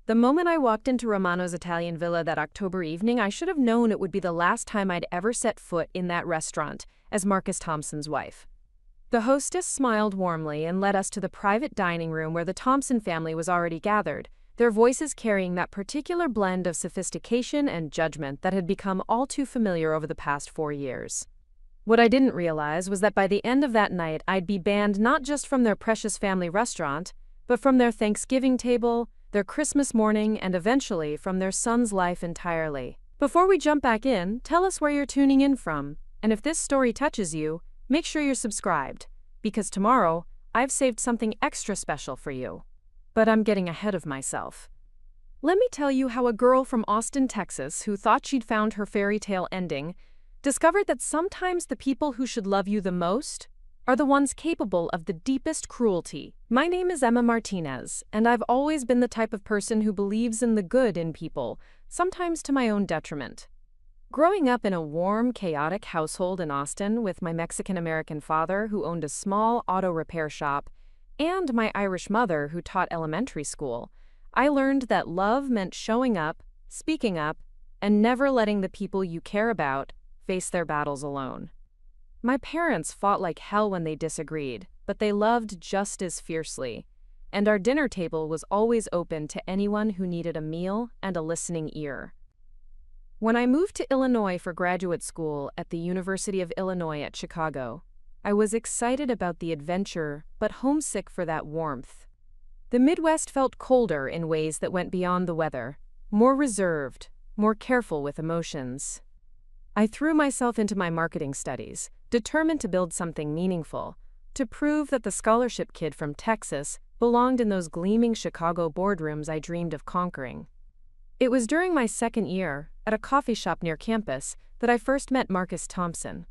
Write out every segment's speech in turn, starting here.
The moment I walked into Romano's Italian villa that October evening, I should have known it would be the last time I'd ever set foot in that restaurant as Marcus Thompson's wife. The hostess smiled warmly and led us to the private dining room where the Thompson family was already gathered, their voices carrying that particular blend of sophistication and judgment that had become all too familiar over the past 4 years. What I didn't realize was that by the end of that night, I'd be banned not just from their precious family restaurant, but from their Thanksgiving table, their Christmas morning, and eventually from their son's life entirely. Before we jump back in, tell us where you're tuning in from, and if this story touches you, make sure you're subscribed, because tomorrow, I've saved something extra special for you. But I'm getting ahead of myself. Let me tell you how a girl from Austin, Texas, who thought she'd found her fairy tale ending, discovered that sometimes the people who should love you the most are the ones capable of the deepest cruelty. My name is Emma Martinez, and I've always been the type of person who believes in the good in people, sometimes to my own detriment. Growing up in a warm, chaotic household in Austin with my Mexican-American father who owned a small auto repair shop and my Irish mother who taught elementary school, I learned that love meant showing up, speaking up, and never letting the people you care about face their battles alone. My parents fought like hell when they disagreed, but they loved just as fiercely, and our dinner table was always open to anyone who needed a meal and a listening ear. When I moved to Illinois for graduate school at the University of Illinois at Chicago, I was excited about the adventure but homesick for that warmth. The Midwest felt colder in ways that went beyond the weather, more reserved, more careful with emotions. I threw myself into my marketing studies, determined to build something meaningful, to prove that the scholarship kid from Texas belonged in those gleaming Chicago boardrooms I dreamed of conquering. It was during my second year, at a coffee shop near campus, that I first met Marcus Thompson.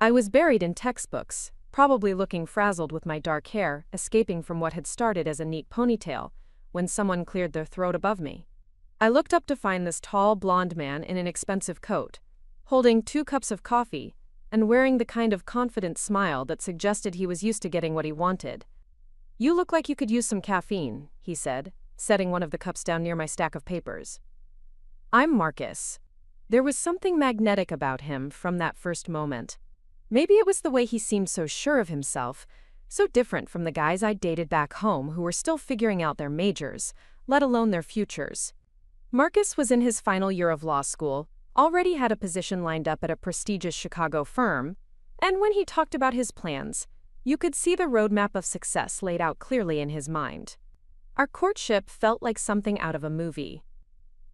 I was buried in textbooks, probably looking frazzled with my dark hair, escaping from what had started as a neat ponytail, when someone cleared their throat above me. I looked up to find this tall, blonde man in an expensive coat, holding 2 cups of coffee, and wearing the kind of confident smile that suggested he was used to getting what he wanted. "You look like you could use some caffeine," he said, setting one of the cups down near my stack of papers. "I'm Marcus." There was something magnetic about him from that first moment. Maybe it was the way he seemed so sure of himself, so different from the guys I'd dated back home who were still figuring out their majors, let alone their futures. Marcus was in his final year of law school, already had a position lined up at a prestigious Chicago firm, and when he talked about his plans, you could see the roadmap of success laid out clearly in his mind. Our courtship felt like something out of a movie.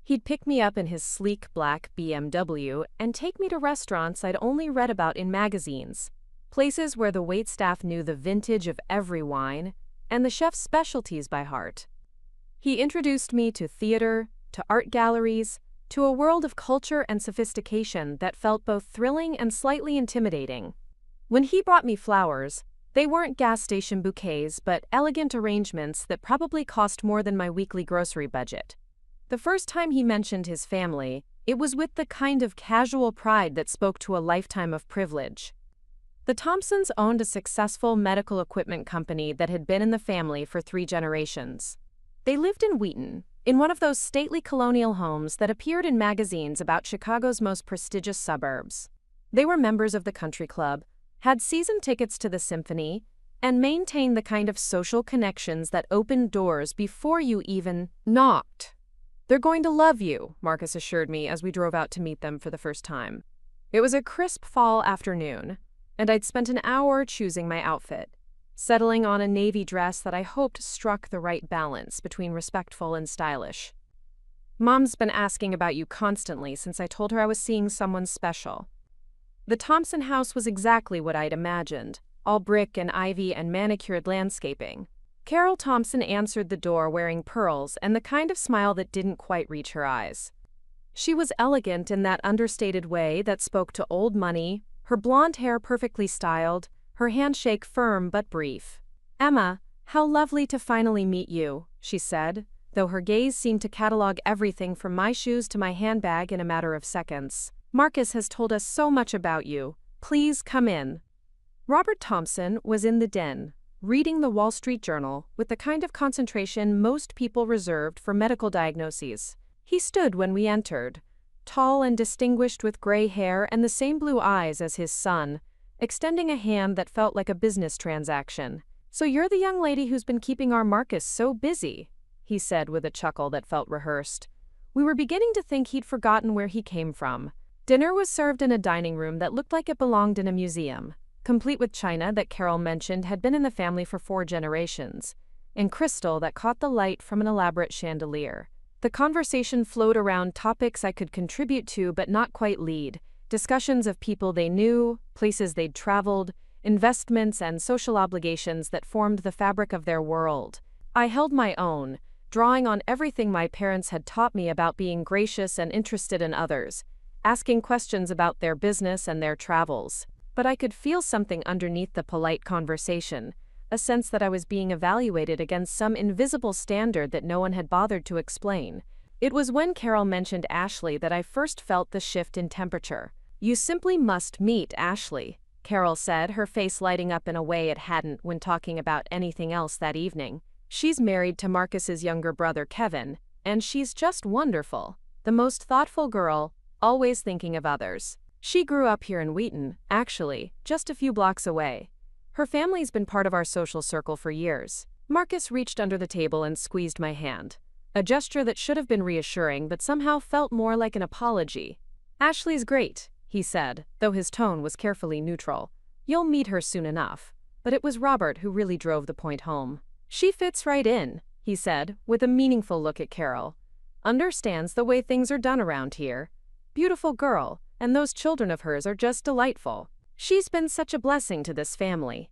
He'd pick me up in his sleek black BMW and take me to restaurants I'd only read about in magazines, places where the waitstaff knew the vintage of every wine and the chef's specialties by heart. He introduced me to theater, to art galleries, to a world of culture and sophistication that felt both thrilling and slightly intimidating. When he brought me flowers, they weren't gas station bouquets but elegant arrangements that probably cost more than my weekly grocery budget. The first time he mentioned his family, it was with the kind of casual pride that spoke to a lifetime of privilege. The Thompsons owned a successful medical equipment company that had been in the family for 3 generations. They lived in Wheaton, in one of those stately colonial homes that appeared in magazines about Chicago's most prestigious suburbs. They were members of the country club, had season tickets to the symphony, and maintained the kind of social connections that opened doors before you even knocked. "They're going to love you," Marcus assured me as we drove out to meet them for the first time. It was a crisp fall afternoon, and I'd spent an hour choosing my outfit, settling on a navy dress that I hoped struck the right balance between respectful and stylish. "Mom's been asking about you constantly since I told her I was seeing someone special." The Thompson house was exactly what I'd imagined, all brick and ivy and manicured landscaping. Carol Thompson answered the door wearing pearls and the kind of smile that didn't quite reach her eyes. She was elegant in that understated way that spoke to old money, her blonde hair perfectly styled, her handshake firm but brief. "Emma, how lovely to finally meet you," she said, though her gaze seemed to catalog everything from my shoes to my handbag in a matter of seconds. "Marcus has told us so much about you. Please come in." Robert Thompson was in the den, reading the Wall Street Journal with the kind of concentration most people reserved for medical diagnoses. He stood when we entered, tall and distinguished with gray hair and the same blue eyes as his son, extending a hand that felt like a business transaction. "So you're the young lady who's been keeping our Marcus so busy," he said with a chuckle that felt rehearsed. We were beginning to think he'd forgotten where he came from. Dinner was served in a dining room that looked like it belonged in a museum, complete with china that Carol mentioned had been in the family for 4 generations, and crystal that caught the light from an elaborate chandelier. The conversation flowed around topics I could contribute to but not quite lead, discussions of people they knew, places they'd traveled, investments and social obligations that formed the fabric of their world. I held my own, drawing on everything my parents had taught me about being gracious and interested in others, asking questions about their business and their travels. But I could feel something underneath the polite conversation, a sense that I was being evaluated against some invisible standard that no one had bothered to explain. It was when Carol mentioned Ashley that I first felt the shift in temperature. "You simply must meet Ashley," Carol said, her face lighting up in a way it hadn't when talking about anything else that evening. "She's married to Marcus's younger brother Kevin, and she's just wonderful. The most thoughtful girl, always thinking of others. She grew up here in Wheaton, actually, just a few blocks away. Her family's been part of our social circle for years." Marcus reached under the table and squeezed my hand, a gesture that should have been reassuring but somehow felt more like an apology. "Ashley's great," he said, though his tone was carefully neutral. "You'll meet her soon enough." But it was Robert who really drove the point home. "She fits right in," he said, with a meaningful look at Carol. "Understands the way things are done around here. Beautiful girl, and those children of hers are just delightful. She's been such a blessing to this family."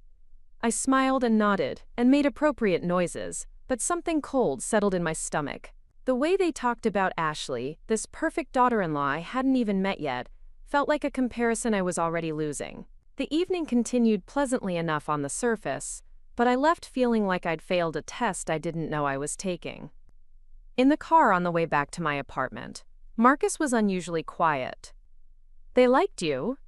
I smiled and nodded, and made appropriate noises, but something cold settled in my stomach. The way they talked about Ashley, this perfect daughter-in-law I hadn't even met yet, felt like a comparison I was already losing. The evening continued pleasantly enough on the surface, but I left feeling like I'd failed a test I didn't know I was taking. In the car on the way back to my apartment, Marcus was unusually quiet. "They liked you,"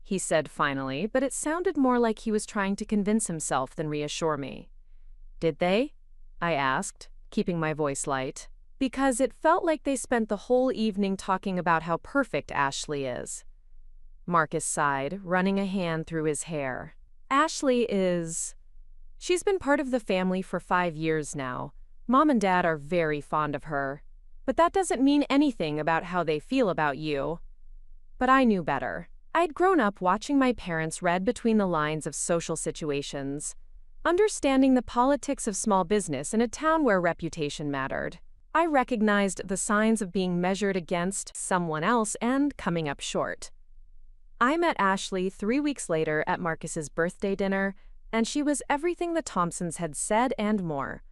he said finally, but it sounded more like he was trying to convince himself than reassure me. "Did they?" I asked, keeping my voice light. "Because it felt like they spent the whole evening talking about how perfect Ashley is." Marcus sighed, running a hand through his hair. She's been part of the family for 5 years now. Mom and Dad are very fond of her. But that doesn't mean anything about how they feel about you." But I knew better. I'd grown up watching my parents read between the lines of social situations, understanding the politics of small business in a town where reputation mattered. I recognized the signs of being measured against someone else and coming up short. I met Ashley 3 weeks later at Marcus's birthday dinner, and she was everything the Thompsons had said and more.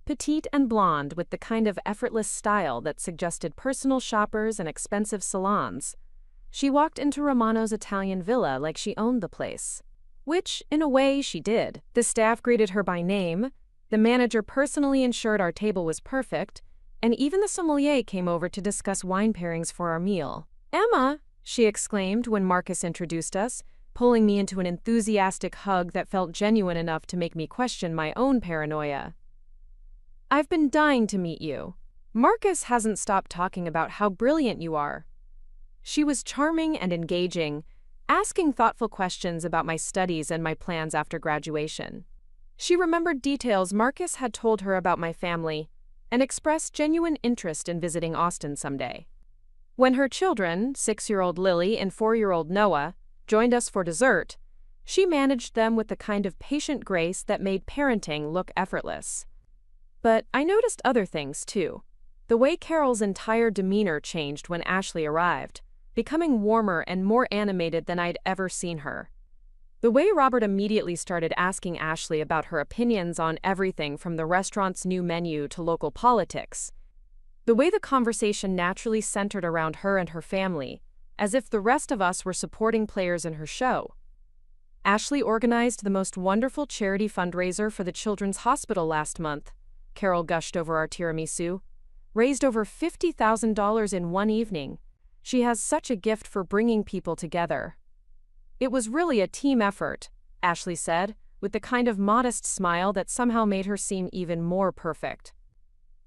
Petite and blonde with the kind of effortless style that suggested personal shoppers and expensive salons. She walked into Romano's Italian villa like she owned the place. Which, in a way, she did. The staff greeted her by name, the manager personally ensured our table was perfect, and even the sommelier came over to discuss wine pairings for our meal. "Emma!" she exclaimed when Marcus introduced us, pulling me into an enthusiastic hug that felt genuine enough to make me question my own paranoia. "I've been dying to meet you. Marcus hasn't stopped talking about how brilliant you are." She was charming and engaging, asking thoughtful questions about my studies and my plans after graduation. She remembered details Marcus had told her about my family and expressed genuine interest in visiting Austin someday. When her children, 6-year-old Lily and 4-year-old Noah, joined us for dessert, she managed them with the kind of patient grace that made parenting look effortless. But I noticed other things too. The way Carol's entire demeanor changed when Ashley arrived, becoming warmer and more animated than I'd ever seen her. The way Robert immediately started asking Ashley about her opinions on everything from the restaurant's new menu to local politics. The way the conversation naturally centered around her and her family, as if the rest of us were supporting players in her show. Ashley organized the most wonderful charity fundraiser for the Children's Hospital last month. Carol gushed over our tiramisu. Raised over $50,000 in one evening. She has such a gift for bringing people together. "It was really a team effort," Ashley said, with the kind of modest smile that somehow made her seem even more perfect.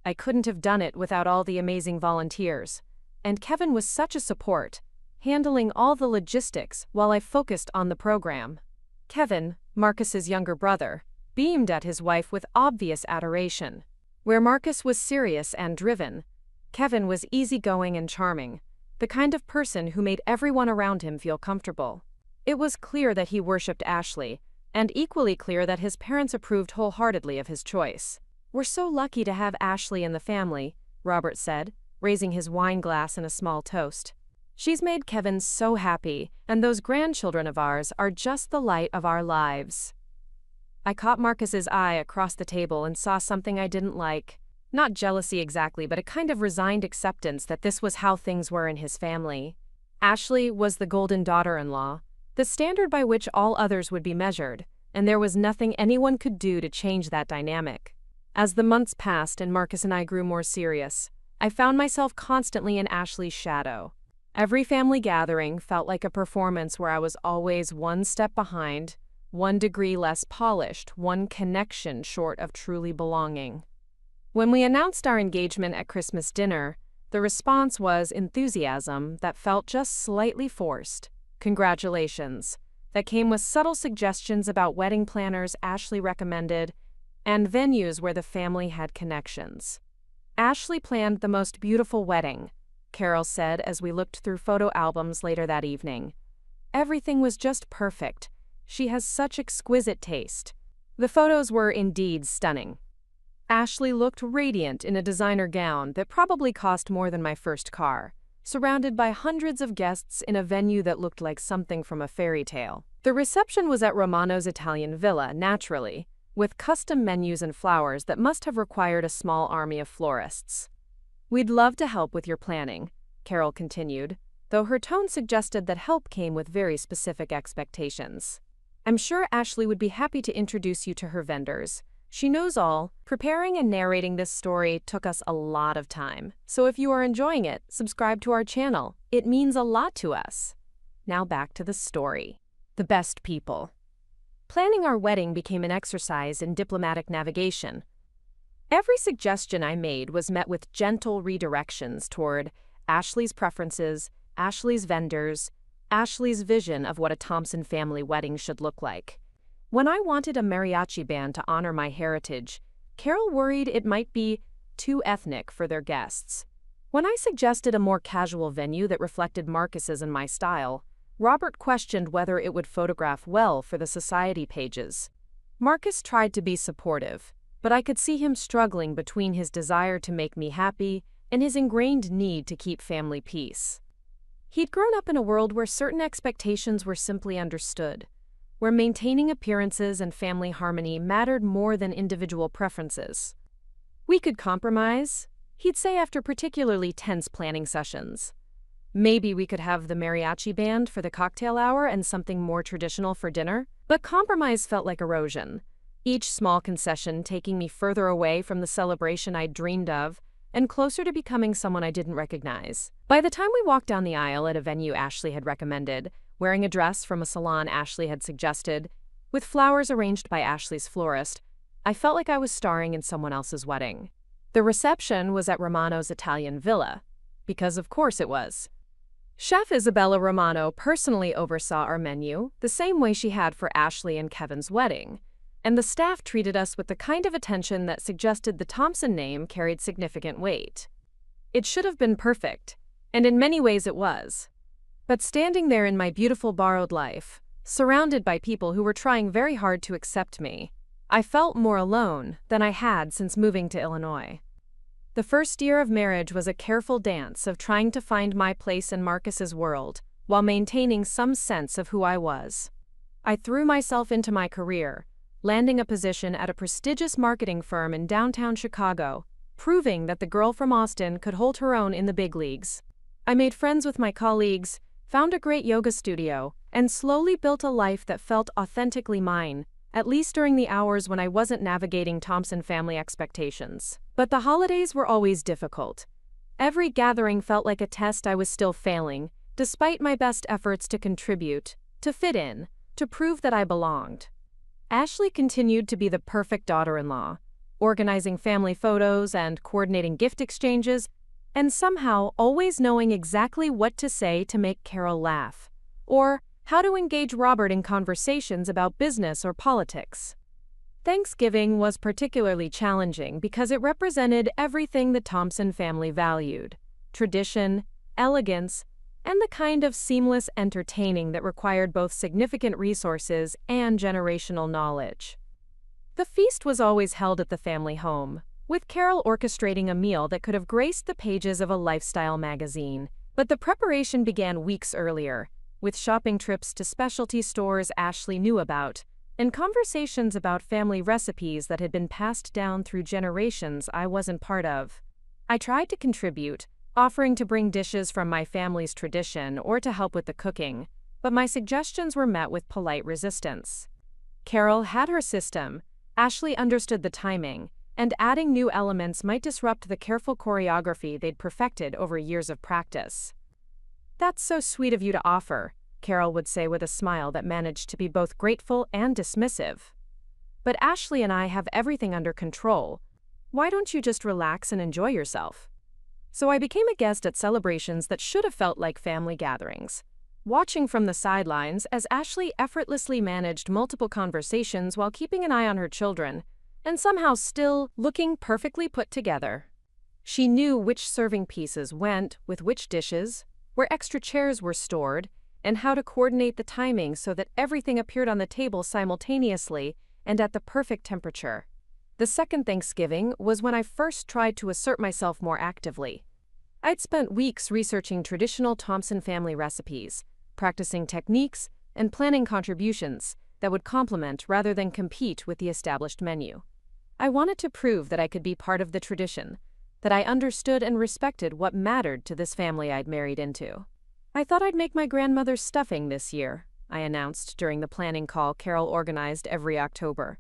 I couldn't have done it without all the amazing volunteers, and Kevin was such a support, handling all the logistics while I focused on the program. Kevin, Marcus's younger brother, beamed at his wife with obvious adoration. Where Marcus was serious and driven, Kevin was easygoing and charming, the kind of person who made everyone around him feel comfortable. It was clear that he worshipped Ashley, and equally clear that his parents approved wholeheartedly of his choice. "We're so lucky to have Ashley in the family," Robert said, raising his wine glass in a small toast. "She's made Kevin so happy, and those grandchildren of ours are just the light of our lives." I caught Marcus's eye across the table and saw something I didn't like. Not jealousy exactly, but a kind of resigned acceptance that this was how things were in his family. Ashley was the golden daughter-in-law, the standard by which all others would be measured, and there was nothing anyone could do to change that dynamic. As the months passed and Marcus and I grew more serious, I found myself constantly in Ashley's shadow. Every family gathering felt like a performance where I was always one step behind, 1 degree less polished, one connection short of truly belonging. When we announced our engagement at Christmas dinner, the response was enthusiasm that felt just slightly forced. "Congratulations," that came with subtle suggestions about wedding planners Ashley recommended and venues where the family had connections. "Ashley planned the most beautiful wedding," Carol said as we looked through photo albums later that evening. "Everything was just perfect. She has such exquisite taste." The photos were indeed stunning. Ashley looked radiant in a designer gown that probably cost more than my first car, surrounded by hundreds of guests in a venue that looked like something from a fairy tale. The reception was at Romano's Italian villa, naturally, with custom menus and flowers that must have required a small army of florists. "We'd love to help with your planning," Carol continued, though her tone suggested that help came with very specific expectations. "I'm sure Ashley would be happy to introduce you to her vendors. She knows all." Preparing and narrating this story took us a lot of time, so if you are enjoying it, subscribe to our channel. It means a lot to us. Now back to the story. The best people. Planning our wedding became an exercise in diplomatic navigation. Every suggestion I made was met with gentle redirections toward Ashley's preferences, Ashley's vendors, Ashley's vision of what a Thompson family wedding should look like. When I wanted a mariachi band to honor my heritage, Carol worried it might be too ethnic for their guests. When I suggested a more casual venue that reflected Marcus's and my style, Robert questioned whether it would photograph well for the society pages. Marcus tried to be supportive, but I could see him struggling between his desire to make me happy and his ingrained need to keep family peace. He'd grown up in a world where certain expectations were simply understood, where maintaining appearances and family harmony mattered more than individual preferences. "We could compromise," he'd say after particularly tense planning sessions. "Maybe we could have the mariachi band for the cocktail hour and something more traditional for dinner." But compromise felt like erosion, each small concession taking me further away from the celebration I'd dreamed of and closer to becoming someone I didn't recognize. By the time we walked down the aisle at a venue Ashley had recommended, wearing a dress from a salon Ashley had suggested, with flowers arranged by Ashley's florist, I felt like I was starring in someone else's wedding. The reception was at Romano's Italian villa, because of course it was. Chef Isabella Romano personally oversaw our menu, the same way she had for Ashley and Kevin's wedding, and the staff treated us with the kind of attention that suggested the Thompson name carried significant weight. It should have been perfect, and in many ways it was. But standing there in my beautiful borrowed life, surrounded by people who were trying very hard to accept me, I felt more alone than I had since moving to Illinois. The first year of marriage was a careful dance of trying to find my place in Marcus's world while maintaining some sense of who I was. I threw myself into my career, landing a position at a prestigious marketing firm in downtown Chicago, proving that the girl from Austin could hold her own in the big leagues. I made friends with my colleagues, found a great yoga studio, and slowly built a life that felt authentically mine, at least during the hours when I wasn't navigating Thompson family expectations. But the holidays were always difficult. Every gathering felt like a test I was still failing, despite my best efforts to contribute, to fit in, to prove that I belonged. Ashley continued to be the perfect daughter-in-law, organizing family photos and coordinating gift exchanges, and somehow always knowing exactly what to say to make Carol laugh, or how to engage Robert in conversations about business or politics. Thanksgiving was particularly challenging because it represented everything the Thompson family valued: tradition, elegance, and the kind of seamless entertaining that required both significant resources and generational knowledge. The feast was always held at the family home, with Carol orchestrating a meal that could have graced the pages of a lifestyle magazine. But the preparation began weeks earlier, with shopping trips to specialty stores Ashley knew about, and conversations about family recipes that had been passed down through generations I wasn't part of. I tried to contribute, offering to bring dishes from my family's tradition or to help with the cooking, but my suggestions were met with polite resistance. Carol had her system, Ashley understood the timing, and adding new elements might disrupt the careful choreography they'd perfected over years of practice. "That's so sweet of you to offer," Carol would say with a smile that managed to be both grateful and dismissive. "But Ashley and I have everything under control. Why don't you just relax and enjoy yourself?" So I became a guest at celebrations that should have felt like family gatherings, watching from the sidelines as Ashley effortlessly managed multiple conversations while keeping an eye on her children, and somehow still looking perfectly put together. She knew which serving pieces went with which dishes, where extra chairs were stored, and how to coordinate the timing so that everything appeared on the table simultaneously and at the perfect temperature. The second Thanksgiving was when I first tried to assert myself more actively. I'd spent weeks researching traditional Thompson family recipes, practicing techniques, and planning contributions that would complement rather than compete with the established menu. I wanted to prove that I could be part of the tradition, that I understood and respected what mattered to this family I'd married into. "I thought I'd make my grandmother's stuffing this year," I announced during the planning call Carol organized every October.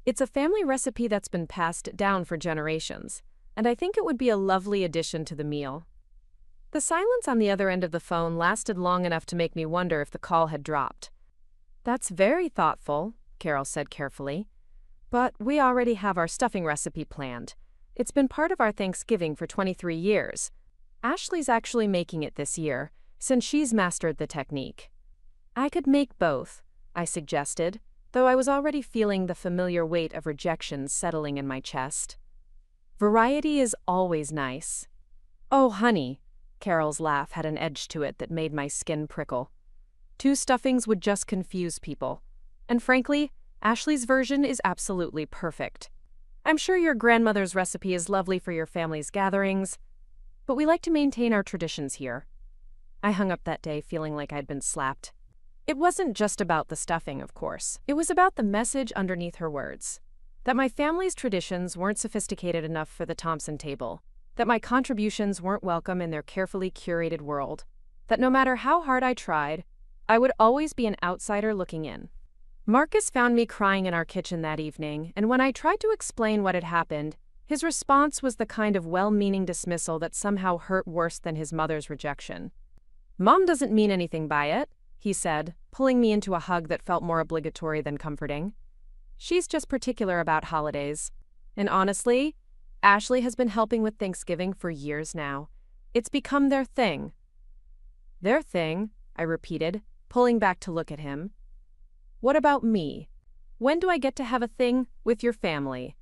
"It's a family recipe that's been passed down for generations, and I think it would be a lovely addition to the meal." The silence on the other end of the phone lasted long enough to make me wonder if the call had dropped. "That's very thoughtful," Carol said carefully. "But we already have our stuffing recipe planned. It's been part of our Thanksgiving for 23 years. Ashley's actually making it this year, since she's mastered the technique." "I could make both," I suggested, though I was already feeling the familiar weight of rejection settling in my chest. "Variety is always nice." "Oh, honey," Carol's laugh had an edge to it that made my skin prickle. "Two stuffings would just confuse people. And frankly, Ashley's version is absolutely perfect. I'm sure your grandmother's recipe is lovely for your family's gatherings, but we like to maintain our traditions here." I hung up that day feeling like I'd been slapped. It wasn't just about the stuffing, of course. It was about the message underneath her words. That my family's traditions weren't sophisticated enough for the Thompson table. That my contributions weren't welcome in their carefully curated world. That no matter how hard I tried, I would always be an outsider looking in. Marcus found me crying in our kitchen that evening, and when I tried to explain what had happened, his response was the kind of well-meaning dismissal that somehow hurt worse than his mother's rejection. "Mom doesn't mean anything by it," he said, pulling me into a hug that felt more obligatory than comforting. "She's just particular about holidays. And honestly, Ashley has been helping with Thanksgiving for years now. It's become their thing." "Their thing," I repeated, pulling back to look at him. "What about me? When do I get to have a thing with your family?"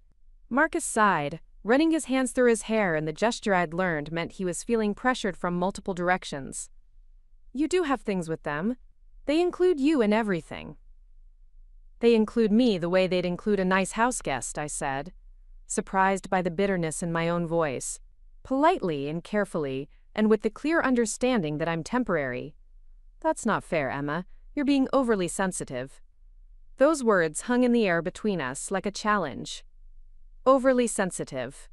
Marcus sighed, running his hands through his hair, and the gesture I'd learned meant he was feeling pressured from multiple directions. "You do have things with them. They include you in everything." "They include me the way they'd include a nice house guest," I said, surprised by the bitterness in my own voice. Politely and carefully, and with the clear understanding that I'm temporary. "That's not fair, Emma. You're being overly sensitive." Those words hung in the air between us like a challenge. Overly sensitive.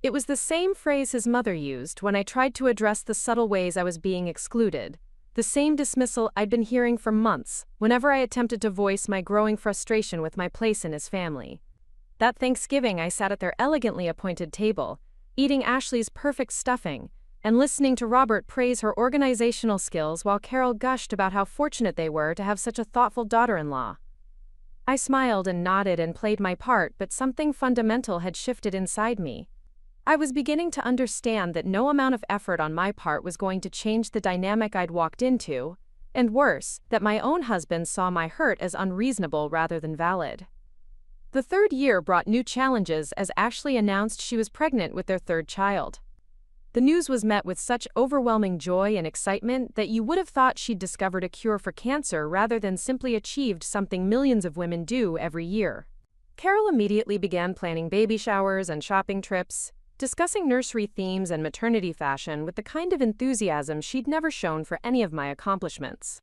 It was the same phrase his mother used when I tried to address the subtle ways I was being excluded. The same dismissal I'd been hearing for months whenever I attempted to voice my growing frustration with my place in his family. That Thanksgiving I sat at their elegantly appointed table, eating Ashley's perfect stuffing, and listening to Robert praise her organizational skills while Carol gushed about how fortunate they were to have such a thoughtful daughter-in-law. I smiled and nodded and played my part, but something fundamental had shifted inside me. I was beginning to understand that no amount of effort on my part was going to change the dynamic I'd walked into, and worse, that my own husband saw my hurt as unreasonable rather than valid. The third year brought new challenges as Ashley announced she was pregnant with their third child. The news was met with such overwhelming joy and excitement that you would have thought she'd discovered a cure for cancer rather than simply achieved something millions of women do every year. Carol immediately began planning baby showers and shopping trips, discussing nursery themes and maternity fashion with the kind of enthusiasm she'd never shown for any of my accomplishments.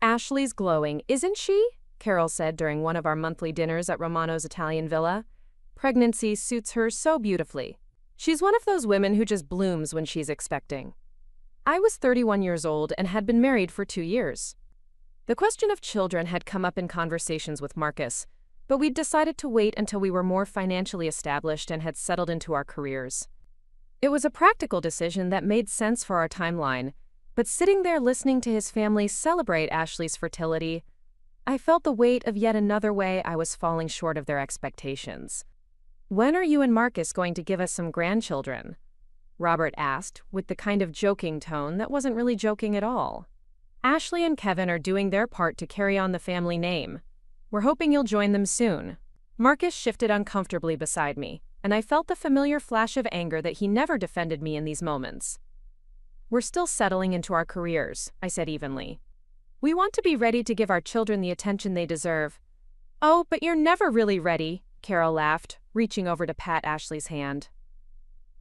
"Ashley's glowing, isn't she?" Carol said during one of our monthly dinners at Romano's Italian Villa. "Pregnancy suits her so beautifully. She's one of those women who just blooms when she's expecting." I was 31 years old and had been married for 2 years. The question of children had come up in conversations with Marcus, but we'd decided to wait until we were more financially established and had settled into our careers. It was a practical decision that made sense for our timeline, but sitting there listening to his family celebrate Ashley's fertility, I felt the weight of yet another way I was falling short of their expectations. "When are you and Marcus going to give us some grandchildren?" Robert asked, with the kind of joking tone that wasn't really joking at all. "Ashley and Kevin are doing their part to carry on the family name. We're hoping you'll join them soon." Marcus shifted uncomfortably beside me, and I felt the familiar flash of anger that he never defended me in these moments. "We're still settling into our careers," I said evenly. "We want to be ready to give our children the attention they deserve." "Oh, but you're never really ready," Carol laughed, reaching over to pat Ashley's hand.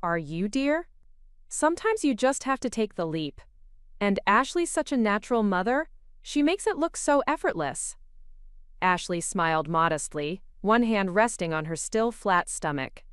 "Are you, dear? Sometimes you just have to take the leap. And Ashley's such a natural mother, she makes it look so effortless." Ashley smiled modestly, one hand resting on her still flat stomach.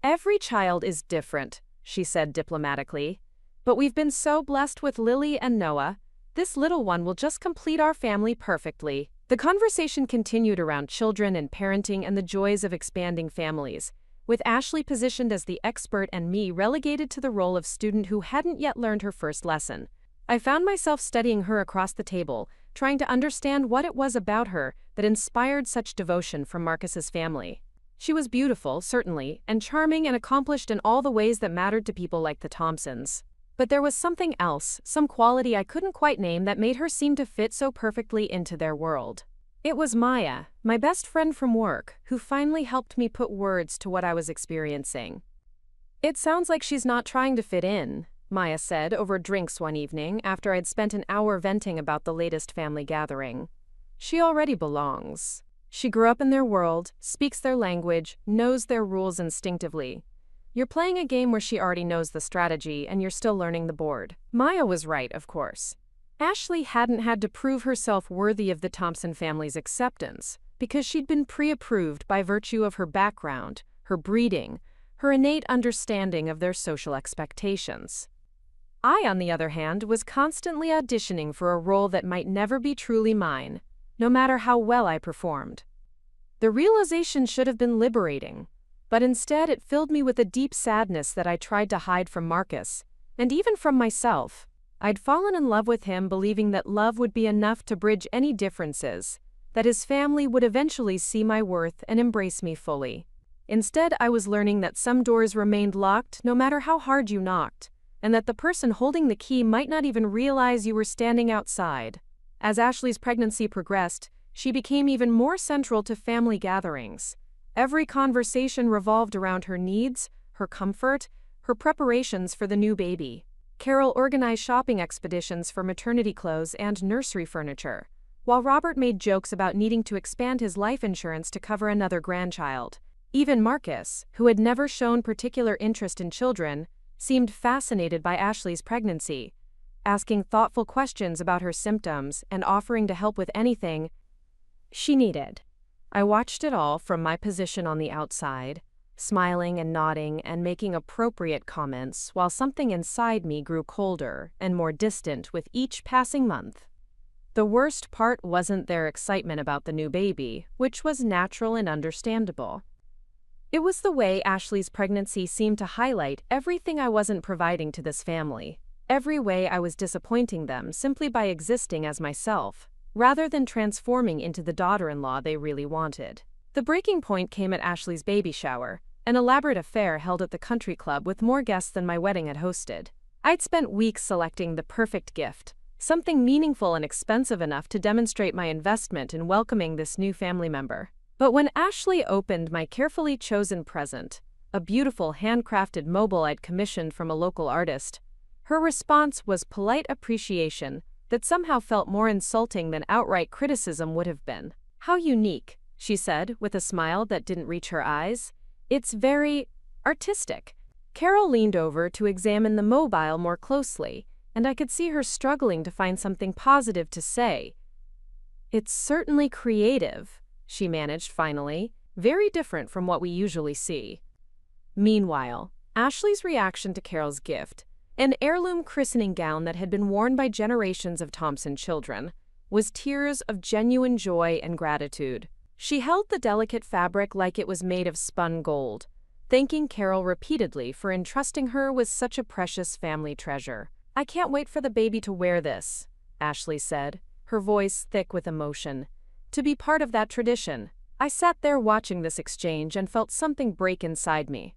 "Every child is different," she said diplomatically. "But we've been so blessed with Lily and Noah. This little one will just complete our family perfectly." The conversation continued around children and parenting and the joys of expanding families, with Ashley positioned as the expert and me relegated to the role of student who hadn't yet learned her first lesson. I found myself studying her across the table, trying to understand what it was about her that inspired such devotion from Marcus's family. She was beautiful, certainly, and charming and accomplished in all the ways that mattered to people like the Thompsons. But there was something else, some quality I couldn't quite name that made her seem to fit so perfectly into their world. It was Maya, my best friend from work, who finally helped me put words to what I was experiencing. "It sounds like she's not trying to fit in," Maya said over drinks one evening after I'd spent an hour venting about the latest family gathering. "She already belongs. She grew up in their world, speaks their language, knows their rules instinctively. You're playing a game where she already knows the strategy and you're still learning the board." Maya was right, of course. Ashley hadn't had to prove herself worthy of the Thompson family's acceptance, because she'd been pre-approved by virtue of her background, her breeding, her innate understanding of their social expectations. I, on the other hand, was constantly auditioning for a role that might never be truly mine, no matter how well I performed. The realization should have been liberating, but instead it filled me with a deep sadness that I tried to hide from Marcus, and even from myself. I'd fallen in love with him believing that love would be enough to bridge any differences, that his family would eventually see my worth and embrace me fully. Instead, I was learning that some doors remained locked no matter how hard you knocked, and that the person holding the key might not even realize you were standing outside. As Ashley's pregnancy progressed, she became even more central to family gatherings. Every conversation revolved around her needs, her comfort, her preparations for the new baby. Carol organized shopping expeditions for maternity clothes and nursery furniture, while Robert made jokes about needing to expand his life insurance to cover another grandchild. Even Marcus, who had never shown particular interest in children, seemed fascinated by Ashley's pregnancy, asking thoughtful questions about her symptoms and offering to help with anything she needed. I watched it all from my position on the outside, smiling and nodding and making appropriate comments while something inside me grew colder and more distant with each passing month. The worst part wasn't their excitement about the new baby, which was natural and understandable. It was the way Ashley's pregnancy seemed to highlight everything I wasn't providing to this family, every way I was disappointing them simply by existing as myself. rather than transforming into the daughter-in-law they really wanted. The breaking point came at Ashley's baby shower, an elaborate affair held at the country club with more guests than my wedding had hosted. I'd spent weeks selecting the perfect gift, something meaningful and expensive enough to demonstrate my investment in welcoming this new family member. But when Ashley opened my carefully chosen present, a beautiful handcrafted mobile I'd commissioned from a local artist, her response was polite appreciation that somehow felt more insulting than outright criticism would have been. "How unique," she said with a smile that didn't reach her eyes. "It's very artistic." Carol leaned over to examine the mobile more closely, and I could see her struggling to find something positive to say. "It's certainly creative," she managed finally, "very different from what we usually see." Meanwhile, Ashley's reaction to Carol's gift, an heirloom christening gown that had been worn by generations of Thompson children, was tears of genuine joy and gratitude. She held the delicate fabric like it was made of spun gold, thanking Carol repeatedly for entrusting her with such a precious family treasure. "I can't wait for the baby to wear this," Ashley said, her voice thick with emotion. "To be part of that tradition." I sat there watching this exchange and felt something break inside me.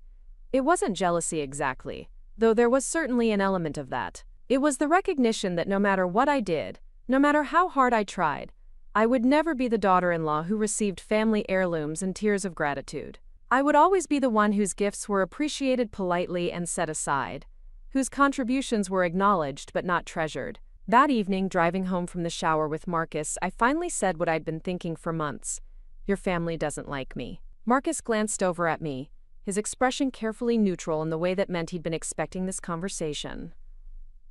It wasn't jealousy exactly, though there was certainly an element of that. It was the recognition that no matter what I did, no matter how hard I tried, I would never be the daughter-in-law who received family heirlooms and tears of gratitude. I would always be the one whose gifts were appreciated politely and set aside, whose contributions were acknowledged but not treasured. That evening, driving home from the shower with Marcus, I finally said what I'd been thinking for months. "Your family doesn't like me." Marcus glanced over at me, his expression carefully neutral in the way that meant he'd been expecting this conversation.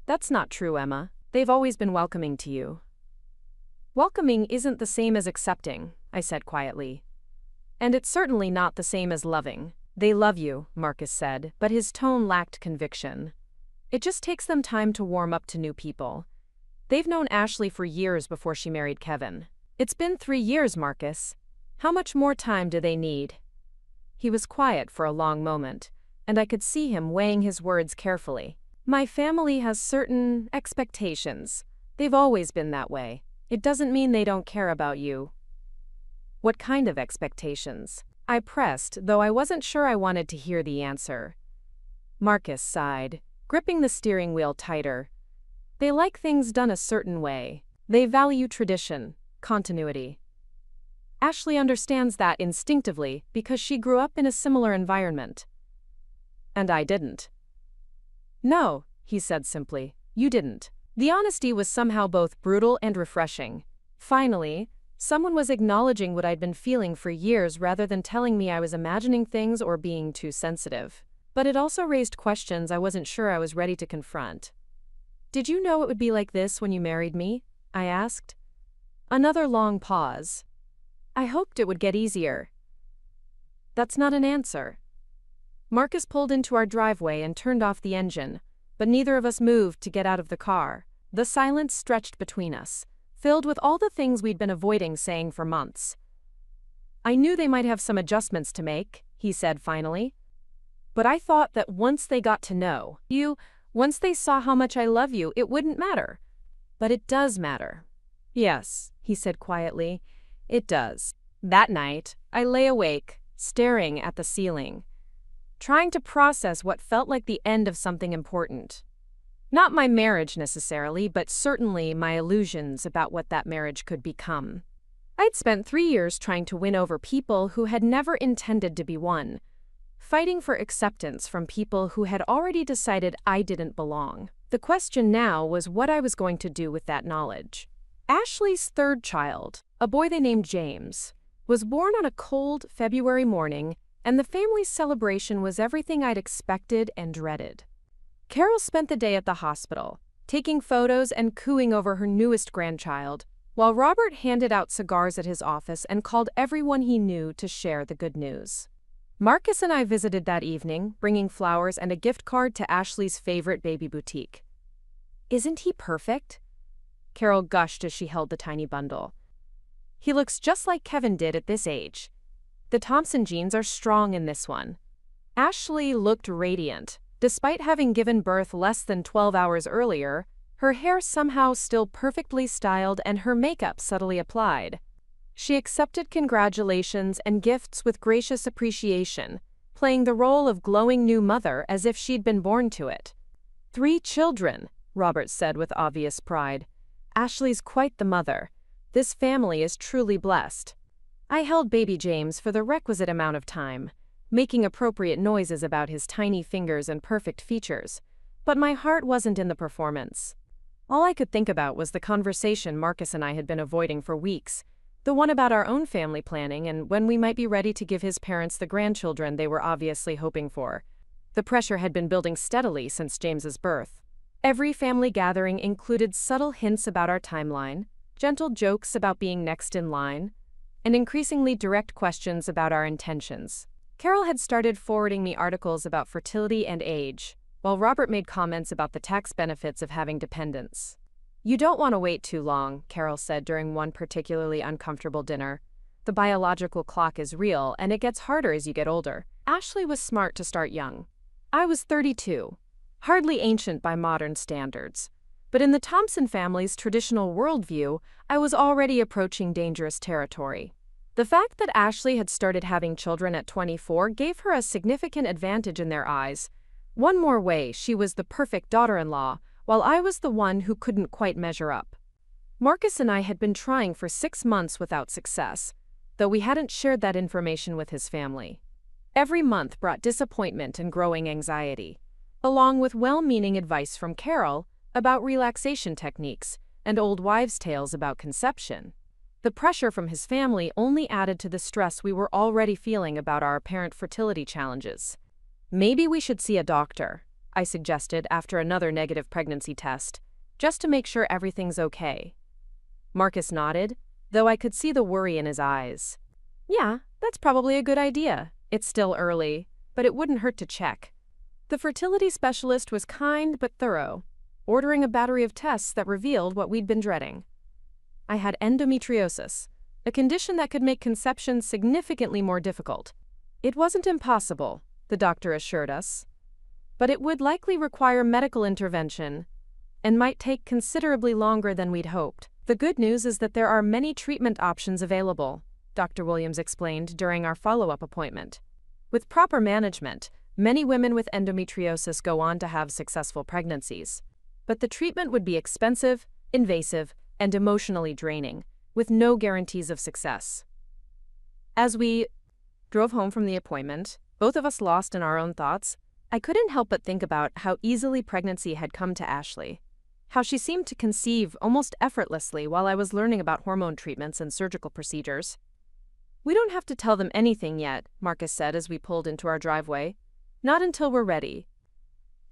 "That's not true, Emma. They've always been welcoming to you." "Welcoming isn't the same as accepting," I said quietly. "And it's certainly not the same as loving." "They love you," Marcus said, but his tone lacked conviction. "It just takes them time to warm up to new people. They've known Ashley for years before she married Kevin." "It's been 3 years, Marcus. How much more time do they need?" He was quiet for a long moment, and I could see him weighing his words carefully. "My family has certain expectations. They've always been that way. It doesn't mean they don't care about you." "What kind of expectations?" I pressed, though I wasn't sure I wanted to hear the answer. Marcus sighed, gripping the steering wheel tighter. "They like things done a certain way. They value tradition, continuity." Ashley understands that instinctively because she grew up in a similar environment. And I didn't. "No," he said simply, "you didn't." The honesty was somehow both brutal and refreshing. Finally, someone was acknowledging what I'd been feeling for years rather than telling me I was imagining things or being too sensitive. But it also raised questions I wasn't sure I was ready to confront. "Did you know it would be like this when you married me?" I asked. Another long pause. "I hoped it would get easier." "That's not an answer." Marcus pulled into our driveway and turned off the engine, but neither of us moved to get out of the car. The silence stretched between us, filled with all the things we'd been avoiding saying for months. "I knew they might have some adjustments to make," he said finally. "But I thought that once they got to know you, once they saw how much I love you, it wouldn't matter." "But it does matter." "Yes," he said quietly, "it does." That night, I lay awake, staring at the ceiling, trying to process what felt like the end of something important. Not my marriage necessarily, but certainly my illusions about what that marriage could become. I'd spent 3 years trying to win over people who had never intended to be won, fighting for acceptance from people who had already decided I didn't belong. The question now was what I was going to do with that knowledge. Ashley's third child, a boy they named James, was born on a cold February morning, and the family's celebration was everything I'd expected and dreaded. Carol spent the day at the hospital, taking photos and cooing over her newest grandchild, while Robert handed out cigars at his office and called everyone he knew to share the good news. Marcus and I visited that evening, bringing flowers and a gift card to Ashley's favorite baby boutique. "Isn't he perfect?" Carol gushed as she held the tiny bundle. "He looks just like Kevin did at this age. The Thompson genes are strong in this one." Ashley looked radiant. Despite having given birth less than 12 hours earlier, her hair somehow still perfectly styled and her makeup subtly applied. She accepted congratulations and gifts with gracious appreciation, playing the role of glowing new mother as if she'd been born to it. 3 children, Robert said with obvious pride. Ashley's quite the mother. This family is truly blessed. I held baby James for the requisite amount of time, making appropriate noises about his tiny fingers and perfect features, but my heart wasn't in the performance. All I could think about was the conversation Marcus and I had been avoiding for weeks, the one about our own family planning and when we might be ready to give his parents the grandchildren they were obviously hoping for. The pressure had been building steadily since James's birth. Every family gathering included subtle hints about our timeline, gentle jokes about being next in line, and increasingly direct questions about our intentions. Carol had started forwarding me articles about fertility and age, while Robert made comments about the tax benefits of having dependents. "You don't want to wait too long," Carol said during one particularly uncomfortable dinner. "The biological clock is real, and it gets harder as you get older." Ashley was smart to start young. I was 32, hardly ancient by modern standards. But in the Thompson family's traditional worldview, I was already approaching dangerous territory. The fact that Ashley had started having children at 24 gave her a significant advantage in their eyes. One more way, she was the perfect daughter-in-law, while I was the one who couldn't quite measure up. Marcus and I had been trying for 6 months without success, though we hadn't shared that information with his family. Every month brought disappointment and growing anxiety, along with well-meaning advice from Carol about relaxation techniques and old wives' tales about conception. The pressure from his family only added to the stress we were already feeling about our apparent fertility challenges. "Maybe we should see a doctor," I suggested after another negative pregnancy test, just to make sure everything's okay. Marcus nodded, though I could see the worry in his eyes. "Yeah, that's probably a good idea. It's still early, but it wouldn't hurt to check." The fertility specialist was kind but thorough, ordering a battery of tests that revealed what we'd been dreading. I had endometriosis, a condition that could make conception significantly more difficult. It wasn't impossible, the doctor assured us, but it would likely require medical intervention and might take considerably longer than we'd hoped. "The good news is that there are many treatment options available," Dr. Williams explained during our follow-up appointment. "With proper management, many women with endometriosis go on to have successful pregnancies. But the treatment would be expensive, invasive, and emotionally draining, with no guarantees of success." As we drove home from the appointment, both of us lost in our own thoughts, I couldn't help but think about how easily pregnancy had come to Ashley, how she seemed to conceive almost effortlessly while I was learning about hormone treatments and surgical procedures. "We don't have to tell them anything yet," Marcus said as we pulled into our driveway. "Not until we're ready."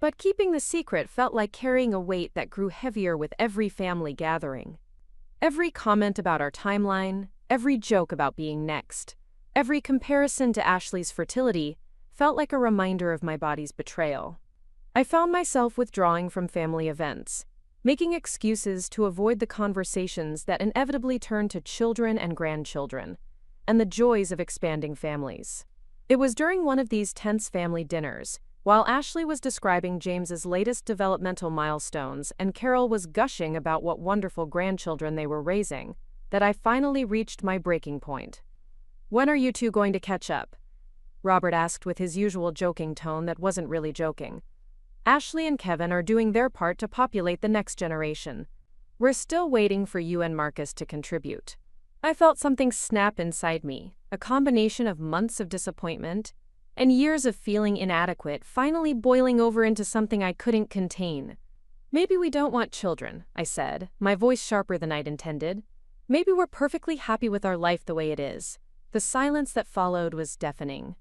But keeping the secret felt like carrying a weight that grew heavier with every family gathering. Every comment about our timeline, every joke about being next, every comparison to Ashley's fertility felt like a reminder of my body's betrayal. I found myself withdrawing from family events, making excuses to avoid the conversations that inevitably turned to children and grandchildren, and the joys of expanding families. It was during one of these tense family dinners, while Ashley was describing James's latest developmental milestones and Carol was gushing about what wonderful grandchildren they were raising, that I finally reached my breaking point. "When are you two going to catch up?" Robert asked with his usual joking tone that wasn't really joking. "Ashley and Kevin are doing their part to populate the next generation. We're still waiting for you and Marcus to contribute." I felt something snap inside me, a combination of months of disappointment and years of feeling inadequate finally boiling over into something I couldn't contain. "Maybe we don't want children," I said, my voice sharper than I'd intended. "Maybe we're perfectly happy with our life the way it is." The silence that followed was deafening.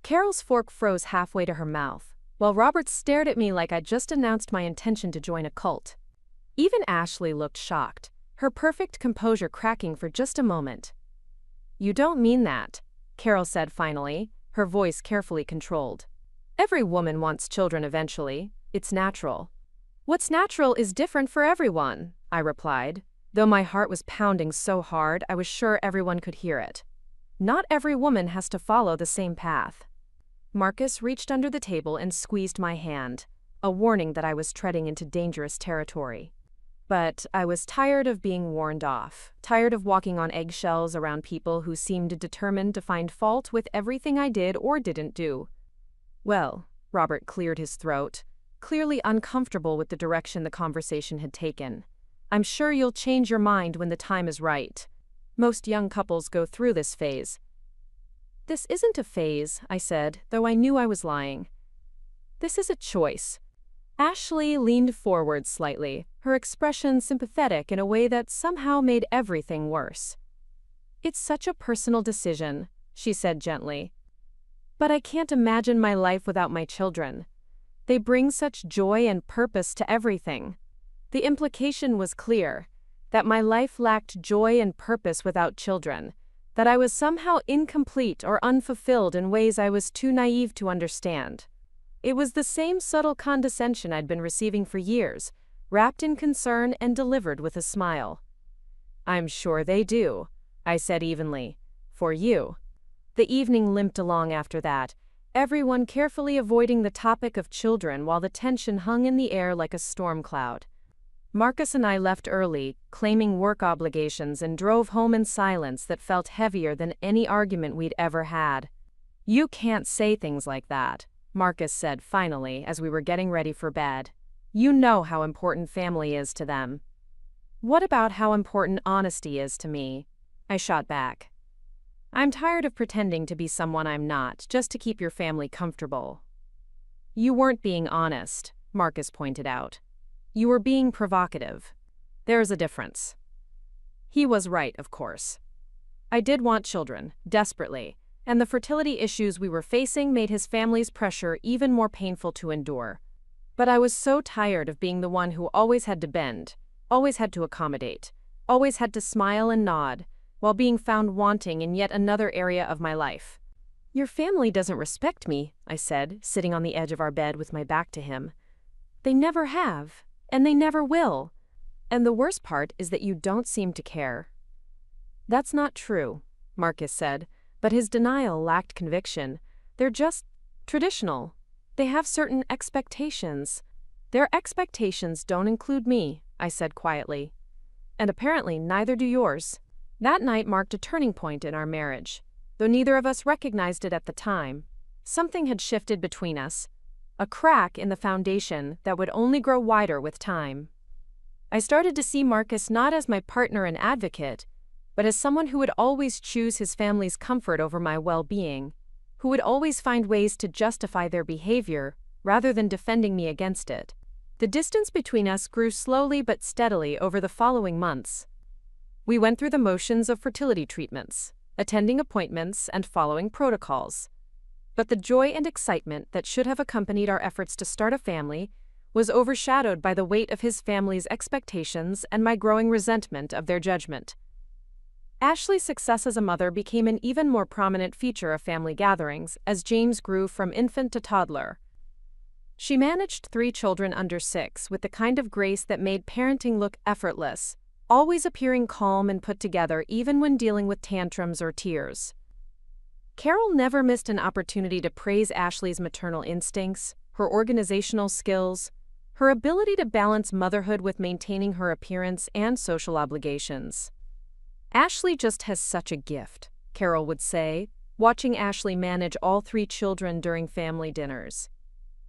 Carol's fork froze halfway to her mouth, while Robert stared at me like I'd just announced my intention to join a cult. Even Ashley looked shocked, her perfect composure cracking for just a moment. "You don't mean that," Carol said finally, her voice carefully controlled. "Every woman wants children eventually. It's natural." "What's natural is different for everyone," I replied, though my heart was pounding so hard I was sure everyone could hear it. "Not every woman has to follow the same path." Marcus reached under the table and squeezed my hand, a warning that I was treading into dangerous territory. But I was tired of being warned off, tired of walking on eggshells around people who seemed determined to find fault with everything I did or didn't do. Well, Robert cleared his throat, clearly uncomfortable with the direction the conversation had taken. I'm sure you'll change your mind when the time is right. Most young couples go through this phase. This isn't a phase, I said, though I knew I was lying. This is a choice. Ashley leaned forward slightly, her expression sympathetic in a way that somehow made everything worse. It's such a personal decision, she said gently. But I can't imagine my life without my children. They bring such joy and purpose to everything. The implication was clear, that my life lacked joy and purpose without children, that I was somehow incomplete or unfulfilled in ways I was too naive to understand. It was the same subtle condescension I'd been receiving for years, wrapped in concern and delivered with a smile. I'm sure they do, I said evenly. For you. The evening limped along after that, everyone carefully avoiding the topic of children while the tension hung in the air like a storm cloud. Marcus and I left early, claiming work obligations, and drove home in silence that felt heavier than any argument we'd ever had. You can't say things like that, Marcus said finally as we were getting ready for bed. You know how important family is to them. What about how important honesty is to me? I shot back. I'm tired of pretending to be someone I'm not, just to keep your family comfortable. You weren't being honest, Marcus pointed out. You were being provocative. There's a difference. He was right, of course. I did want children, desperately, and the fertility issues we were facing made his family's pressure even more painful to endure. But I was so tired of being the one who always had to bend, always had to accommodate, always had to smile and nod, while being found wanting in yet another area of my life. Your family doesn't respect me, I said, sitting on the edge of our bed with my back to him. They never have, and they never will. And the worst part is that you don't seem to care. That's not true, Marcus said, but his denial lacked conviction. They're just traditional. They have certain expectations. Their expectations don't include me, I said quietly. And apparently neither do yours. That night marked a turning point in our marriage. Though neither of us recognized it at the time, something had shifted between us, a crack in the foundation that would only grow wider with time. I started to see Marcus not as my partner and advocate, but as someone who would always choose his family's comfort over my well-being, who would always find ways to justify their behavior rather than defending me against it. The distance between us grew slowly but steadily over the following months. We went through the motions of fertility treatments, attending appointments and following protocols. But the joy and excitement that should have accompanied our efforts to start a family was overshadowed by the weight of his family's expectations and my growing resentment of their judgment. Ashley's success as a mother became an even more prominent feature of family gatherings as James grew from infant to toddler. She managed 3 children under 6 with the kind of grace that made parenting look effortless, always appearing calm and put together even when dealing with tantrums or tears. Carol never missed an opportunity to praise Ashley's maternal instincts, her organizational skills, her ability to balance motherhood with maintaining her appearance and social obligations. Ashley just has such a gift, Carol would say, watching Ashley manage all 3 children during family dinners.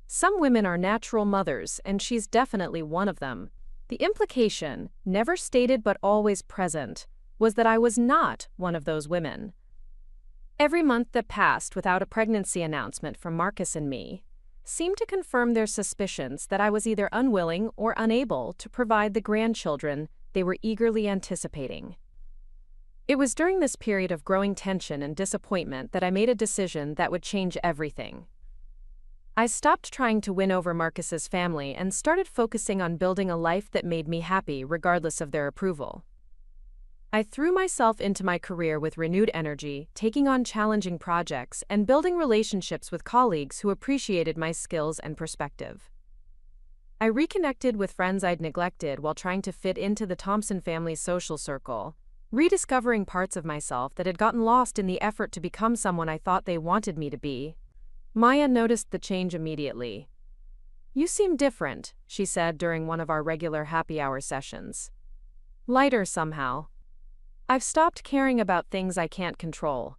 Some women are natural mothers, and she's definitely one of them. The implication, never stated but always present, was that I was not one of those women. Every month that passed without a pregnancy announcement from Marcus and me seemed to confirm their suspicions that I was either unwilling or unable to provide the grandchildren they were eagerly anticipating. It was during this period of growing tension and disappointment that I made a decision that would change everything. I stopped trying to win over Marcus's family and started focusing on building a life that made me happy regardless of their approval. I threw myself into my career with renewed energy, taking on challenging projects and building relationships with colleagues who appreciated my skills and perspective. I reconnected with friends I'd neglected while trying to fit into the Thompson family's social circle, rediscovering parts of myself that had gotten lost in the effort to become someone I thought they wanted me to be. Maya noticed the change immediately. "You seem different," she said during one of our regular happy hour sessions. "Lighter somehow." "I've stopped caring about things I can't control,"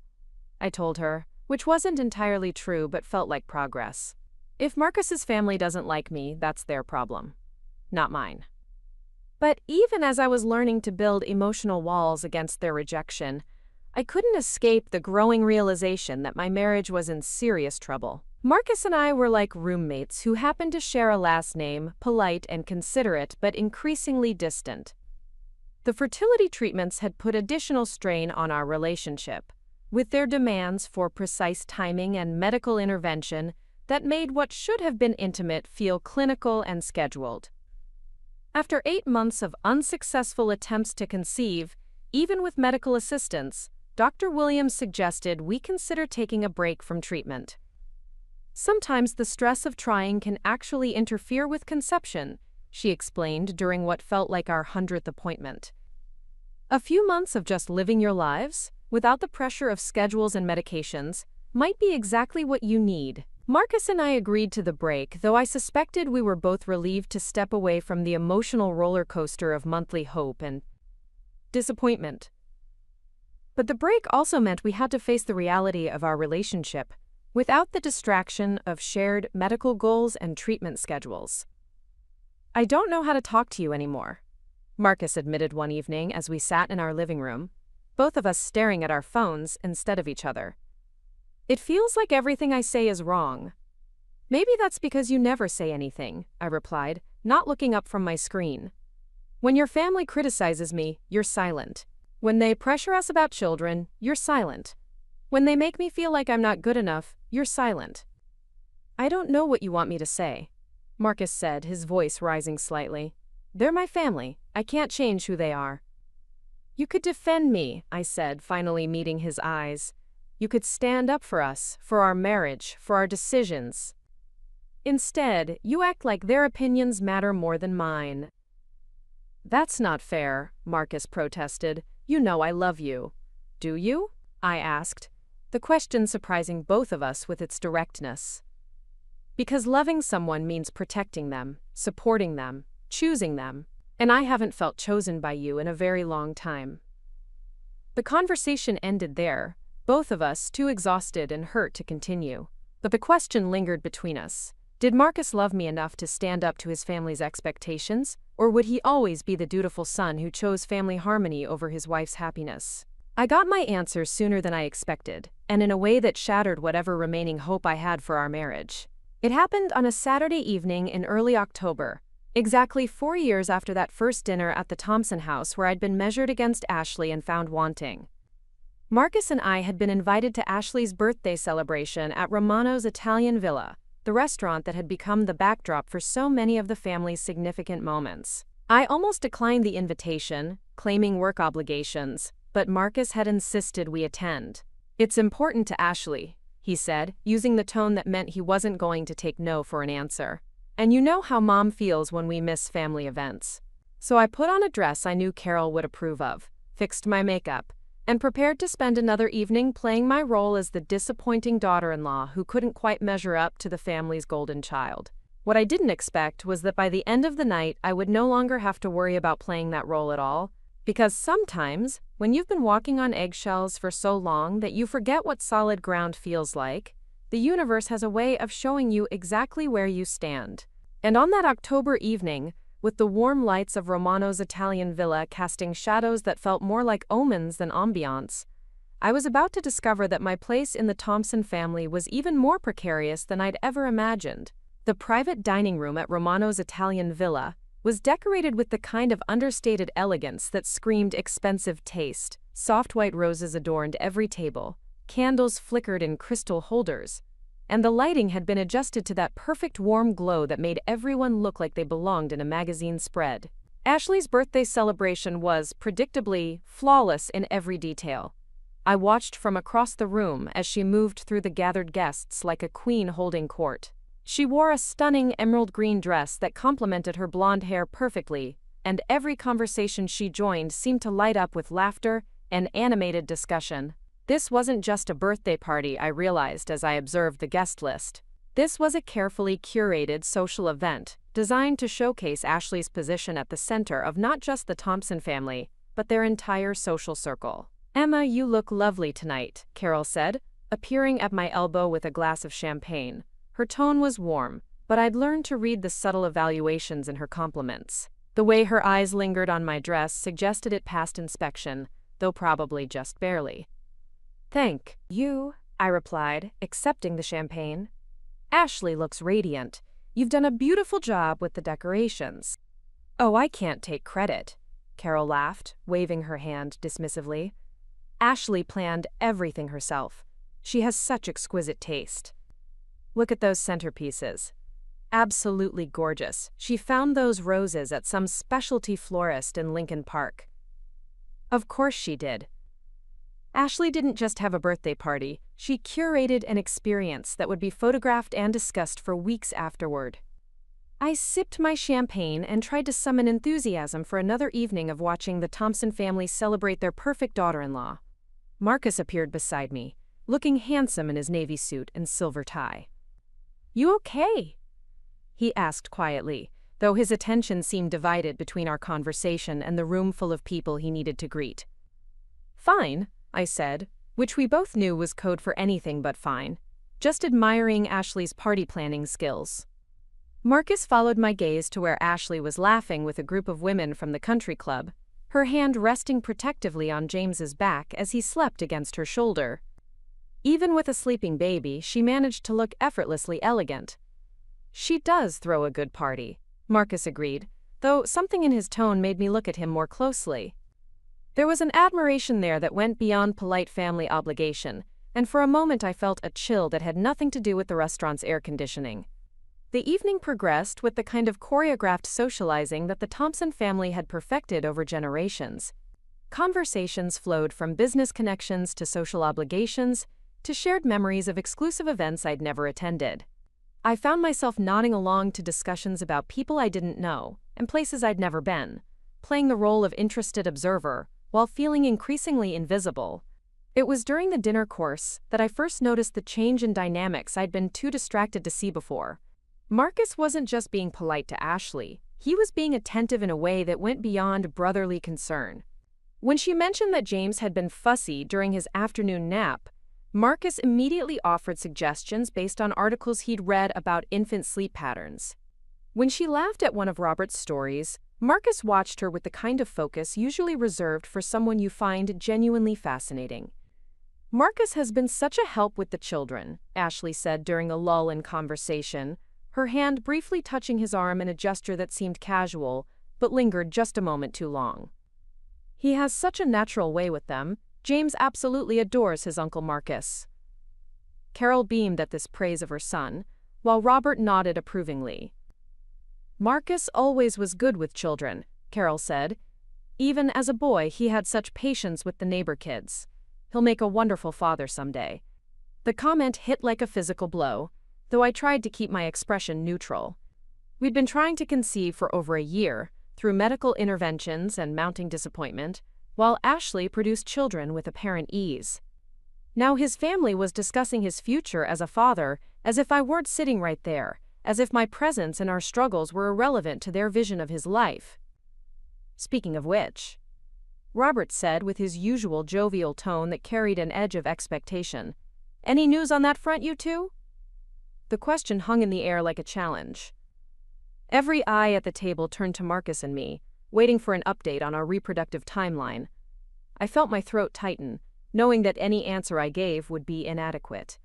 I told her, which wasn't entirely true but felt like progress. If Marcus's family doesn't like me, that's their problem, not mine. But even as I was learning to build emotional walls against their rejection, I couldn't escape the growing realization that my marriage was in serious trouble. Marcus and I were like roommates who happened to share a last name, polite and considerate but increasingly distant. The fertility treatments had put additional strain on our relationship, with their demands for precise timing and medical intervention that made what should have been intimate feel clinical and scheduled. After 8 months of unsuccessful attempts to conceive, even with medical assistance, Dr. Williams suggested we consider taking a break from treatment. "Sometimes the stress of trying can actually interfere with conception," she explained during what felt like our 100th appointment. "A few months of just living your lives, without the pressure of schedules and medications, might be exactly what you need." Marcus and I agreed to the break, though I suspected we were both relieved to step away from the emotional roller coaster of monthly hope and disappointment. But the break also meant we had to face the reality of our relationship, without the distraction of shared medical goals and treatment schedules. "I don't know how to talk to you anymore," Marcus admitted one evening as we sat in our living room, both of us staring at our phones instead of each other. "It feels like everything I say is wrong." "Maybe that's because you never say anything," I replied, not looking up from my screen. "When your family criticizes me, you're silent. When they pressure us about children, you're silent. When they make me feel like I'm not good enough, you're silent." "I don't know what you want me to say," Marcus said, his voice rising slightly. "They're my family. I can't change who they are." "You could defend me," I said, finally meeting his eyes. "You could stand up for us, for our marriage, for our decisions. Instead, you act like their opinions matter more than mine." "That's not fair," Marcus protested. "You know I love you." "Do you?" I asked, the question surprising both of us with its directness. "Because loving someone means protecting them, supporting them, choosing them, and I haven't felt chosen by you in a very long time." The conversation ended there, both of us too exhausted and hurt to continue. But the question lingered between us. Did Marcus love me enough to stand up to his family's expectations, or would he always be the dutiful son who chose family harmony over his wife's happiness? I got my answer sooner than I expected, and in a way that shattered whatever remaining hope I had for our marriage. It happened on a Saturday evening in early October, exactly 4 years after that first dinner at the Thompson house where I'd been measured against Ashley and found wanting. Marcus and I had been invited to Ashley's birthday celebration at Romano's Italian Villa, the restaurant that had become the backdrop for so many of the family's significant moments. I almost declined the invitation, claiming work obligations, but Marcus had insisted we attend. "It's important to Ashley," he said, using the tone that meant he wasn't going to take no for an answer. "And you know how Mom feels when we miss family events." So I put on a dress I knew Carol would approve of, fixed my makeup, and prepared to spend another evening playing my role as the disappointing daughter-in-law who couldn't quite measure up to the family's golden child. What I didn't expect was that by the end of the night I would no longer have to worry about playing that role at all, because sometimes, when you've been walking on eggshells for so long that you forget what solid ground feels like, the universe has a way of showing you exactly where you stand. And on that October evening, with the warm lights of Romano's Italian villa casting shadows that felt more like omens than ambiance, I was about to discover that my place in the Thompson family was even more precarious than I'd ever imagined. The private dining room at Romano's Italian villa was decorated with the kind of understated elegance that screamed expensive taste. Soft white roses adorned every table, candles flickered in crystal holders, and the lighting had been adjusted to that perfect warm glow that made everyone look like they belonged in a magazine spread. Ashley's birthday celebration was, predictably, flawless in every detail. I watched from across the room as she moved through the gathered guests like a queen holding court. She wore a stunning emerald green dress that complemented her blonde hair perfectly, and every conversation she joined seemed to light up with laughter and animated discussion. This wasn't just a birthday party, I realized as I observed the guest list. This was a carefully curated social event designed to showcase Ashley's position at the center of not just the Thompson family, but their entire social circle. "Emma, you look lovely tonight," Carol said, appearing at my elbow with a glass of champagne. Her tone was warm, but I'd learned to read the subtle evaluations in her compliments. The way her eyes lingered on my dress suggested it passed inspection, though probably just barely. "Thank you," I replied, accepting the champagne. "Ashley looks radiant. You've done a beautiful job with the decorations." "Oh, I can't take credit," Carol laughed, waving her hand dismissively. "Ashley planned everything herself. She has such exquisite taste. Look at those centerpieces. Absolutely gorgeous. She found those roses at some specialty florist in Lincoln Park." Of course she did. Ashley didn't just have a birthday party, she curated an experience that would be photographed and discussed for weeks afterward. I sipped my champagne and tried to summon enthusiasm for another evening of watching the Thompson family celebrate their perfect daughter-in-law. Marcus appeared beside me, looking handsome in his navy suit and silver tie. "You okay?" he asked quietly, though his attention seemed divided between our conversation and the room full of people he needed to greet. "Fine," I said, which we both knew was code for anything but fine, just admiring Ashley's party planning skills. Marcus followed my gaze to where Ashley was laughing with a group of women from the country club, her hand resting protectively on James's back as he slept against her shoulder. Even with a sleeping baby, she managed to look effortlessly elegant. "She does throw a good party," Marcus agreed, though something in his tone made me look at him more closely. There was an admiration there that went beyond polite family obligation, and for a moment I felt a chill that had nothing to do with the restaurant's air conditioning. The evening progressed with the kind of choreographed socializing that the Thompson family had perfected over generations. Conversations flowed from business connections to social obligations to shared memories of exclusive events I'd never attended. I found myself nodding along to discussions about people I didn't know and places I'd never been, playing the role of interested observer while feeling increasingly invisible. It was during the dinner course that I first noticed the change in dynamics I'd been too distracted to see before. Marcus wasn't just being polite to Ashley, he was being attentive in a way that went beyond brotherly concern. When she mentioned that James had been fussy during his afternoon nap, Marcus immediately offered suggestions based on articles he'd read about infant sleep patterns. When she laughed at one of Robert's stories, Marcus watched her with the kind of focus usually reserved for someone you find genuinely fascinating. "Marcus has been such a help with the children," Ashley said during a lull in conversation, her hand briefly touching his arm in a gesture that seemed casual, but lingered just a moment too long. "He has such a natural way with them. James absolutely adores his Uncle Marcus." Carol beamed at this praise of her son, while Robert nodded approvingly. "Marcus always was good with children," Carol said. "Even as a boy, he had such patience with the neighbor kids. He'll make a wonderful father someday." The comment hit like a physical blow, though I tried to keep my expression neutral. We'd been trying to conceive for over a year, through medical interventions and mounting disappointment, while Ashley produced children with apparent ease. Now his family was discussing his future as a father as if I weren't sitting right there, as if my presence and our struggles were irrelevant to their vision of his life. "Speaking of which," Robert said with his usual jovial tone that carried an edge of expectation, "any news on that front, you two?" The question hung in the air like a challenge. Every eye at the table turned to Marcus and me, waiting for an update on our reproductive timeline. I felt my throat tighten, knowing that any answer I gave would be inadequate.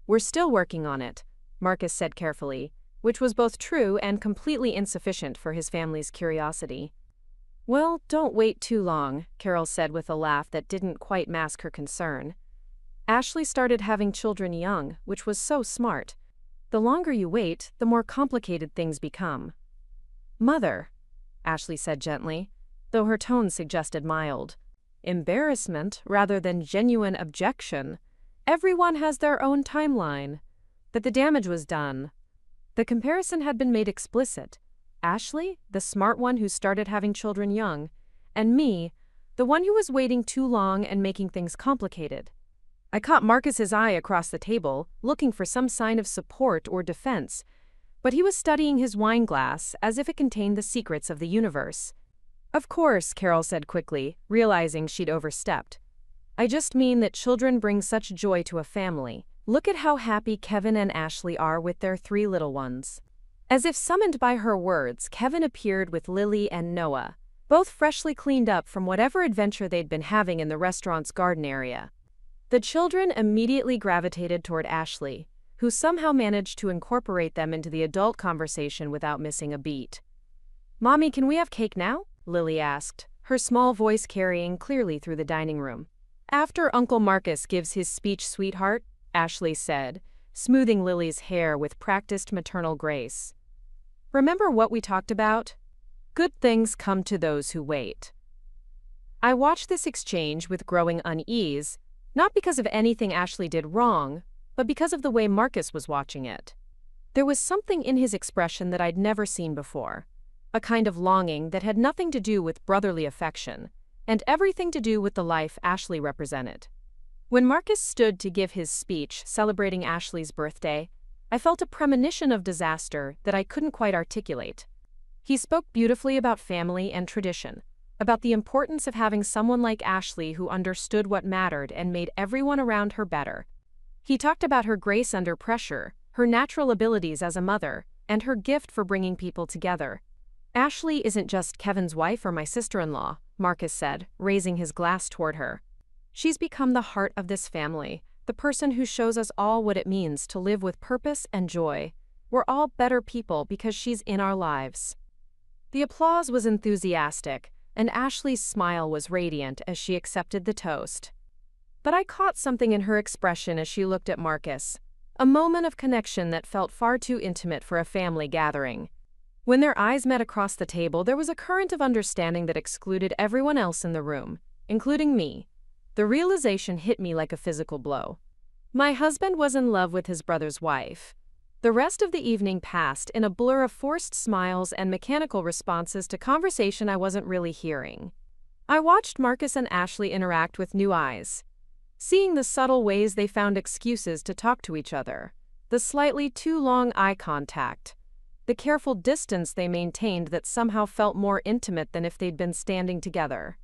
"We're still working on it," Marcus said carefully, which was both true and completely insufficient for his family's curiosity. "Well, don't wait too long," Carol said with a laugh that didn't quite mask her concern. "Ashley started having children young, which was so smart. The longer you wait, the more complicated things become." "Mother," Ashley said gently, though her tone suggested mild embarrassment rather than genuine objection. "Everyone has their own timeline. But the damage was done." The comparison had been made explicit. Ashley, the smart one who started having children young, and me, the one who was waiting too long and making things complicated. I caught Marcus's eye across the table, looking for some sign of support or defense, but he was studying his wine glass as if it contained the secrets of the universe. Of course, Carol said quickly, realizing she'd overstepped. I just mean that children bring such joy to a family. Look at how happy Kevin and Ashley are with their 3 little ones. As if summoned by her words, Kevin appeared with Lily and Noah, both freshly cleaned up from whatever adventure they'd been having in the restaurant's garden area. The children immediately gravitated toward Ashley, who somehow managed to incorporate them into the adult conversation without missing a beat. "Mommy, can we have cake now?" Lily asked, her small voice carrying clearly through the dining room. "After Uncle Marcus gives his speech, sweetheart," Ashley said, smoothing Lily's hair with practiced maternal grace. "Remember what we talked about? Good things come to those who wait." I watched this exchange with growing unease, not because of anything Ashley did wrong, but because of the way Marcus was watching it. There was something in his expression that I'd never seen before, a kind of longing that had nothing to do with brotherly affection, and everything to do with the life Ashley represented. When Marcus stood to give his speech celebrating Ashley's birthday, I felt a premonition of disaster that I couldn't quite articulate. He spoke beautifully about family and tradition, about the importance of having someone like Ashley who understood what mattered and made everyone around her better. He talked about her grace under pressure, her natural abilities as a mother, and her gift for bringing people together. "Ashley isn't just Kevin's wife or my sister-in-law," Marcus said, raising his glass toward her. "She's become the heart of this family, the person who shows us all what it means to live with purpose and joy. We're all better people because she's in our lives." The applause was enthusiastic, and Ashley's smile was radiant as she accepted the toast. But I caught something in her expression as she looked at Marcus, a moment of connection that felt far too intimate for a family gathering. When their eyes met across the table, there was a current of understanding that excluded everyone else in the room, including me. The realization hit me like a physical blow. My husband was in love with his brother's wife. The rest of the evening passed in a blur of forced smiles and mechanical responses to conversation I wasn't really hearing. I watched Marcus and Ashley interact with new eyes, seeing the subtle ways they found excuses to talk to each other, the slightly too long eye contact, the careful distance they maintained that somehow felt more intimate than if they'd been standing together.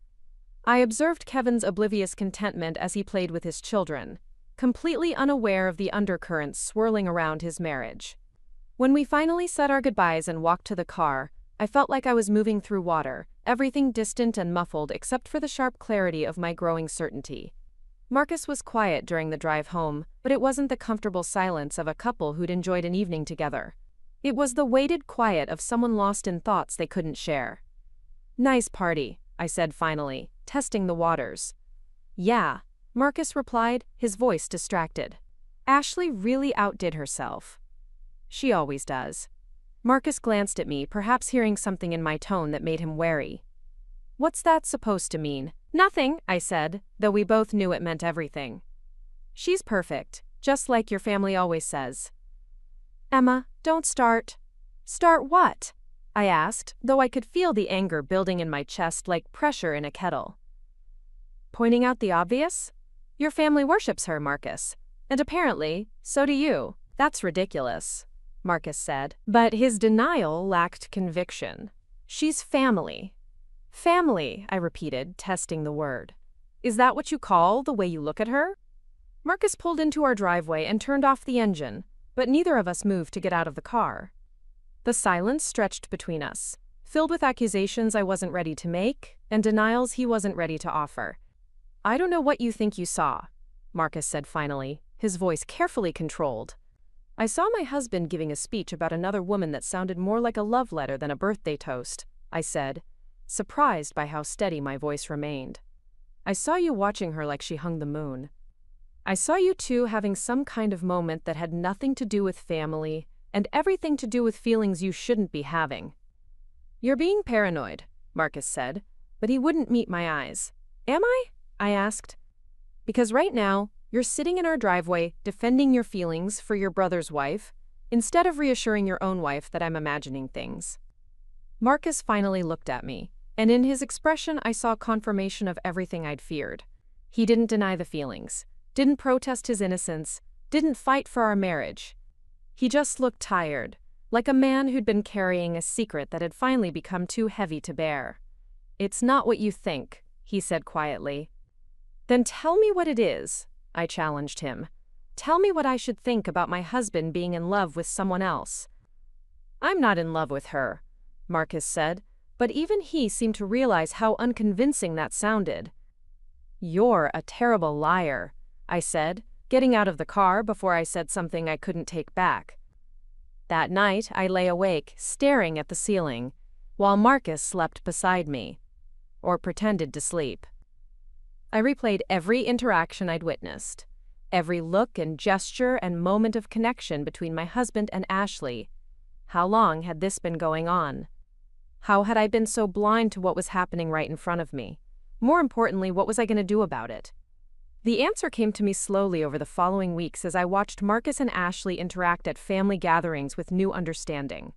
I observed Kevin's oblivious contentment as he played with his children, completely unaware of the undercurrents swirling around his marriage. When we finally said our goodbyes and walked to the car, I felt like I was moving through water, everything distant and muffled except for the sharp clarity of my growing certainty. Marcus was quiet during the drive home, but it wasn't the comfortable silence of a couple who'd enjoyed an evening together. It was the weighted quiet of someone lost in thoughts they couldn't share. "Nice party," I said finally, testing the waters. "Yeah," Marcus replied, his voice distracted. "Ashley really outdid herself." "She always does." Marcus glanced at me, perhaps hearing something in my tone that made him wary. "What's that supposed to mean?" "Nothing," I said, though we both knew it meant everything. "She's perfect, just like your family always says." "Emma, don't start." "Start what?" I asked, though I could feel the anger building in my chest like pressure in a kettle. "Pointing out the obvious? Your family worships her, Marcus. And apparently, so do you. That's ridiculous," Marcus said. But his denial lacked conviction. "She's family." "Family," I repeated, testing the word. "Is that what you call the way you look at her?" Marcus pulled into our driveway and turned off the engine, but neither of us moved to get out of the car. The silence stretched between us, filled with accusations I wasn't ready to make and denials he wasn't ready to offer. "I don't know what you think you saw," Marcus said finally, his voice carefully controlled. "I saw my husband giving a speech about another woman that sounded more like a love letter than a birthday toast," I said, surprised by how steady my voice remained. "I saw you watching her like she hung the moon. I saw you two having some kind of moment that had nothing to do with family and everything to do with feelings you shouldn't be having." "You're being paranoid," Marcus said, but he wouldn't meet my eyes. "Am I asked. "Because right now, you're sitting in our driveway defending your feelings for your brother's wife, instead of reassuring your own wife that I'm imagining things." Marcus finally looked at me, and in his expression I saw confirmation of everything I'd feared. He didn't deny the feelings. didn't protest his innocence, didn't fight for our marriage. He just looked tired, like a man who'd been carrying a secret that had finally become too heavy to bear. "It's not what you think," he said quietly. "Then tell me what it is," I challenged him. "Tell me what I should think about my husband being in love with someone else." "I'm not in love with her," Marcus said, but even he seemed to realize how unconvincing that sounded. "You're a terrible liar," I said, getting out of the car before I said something I couldn't take back. That night, I lay awake, staring at the ceiling, while Marcus slept beside me, or pretended to sleep. I replayed every interaction I'd witnessed, every look and gesture and moment of connection between my husband and Ashley. How long had this been going on? How had I been so blind to what was happening right in front of me? More importantly, what was I going to do about it? The answer came to me slowly over the following weeks as I watched Marcus and Ashley interact at family gatherings with new understanding.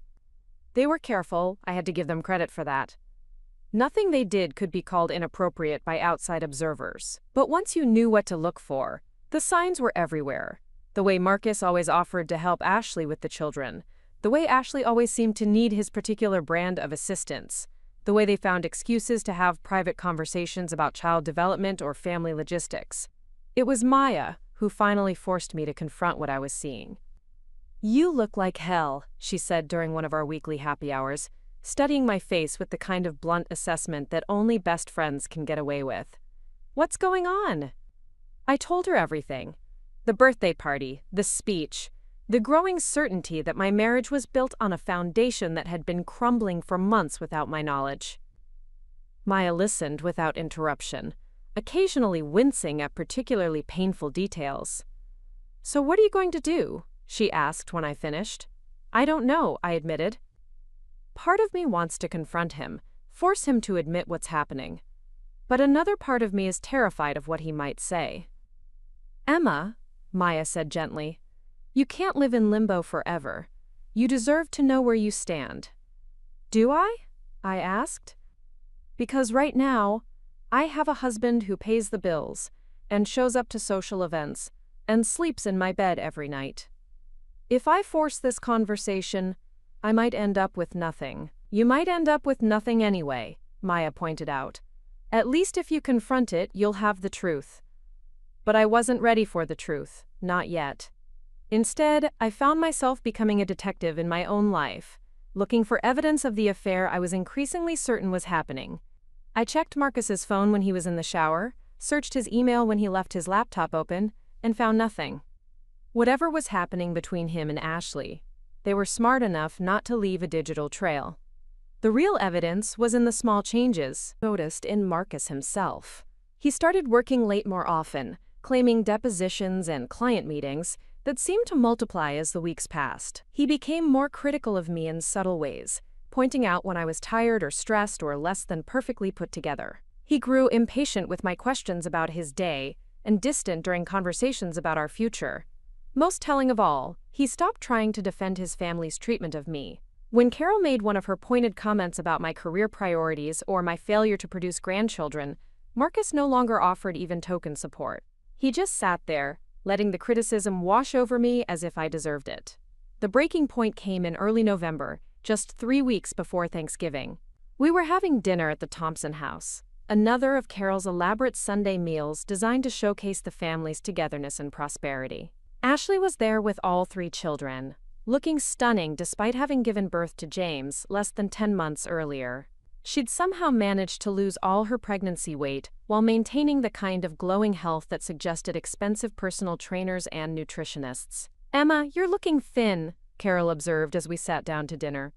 They were careful, I had to give them credit for that. Nothing they did could be called inappropriate by outside observers. But once you knew what to look for, the signs were everywhere. The way Marcus always offered to help Ashley with the children, the way Ashley always seemed to need his particular brand of assistance, the way they found excuses to have private conversations about child development or family logistics. It was Maya who finally forced me to confront what I was seeing. "You look like hell," she said during one of our weekly happy hours, studying my face with the kind of blunt assessment that only best friends can get away with. "What's going on?" I told her everything. The birthday party, the speech, the growing certainty that my marriage was built on a foundation that had been crumbling for months without my knowledge. Maya listened without interruption, occasionally wincing at particularly painful details. "So what are you going to do?" she asked when I finished. "I don't know," I admitted. Part of me wants to confront him, force him to admit what's happening. But another part of me is terrified of what he might say. "Emma," Maya said gently, "you can't live in limbo forever. You deserve to know where you stand." "Do I?" I asked. "Because right now, I have a husband who pays the bills, and shows up to social events, and sleeps in my bed every night. If I force this conversation, I might end up with nothing." "You might end up with nothing anyway," Maya pointed out. "At least if you confront it, you'll have the truth." But I wasn't ready for the truth, not yet. Instead, I found myself becoming a detective in my own life, looking for evidence of the affair I was increasingly certain was happening. I checked Marcus's phone when he was in the shower, searched his email when he left his laptop open, and found nothing. Whatever was happening between him and Ashley, they were smart enough not to leave a digital trail. The real evidence was in the small changes noticed in Marcus himself. He started working late more often, claiming depositions and client meetings that seemed to multiply as the weeks passed. He became more critical of me in subtle ways, pointing out when I was tired or stressed or less than perfectly put together. He grew impatient with my questions about his day and distant during conversations about our future. Most telling of all, he stopped trying to defend his family's treatment of me. When Carol made one of her pointed comments about my career priorities or my failure to produce grandchildren, Marcus no longer offered even token support. He just sat there, letting the criticism wash over me as if I deserved it. The breaking point came in early November, just 3 weeks before Thanksgiving. We were having dinner at the Thompson house, another of Carol's elaborate Sunday meals designed to showcase the family's togetherness and prosperity. Ashley was there with all 3 children, looking stunning despite having given birth to James less than 10 months earlier. She'd somehow managed to lose all her pregnancy weight while maintaining the kind of glowing health that suggested expensive personal trainers and nutritionists. "Emma, you're looking thin," Carol observed as we sat down to dinner.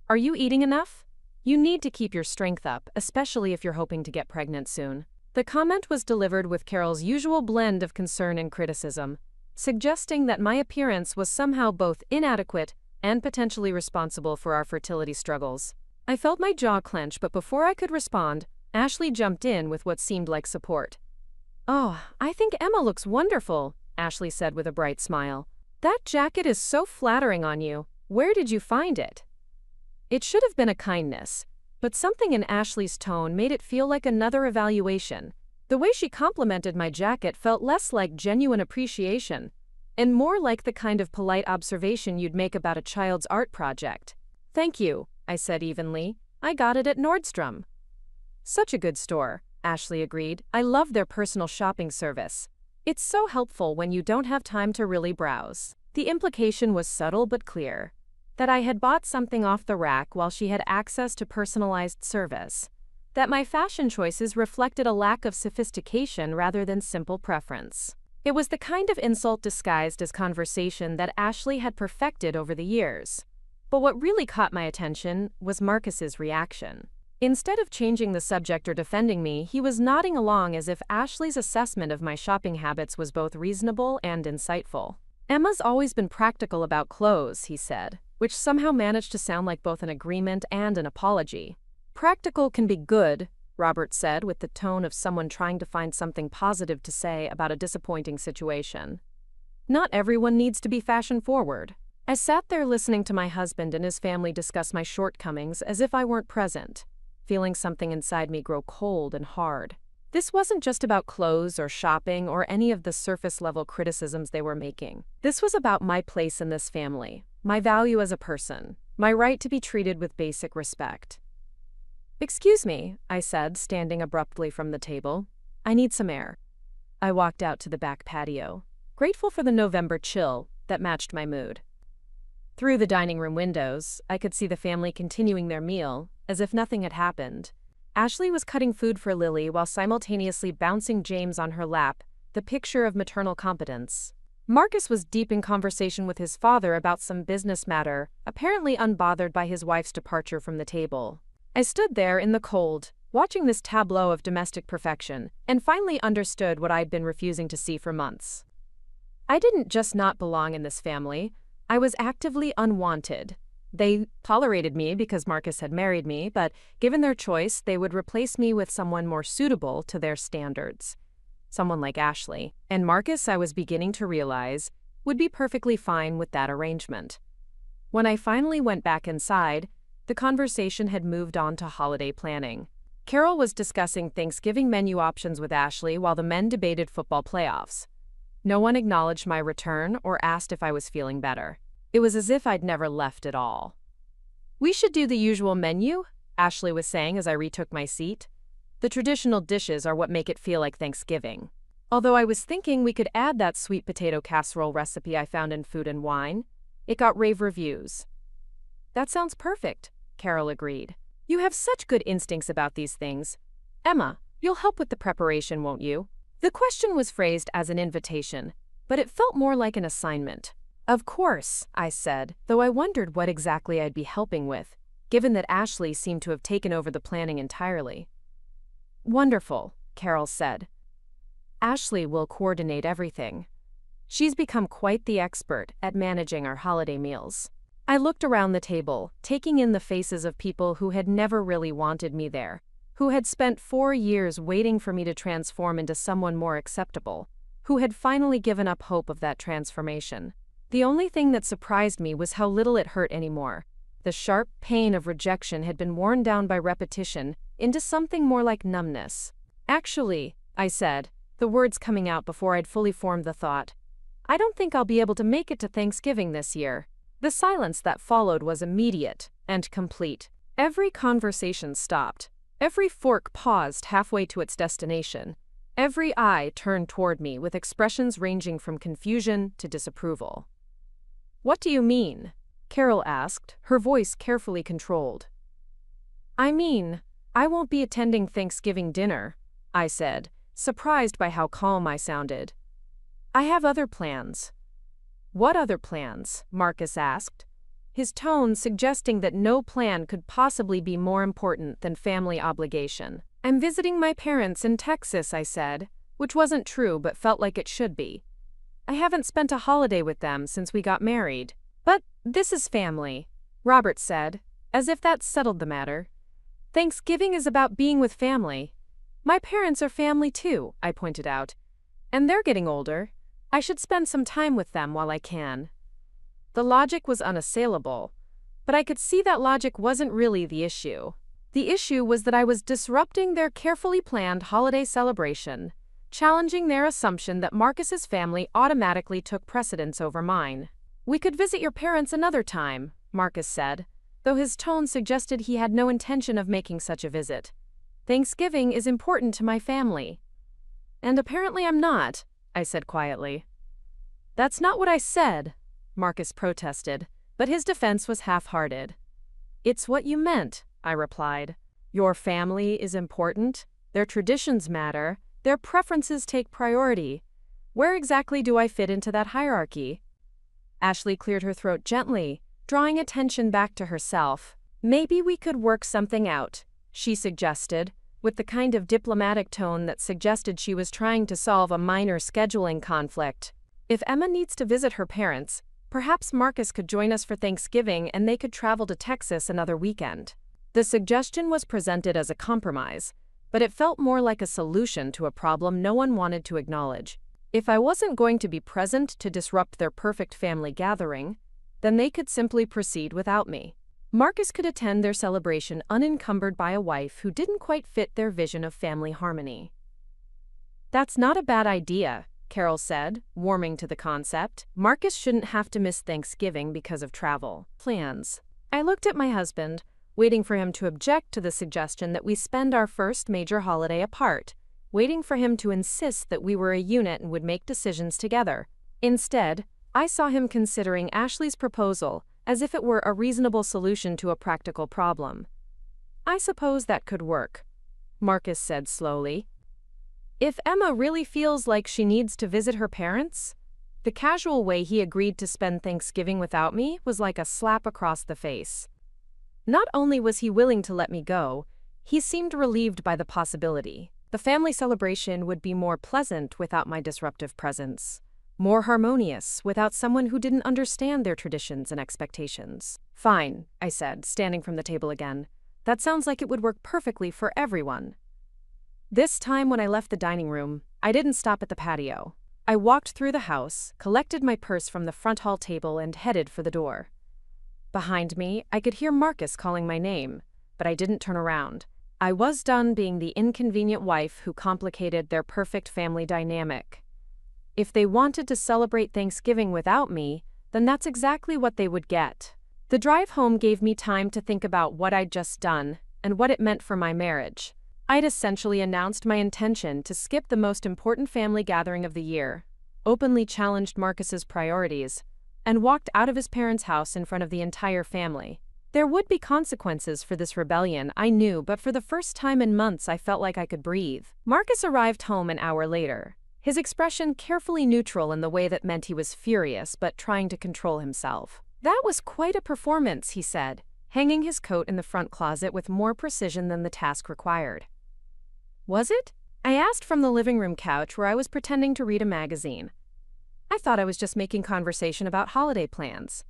"Are you eating enough? You need to keep your strength up, especially if you're hoping to get pregnant soon." The comment was delivered with Carol's usual blend of concern and criticism, suggesting that my appearance was somehow both inadequate and potentially responsible for our fertility struggles. I felt my jaw clench, but before I could respond, Ashley jumped in with what seemed like support. "Oh, I think Emma looks wonderful," Ashley said with a bright smile. "That jacket is so flattering on you. Where did you find it?" It should have been a kindness, but something in Ashley's tone made it feel like another evaluation. The way she complimented my jacket felt less like genuine appreciation and more like the kind of polite observation you'd make about a child's art project. "Thank you," I said evenly. "I got it at Nordstrom." "Such a good store," Ashley agreed. "I love their personal shopping service. It's so helpful when you don't have time to really browse." The implication was subtle but clear, that I had bought something off the rack while she had access to personalized service, that my fashion choices reflected a lack of sophistication rather than simple preference. It was the kind of insult disguised as conversation that Ashley had perfected over the years. But what really caught my attention was Marcus's reaction. Instead of changing the subject or defending me, he was nodding along as if Ashley's assessment of my shopping habits was both reasonable and insightful. "Emma's always been practical about clothes," he said, which somehow managed to sound like both an agreement and an apology. "Practical can be good," Robert said with the tone of someone trying to find something positive to say about a disappointing situation. "Not everyone needs to be fashion-forward." I sat there listening to my husband and his family discuss my shortcomings as if I weren't present, feeling something inside me grow cold and hard. This wasn't just about clothes or shopping or any of the surface-level criticisms they were making. This was about my place in this family, my value as a person, my right to be treated with basic respect. "Excuse me," I said, standing abruptly from the table. "I need some air." I walked out to the back patio, grateful for the November chill that matched my mood. Through the dining room windows, I could see the family continuing their meal, as if nothing had happened. Ashley was cutting food for Lily while simultaneously bouncing James on her lap, the picture of maternal competence. Marcus was deep in conversation with his father about some business matter, apparently unbothered by his wife's departure from the table. I stood there in the cold, watching this tableau of domestic perfection, and finally understood what I'd been refusing to see for months. I didn't just not belong in this family, I was actively unwanted. They tolerated me because Marcus had married me, but given their choice, they would replace me with someone more suitable to their standards. Someone like Ashley. And Marcus, I was beginning to realize, would be perfectly fine with that arrangement. When I finally went back inside, the conversation had moved on to holiday planning. Carol was discussing Thanksgiving menu options with Ashley while the men debated football playoffs. No one acknowledged my return or asked if I was feeling better. It was as if I'd never left at all. "We should do the usual menu," Ashley was saying as I retook my seat. "The traditional dishes are what make it feel like Thanksgiving." Although I was thinking we could add that sweet potato casserole recipe I found in Food and Wine, it got rave reviews. "That sounds perfect," Carol agreed. "You have such good instincts about these things. Emma, you'll help with the preparation, won't you?" The question was phrased as an invitation, but it felt more like an assignment. "Of course," I said, though I wondered what exactly I'd be helping with, given that Ashley seemed to have taken over the planning entirely. "Wonderful," Carol said. "Ashley will coordinate everything. She's become quite the expert at managing our holiday meals." I looked around the table, taking in the faces of people who had never really wanted me there, who had spent 4 years waiting for me to transform into someone more acceptable, who had finally given up hope of that transformation. The only thing that surprised me was how little it hurt anymore. The sharp pain of rejection had been worn down by repetition into something more like numbness. "Actually," I said, the words coming out before I'd fully formed the thought, "I don't think I'll be able to make it to Thanksgiving this year." The silence that followed was immediate and complete. Every conversation stopped. Every fork paused halfway to its destination. Every eye turned toward me with expressions ranging from confusion to disapproval. "What do you mean?" Carol asked, her voice carefully controlled. "I mean, I won't be attending Thanksgiving dinner," I said, surprised by how calm I sounded. "I have other plans." "What other plans?" Marcus asked, his tone suggesting that no plan could possibly be more important than family obligation. "I'm visiting my parents in Texas," I said, which wasn't true but felt like it should be. "I haven't spent a holiday with them since we got married." "But this is family," Robert said, as if that settled the matter. "Thanksgiving is about being with family." "My parents are family too," I pointed out. "And they're getting older. I should spend some time with them while I can." The logic was unassailable, but I could see that logic wasn't really the issue. The issue was that I was disrupting their carefully planned holiday celebration, challenging their assumption that Marcus's family automatically took precedence over mine. "We could visit your parents another time," Marcus said, though his tone suggested he had no intention of making such a visit. "Thanksgiving is important to my family." "And apparently I'm not," I said quietly. "That's not what I said," Marcus protested, but his defense was half-hearted. "It's what you meant," I replied. "Your family is important, their traditions matter, their preferences take priority. Where exactly do I fit into that hierarchy?" Ashley cleared her throat gently, drawing attention back to herself. "Maybe we could work something out," she suggested, with the kind of diplomatic tone that suggested she was trying to solve a minor scheduling conflict. "If Emma needs to visit her parents, perhaps Marcus could join us for Thanksgiving and they could travel to Texas another weekend." The suggestion was presented as a compromise, but it felt more like a solution to a problem no one wanted to acknowledge. If I wasn't going to be present to disrupt their perfect family gathering, then they could simply proceed without me. Marcus could attend their celebration unencumbered by a wife who didn't quite fit their vision of family harmony. "That's not a bad idea," Carol said, warming to the concept. "Marcus shouldn't have to miss Thanksgiving because of travel plans." I looked at my husband, waiting for him to object to the suggestion that we spend our first major holiday apart, waiting for him to insist that we were a unit and would make decisions together. Instead, I saw him considering Ashley's proposal as if it were a reasonable solution to a practical problem. "I suppose that could work," Marcus said slowly. "If Emma really feels like she needs to visit her parents?" The casual way he agreed to spend Thanksgiving without me was like a slap across the face. Not only was he willing to let me go, he seemed relieved by the possibility. The family celebration would be more pleasant without my disruptive presence, more harmonious without someone who didn't understand their traditions and expectations. "Fine," I said, standing from the table again. "That sounds like it would work perfectly for everyone." This time when I left the dining room, I didn't stop at the patio. I walked through the house, collected my purse from the front hall table, and headed for the door. Behind me, I could hear Marcus calling my name, but I didn't turn around. I was done being the inconvenient wife who complicated their perfect family dynamic. If they wanted to celebrate Thanksgiving without me, then that's exactly what they would get. The drive home gave me time to think about what I'd just done and what it meant for my marriage. I'd essentially announced my intention to skip the most important family gathering of the year, openly challenged Marcus's priorities, and walked out of his parents' house in front of the entire family. There would be consequences for this rebellion, I knew, but for the first time in months I felt like I could breathe. Marcus arrived home an hour later, his expression carefully neutral in the way that meant he was furious but trying to control himself. "That was quite a performance," he said, hanging his coat in the front closet with more precision than the task required. "Was it?" I asked from the living room couch where I was pretending to read a magazine. I thought I was just making conversation about holiday plans.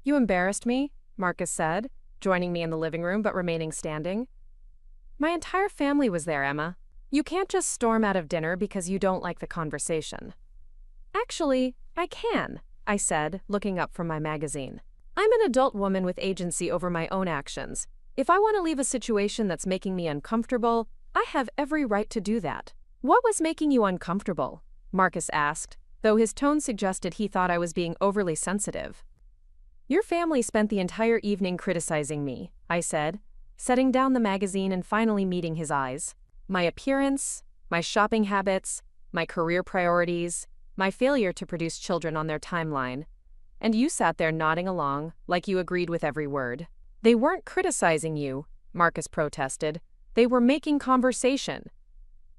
"You embarrassed me," Marcus said, joining me in the living room but remaining standing. "My entire family was there, Emma. You can't just storm out of dinner because you don't like the conversation." "Actually, I can," I said, looking up from my magazine. "I'm an adult woman with agency over my own actions. If I want to leave a situation that's making me uncomfortable, I have every right to do that." "What was making you uncomfortable?" Marcus asked, though his tone suggested he thought I was being overly sensitive. "Your family spent the entire evening criticizing me," I said, setting down the magazine and finally meeting his eyes. "My appearance, my shopping habits, my career priorities, my failure to produce children on their timeline. And you sat there nodding along, like you agreed with every word." "They weren't criticizing you," Marcus protested. "They were making conversation.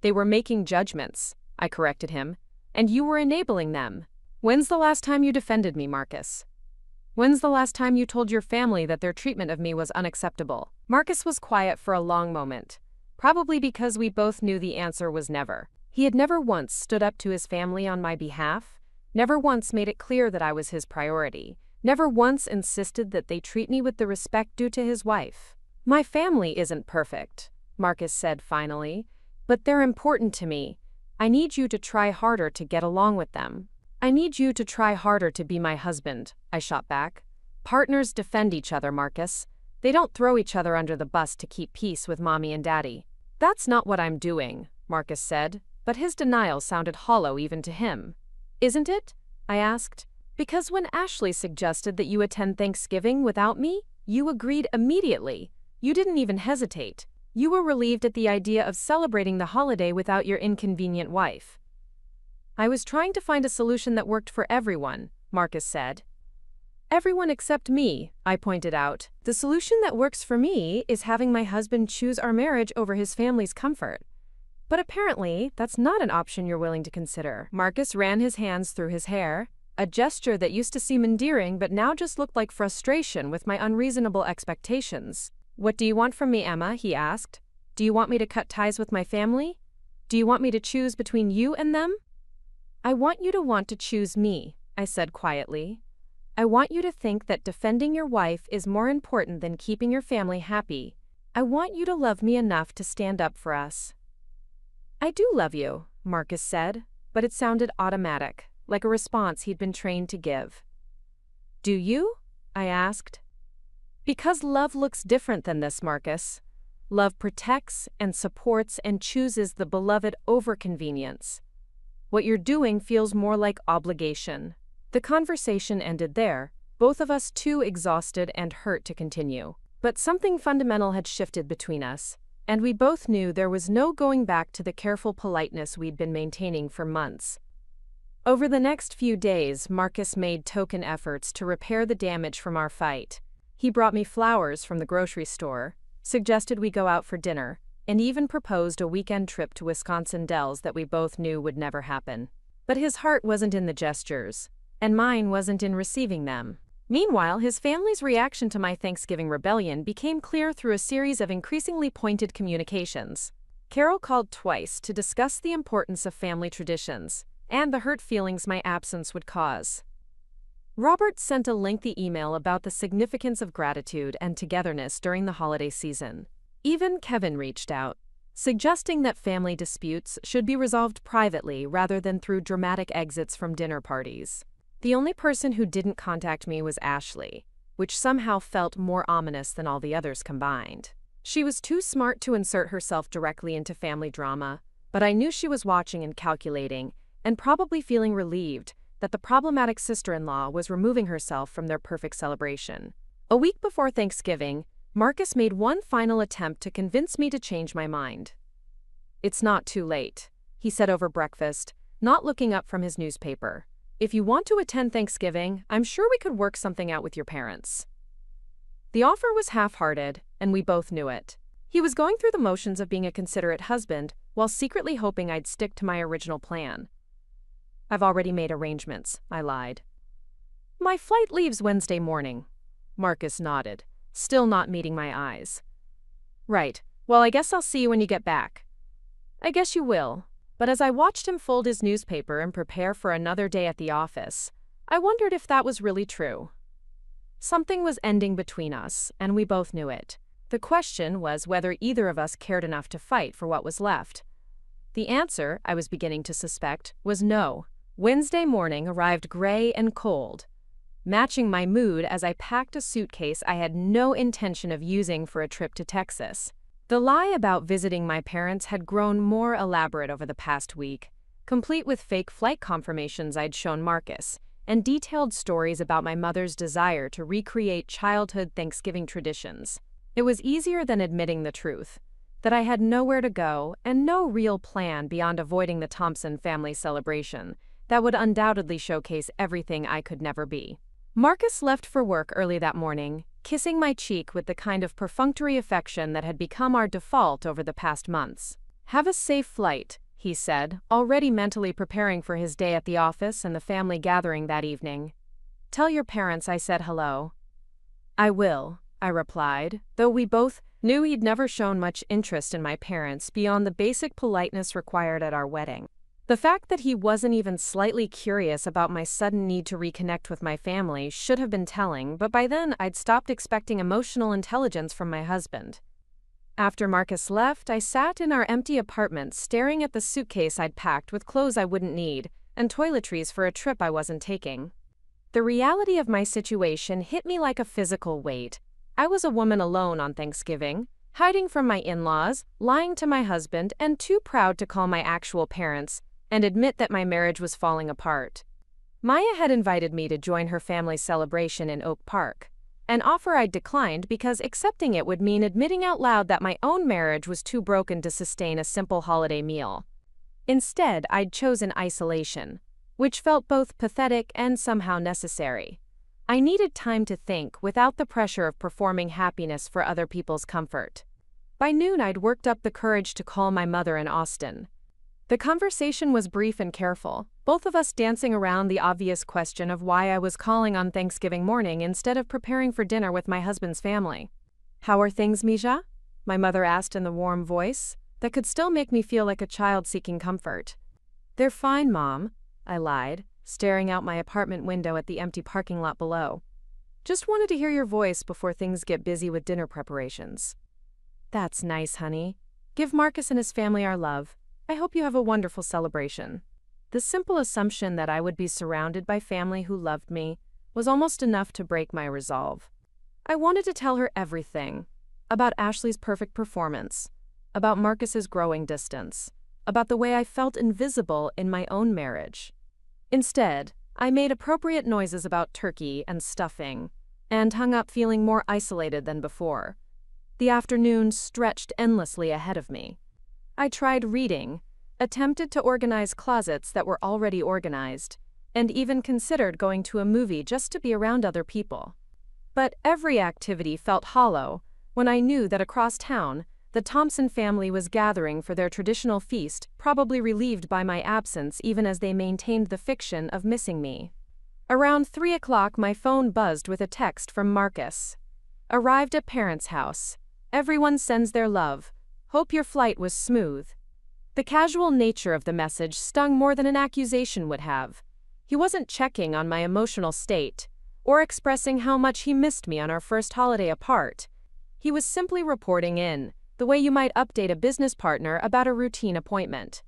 They were making judgments," I corrected him, "and you were enabling them. When's the last time you defended me, Marcus? When's the last time you told your family that their treatment of me was unacceptable?" Marcus was quiet for a long moment, probably because we both knew the answer was never. He had never once stood up to his family on my behalf, never once made it clear that I was his priority, never once insisted that they treat me with the respect due to his wife. "My family isn't perfect," Marcus said finally, "but they're important to me. I need you to try harder to get along with them." "I need you to try harder to be my husband," I shot back. "Partners defend each other, Marcus. They don't throw each other under the bus to keep peace with Mommy and Daddy. That's not what I'm doing, Marcus said, but his denial sounded hollow even to him. Isn't it? I asked. Because when Ashley suggested that you attend Thanksgiving without me, you agreed immediately. You didn't even hesitate. You were relieved at the idea of celebrating the holiday without your inconvenient wife. I was trying to find a solution that worked for everyone, Marcus said. Everyone except me, I pointed out. The solution that works for me is having my husband choose our marriage over his family's comfort. But apparently, that's not an option you're willing to consider. Marcus ran his hands through his hair, a gesture that used to seem endearing but now just looked like frustration with my unreasonable expectations. What do you want from me, Emma? He asked. Do you want me to cut ties with my family? Do you want me to choose between you and them? I want you to want to choose me, I said quietly. I want you to think that defending your wife is more important than keeping your family happy. I want you to love me enough to stand up for us. I do love you, Marcus said, but it sounded automatic, like a response he'd been trained to give. Do you? I asked. Because love looks different than this, Marcus. Love protects and supports and chooses the beloved over convenience. What you're doing feels more like obligation. The conversation ended there, both of us too exhausted and hurt to continue. But something fundamental had shifted between us, and we both knew there was no going back to the careful politeness we'd been maintaining for months. Over the next few days, Marcus made token efforts to repair the damage from our fight. He brought me flowers from the grocery store, suggested we go out for dinner, and even proposed a weekend trip to Wisconsin Dells that we both knew would never happen. But his heart wasn't in the gestures, and mine wasn't in receiving them. Meanwhile, his family's reaction to my Thanksgiving rebellion became clear through a series of increasingly pointed communications. Carol called twice to discuss the importance of family traditions and the hurt feelings my absence would cause. Robert sent a lengthy email about the significance of gratitude and togetherness during the holiday season. Even Kevin reached out, suggesting that family disputes should be resolved privately rather than through dramatic exits from dinner parties. The only person who didn't contact me was Ashley, which somehow felt more ominous than all the others combined. She was too smart to insert herself directly into family drama, but I knew she was watching and calculating, and probably feeling relieved that the problematic sister-in-law was removing herself from their perfect celebration. A week before Thanksgiving, Marcus made one final attempt to convince me to change my mind. It's not too late, he said over breakfast, not looking up from his newspaper. If you want to attend Thanksgiving, I'm sure we could work something out with your parents. The offer was half-hearted, and we both knew it. He was going through the motions of being a considerate husband, while secretly hoping I'd stick to my original plan. I've already made arrangements, I lied. My flight leaves Wednesday morning. Marcus nodded, still not meeting my eyes. Right, well, I guess I'll see you when you get back. I guess you will. But as I watched him fold his newspaper and prepare for another day at the office, I wondered if that was really true. Something was ending between us, and we both knew it. The question was whether either of us cared enough to fight for what was left. The answer, I was beginning to suspect, was no. Wednesday morning arrived gray and cold, matching my mood as I packed a suitcase I had no intention of using for a trip to Texas. The lie about visiting my parents had grown more elaborate over the past week, complete with fake flight confirmations I'd shown Marcus, and detailed stories about my mother's desire to recreate childhood Thanksgiving traditions. It was easier than admitting the truth, that I had nowhere to go and no real plan beyond avoiding the Thompson family celebration that would undoubtedly showcase everything I could never be. Marcus left for work early that morning, kissing my cheek with the kind of perfunctory affection that had become our default over the past months. Have a safe flight, he said, already mentally preparing for his day at the office and the family gathering that evening. Tell your parents I said hello. I will, I replied, though we both knew he'd never shown much interest in my parents beyond the basic politeness required at our wedding. The fact that he wasn't even slightly curious about my sudden need to reconnect with my family should have been telling, but by then I'd stopped expecting emotional intelligence from my husband. After Marcus left, I sat in our empty apartment staring at the suitcase I'd packed with clothes I wouldn't need and toiletries for a trip I wasn't taking. The reality of my situation hit me like a physical weight. I was a woman alone on Thanksgiving, hiding from my in-laws, lying to my husband, and too proud to call my actual parents and admit that my marriage was falling apart. Maya had invited me to join her family's celebration in Oak Park, an offer I'd declined because accepting it would mean admitting out loud that my own marriage was too broken to sustain a simple holiday meal. Instead, I'd chosen isolation, which felt both pathetic and somehow necessary. I needed time to think without the pressure of performing happiness for other people's comfort. By noon, I'd worked up the courage to call my mother in Austin. The conversation was brief and careful, both of us dancing around the obvious question of why I was calling on Thanksgiving morning instead of preparing for dinner with my husband's family. "How are things, Misha?" my mother asked in the warm voice that could still make me feel like a child seeking comfort. "They're fine, Mom," I lied, staring out my apartment window at the empty parking lot below. "Just wanted to hear your voice before things get busy with dinner preparations." "That's nice, honey. Give Marcus and his family our love. I hope you have a wonderful celebration." The simple assumption that I would be surrounded by family who loved me was almost enough to break my resolve. I wanted to tell her everything. About Ashley's perfect performance, about Marcus's growing distance, about the way I felt invisible in my own marriage. Instead, I made appropriate noises about turkey and stuffing, and hung up feeling more isolated than before. The afternoon stretched endlessly ahead of me. I tried reading, attempted to organize closets that were already organized, and even considered going to a movie just to be around other people. But every activity felt hollow when I knew that across town, the Thompson family was gathering for their traditional feast, probably relieved by my absence even as they maintained the fiction of missing me. Around 3 o'clock, my phone buzzed with a text from Marcus. "Arrived at parents' house. Everyone sends their love. Hope your flight was smooth." The casual nature of the message stung more than an accusation would have. He wasn't checking on my emotional state, or expressing how much he missed me on our first holiday apart. He was simply reporting in, the way you might update a business partner about a routine appointment.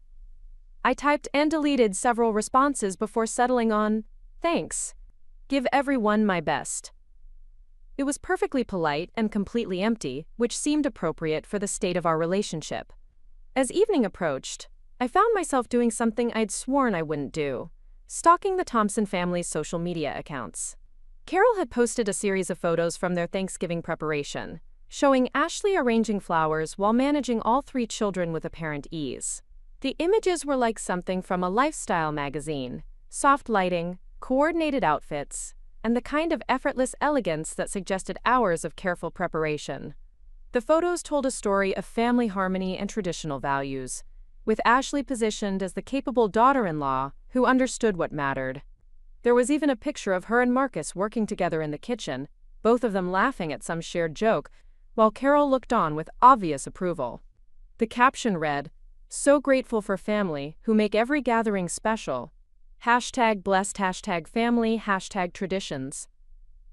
I typed and deleted several responses before settling on, "Thanks. Give everyone my best." It was perfectly polite and completely empty, which seemed appropriate for the state of our relationship. As evening approached, I found myself doing something I'd sworn I wouldn't do: stalking the Thompson family's social media accounts. Carol had posted a series of photos from their Thanksgiving preparation, showing Ashley arranging flowers while managing all 3 children with apparent ease. The images were like something from a lifestyle magazine: soft lighting, coordinated outfits, and the kind of effortless elegance that suggested hours of careful preparation. The photos told a story of family harmony and traditional values, with Ashley positioned as the capable daughter-in-law who understood what mattered. There was even a picture of her and Marcus working together in the kitchen, both of them laughing at some shared joke, while Carol looked on with obvious approval. The caption read, "So grateful for family who make every gathering special. #blessed, #family, #traditions."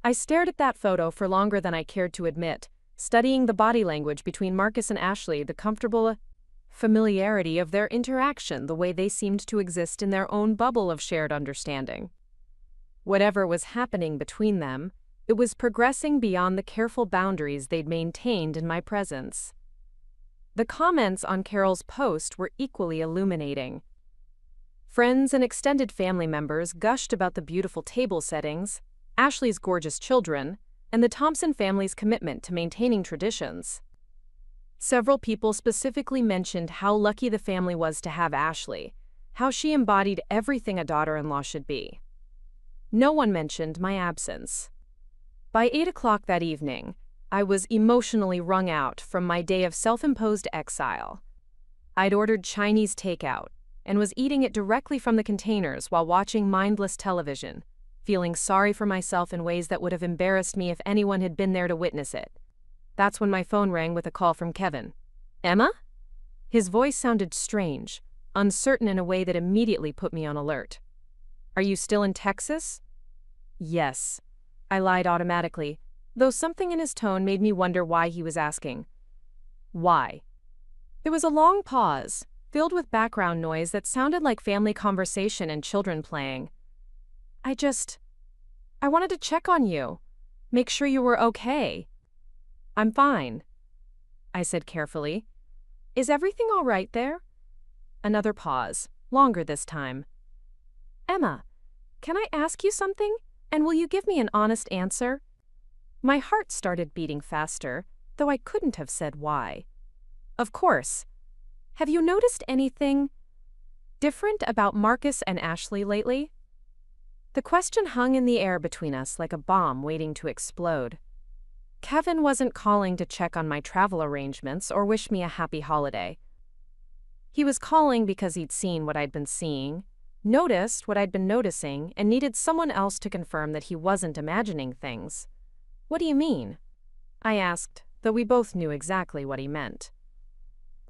I stared at that photo for longer than I cared to admit, studying the body language between Marcus and Ashley, the comfortable familiarity of their interaction, the way they seemed to exist in their own bubble of shared understanding. Whatever was happening between them, it was progressing beyond the careful boundaries they'd maintained in my presence. The comments on Carol's post were equally illuminating. Friends and extended family members gushed about the beautiful table settings, Ashley's gorgeous children, and the Thompson family's commitment to maintaining traditions. Several people specifically mentioned how lucky the family was to have Ashley, how she embodied everything a daughter-in-law should be. No one mentioned my absence. By 8 o'clock that evening, I was emotionally wrung out from my day of self-imposed exile. I'd ordered Chinese takeout and was eating it directly from the containers while watching mindless television, feeling sorry for myself in ways that would have embarrassed me if anyone had been there to witness it. That's when my phone rang with a call from Kevin. "Emma?" His voice sounded strange, uncertain in a way that immediately put me on alert. "Are you still in Texas?" "Yes," I lied automatically, though something in his tone made me wonder why he was asking. "Why?" There was a long pause, filled with background noise that sounded like family conversation and children playing. I wanted to check on you, make sure you were okay." I'm fine, I said carefully. Is everything all right there? Another pause, longer this time. Emma, can I ask you something? And will you give me an honest answer? My heart started beating faster, though I couldn't have said why. Of course. Have you noticed anything different about Marcus and Ashley lately? The question hung in the air between us like a bomb waiting to explode. Kevin wasn't calling to check on my travel arrangements or wish me a happy holiday. He was calling because he'd seen what I'd been seeing, noticed what I'd been noticing, and needed someone else to confirm that he wasn't imagining things. What do you mean? I asked, though we both knew exactly what he meant.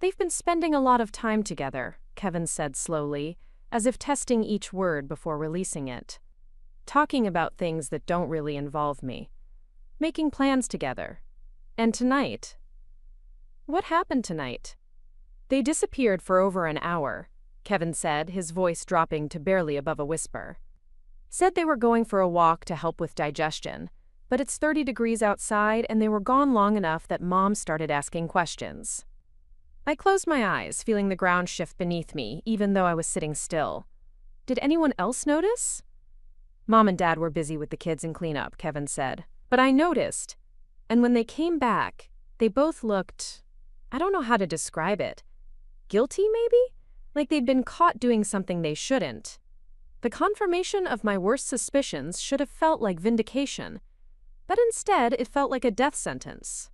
They've been spending a lot of time together, Kevin said slowly, as if testing each word before releasing it. Talking about things that don't really involve me. Making plans together. And tonight. What happened tonight? They disappeared for over an hour, Kevin said, his voice dropping to barely above a whisper. Said they were going for a walk to help with digestion, but it's 30 degrees outside and they were gone long enough that Mom started asking questions. I closed my eyes, feeling the ground shift beneath me, even though I was sitting still. Did anyone else notice? Mom and Dad were busy with the kids and cleanup, Kevin said. But I noticed. And when they came back, they both looked, I don't know how to describe it. Guilty, maybe? Like they'd been caught doing something they shouldn't. The confirmation of my worst suspicions should have felt like vindication. But instead, it felt like a death sentence.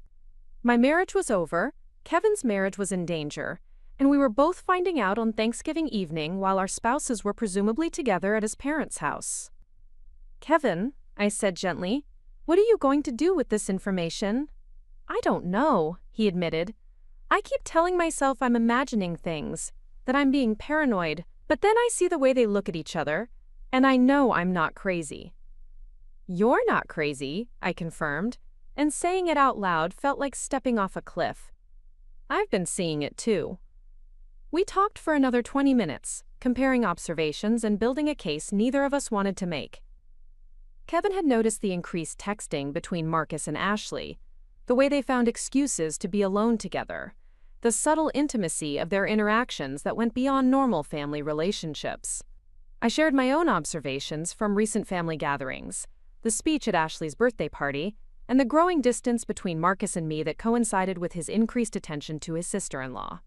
My marriage was over, Kevin's marriage was in danger, and we were both finding out on Thanksgiving evening while our spouses were presumably together at his parents' house. Kevin, I said gently, what are you going to do with this information? I don't know, he admitted. I keep telling myself I'm imagining things, that I'm being paranoid, but then I see the way they look at each other, and I know I'm not crazy. You're not crazy, I confirmed, and saying it out loud felt like stepping off a cliff. I've been seeing it too. We talked for another 20 minutes, comparing observations and building a case neither of us wanted to make. Kevin had noticed the increased texting between Marcus and Ashley, the way they found excuses to be alone together, the subtle intimacy of their interactions that went beyond normal family relationships. I shared my own observations from recent family gatherings, the speech at Ashley's birthday party, and the growing distance between Marcus and me that coincided with his increased attention to his sister-in-law.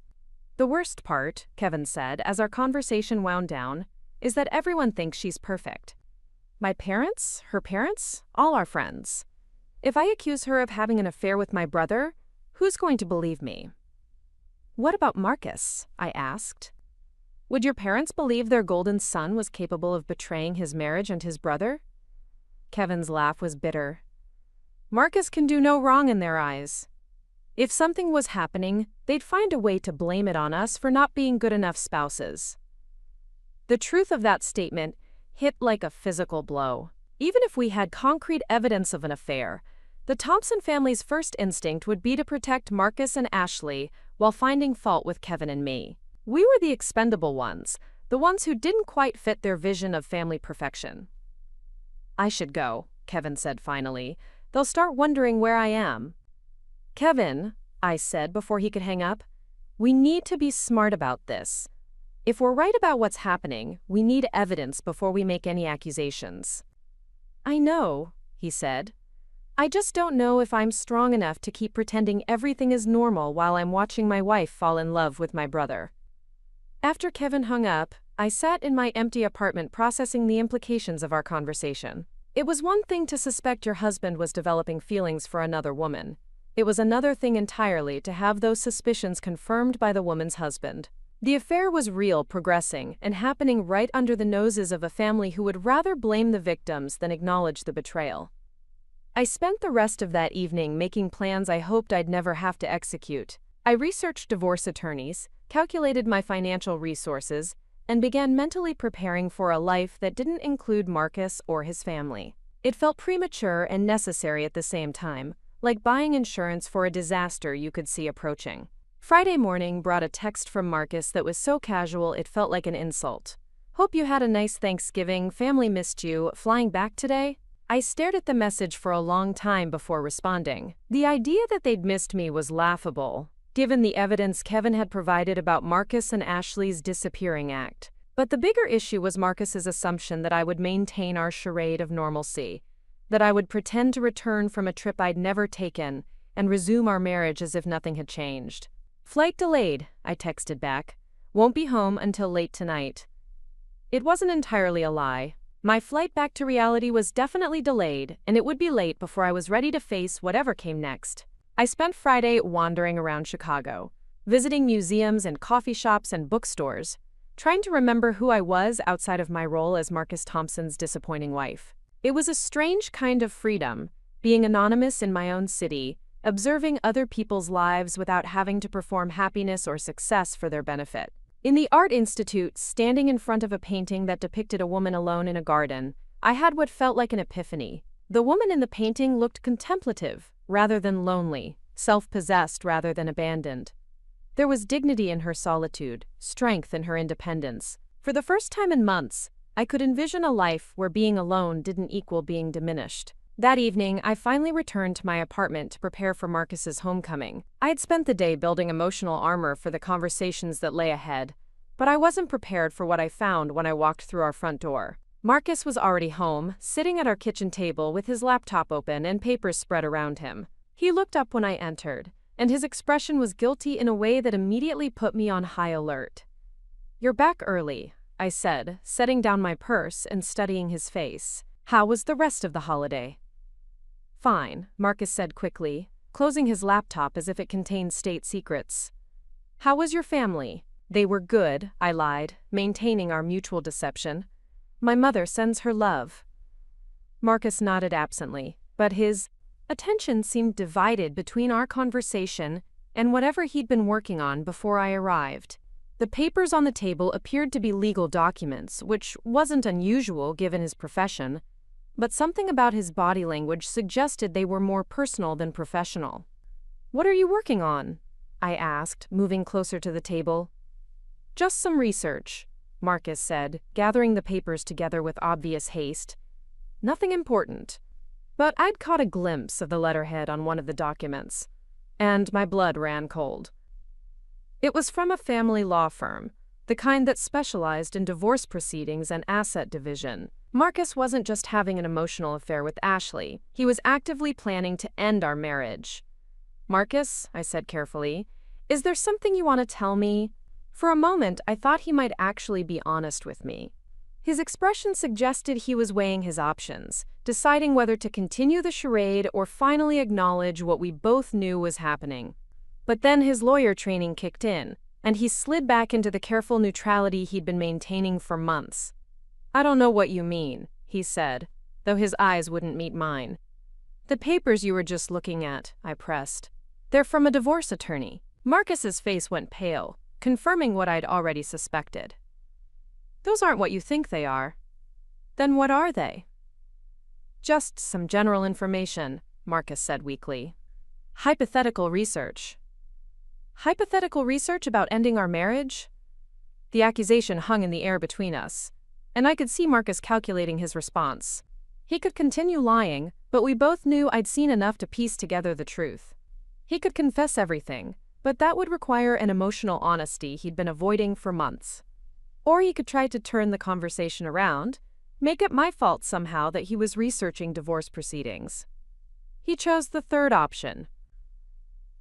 The worst part, Kevin said as our conversation wound down, is that everyone thinks she's perfect. My parents, her parents, all our friends. If I accuse her of having an affair with my brother, who's going to believe me? What about Marcus? I asked. Would your parents believe their golden son was capable of betraying his marriage and his brother? Kevin's laugh was bitter. Marcus can do no wrong in their eyes. If something was happening, they'd find a way to blame it on us for not being good enough spouses. The truth of that statement hit like a physical blow. Even if we had concrete evidence of an affair, the Thompson family's first instinct would be to protect Marcus and Ashley while finding fault with Kevin and me. We were the expendable ones, the ones who didn't quite fit their vision of family perfection. I should go, Kevin said finally. They'll start wondering where I am. Kevin, I said before he could hang up, we need to be smart about this. If we're right about what's happening, we need evidence before we make any accusations. I know, he said. I just don't know if I'm strong enough to keep pretending everything is normal while I'm watching my wife fall in love with my brother. After Kevin hung up, I sat in my empty apartment processing the implications of our conversation. It was one thing to suspect your husband was developing feelings for another woman. It was another thing entirely to have those suspicions confirmed by the woman's husband. The affair was real, progressing, and happening right under the noses of a family who would rather blame the victims than acknowledge the betrayal. I spent the rest of that evening making plans I hoped I'd never have to execute. I researched divorce attorneys, calculated my financial resources, and began mentally preparing for a life that didn't include Marcus or his family. It felt premature and necessary at the same time, like buying insurance for a disaster you could see approaching. Friday morning brought a text from Marcus that was so casual it felt like an insult. Hope you had a nice Thanksgiving, family missed you, flying back today? I stared at the message for a long time before responding. The idea that they'd missed me was laughable, given the evidence Kevin had provided about Marcus and Ashley's disappearing act. But the bigger issue was Marcus's assumption that I would maintain our charade of normalcy, that I would pretend to return from a trip I'd never taken and resume our marriage as if nothing had changed. "Flight delayed," I texted back. "Won't be home until late tonight." It wasn't entirely a lie. My flight back to reality was definitely delayed, and it would be late before I was ready to face whatever came next. I spent Friday wandering around Chicago, visiting museums and coffee shops and bookstores, trying to remember who I was outside of my role as Marcus Thompson's disappointing wife. It was a strange kind of freedom, being anonymous in my own city, observing other people's lives without having to perform happiness or success for their benefit. In the Art Institute, standing in front of a painting that depicted a woman alone in a garden, I had what felt like an epiphany. The woman in the painting looked contemplative, rather than lonely, self-possessed rather than abandoned. There was dignity in her solitude, strength in her independence. For the first time in months, I could envision a life where being alone didn't equal being diminished. That evening, I finally returned to my apartment to prepare for Marcus's homecoming. I had spent the day building emotional armor for the conversations that lay ahead, but I wasn't prepared for what I found when I walked through our front door. Marcus was already home, sitting at our kitchen table with his laptop open and papers spread around him. He looked up when I entered, and his expression was guilty in a way that immediately put me on high alert. "You're back early," I said, setting down my purse and studying his face. "How was the rest of the holiday?" "Fine," Marcus said quickly, closing his laptop as if it contained state secrets. "How was your family?" "They were good," I lied, maintaining our mutual deception. "My mother sends her love." Marcus nodded absently, but his attention seemed divided between our conversation and whatever he'd been working on before I arrived. The papers on the table appeared to be legal documents, which wasn't unusual given his profession, but something about his body language suggested they were more personal than professional. "What are you working on?" I asked, moving closer to the table. "Just some research," Marcus said, gathering the papers together with obvious haste. "Nothing important." But I'd caught a glimpse of the letterhead on one of the documents, and my blood ran cold. It was from a family law firm, the kind that specialized in divorce proceedings and asset division. Marcus wasn't just having an emotional affair with Ashley, he was actively planning to end our marriage. "Marcus," I said carefully, "is there something you want to tell me?" For a moment, I thought he might actually be honest with me. His expression suggested he was weighing his options, deciding whether to continue the charade or finally acknowledge what we both knew was happening. But then his lawyer training kicked in, and he slid back into the careful neutrality he'd been maintaining for months. "I don't know what you mean," he said, though his eyes wouldn't meet mine. "The papers you were just looking at," I pressed. "They're from a divorce attorney." Marcus's face went pale, confirming what I'd already suspected. "Those aren't what you think they are." "Then what are they?" "Just some general information," Marcus said weakly. "Hypothetical research." "Hypothetical research about ending our marriage?" The accusation hung in the air between us, and I could see Marcus calculating his response. He could continue lying, but we both knew I'd seen enough to piece together the truth. He could confess everything, but that would require an emotional honesty he'd been avoiding for months. Or he could try to turn the conversation around, make it my fault somehow that he was researching divorce proceedings. He chose the third option.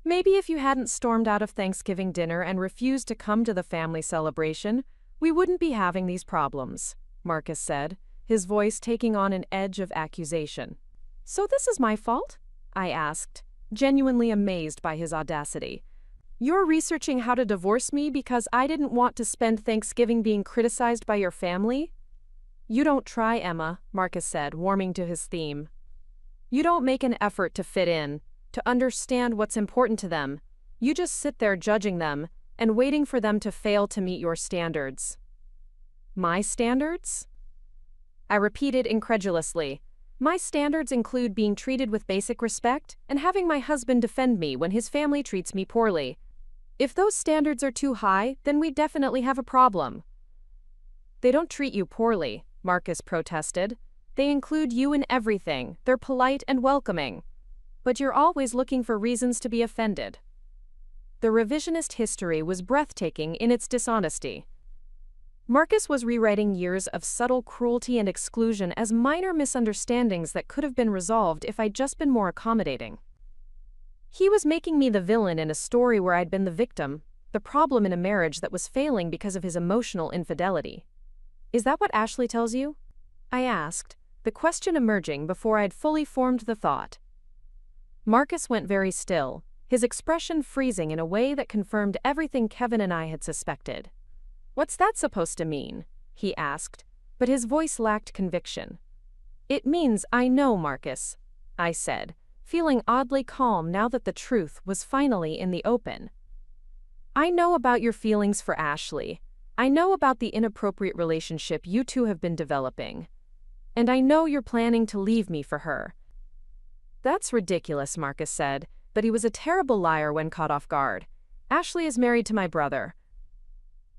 "Maybe if you hadn't stormed out of Thanksgiving dinner and refused to come to the family celebration, we wouldn't be having these problems," Marcus said, his voice taking on an edge of accusation. "So this is my fault?" I asked, genuinely amazed by his audacity. "You're researching how to divorce me because I didn't want to spend Thanksgiving being criticized by your family?" "You don't try, Emma," Marcus said, warming to his theme. "You don't make an effort to fit in, to understand what's important to them. You just sit there judging them and waiting for them to fail to meet your standards." "My standards?" I repeated incredulously. "My standards include being treated with basic respect and having my husband defend me when his family treats me poorly. If those standards are too high, then we definitely have a problem." "They don't treat you poorly," Marcus protested. They include you in everything, they're polite and welcoming. But you're always looking for reasons to be offended. The revisionist history was breathtaking in its dishonesty. Marcus was rewriting years of subtle cruelty and exclusion as minor misunderstandings that could have been resolved if I'd just been more accommodating. He was making me the villain in a story where I'd been the victim, the problem in a marriage that was failing because of his emotional infidelity. Is that what Ashley tells you? I asked, the question emerging before I'd fully formed the thought. Marcus went very still, his expression freezing in a way that confirmed everything Kevin and I had suspected. What's that supposed to mean? He asked, but his voice lacked conviction. It means I know, Marcus, I said, feeling oddly calm now that the truth was finally in the open. I know about your feelings for Ashley. I know about the inappropriate relationship you two have been developing. And I know you're planning to leave me for her. That's ridiculous, Marcus said, but he was a terrible liar when caught off guard. Ashley is married to my brother.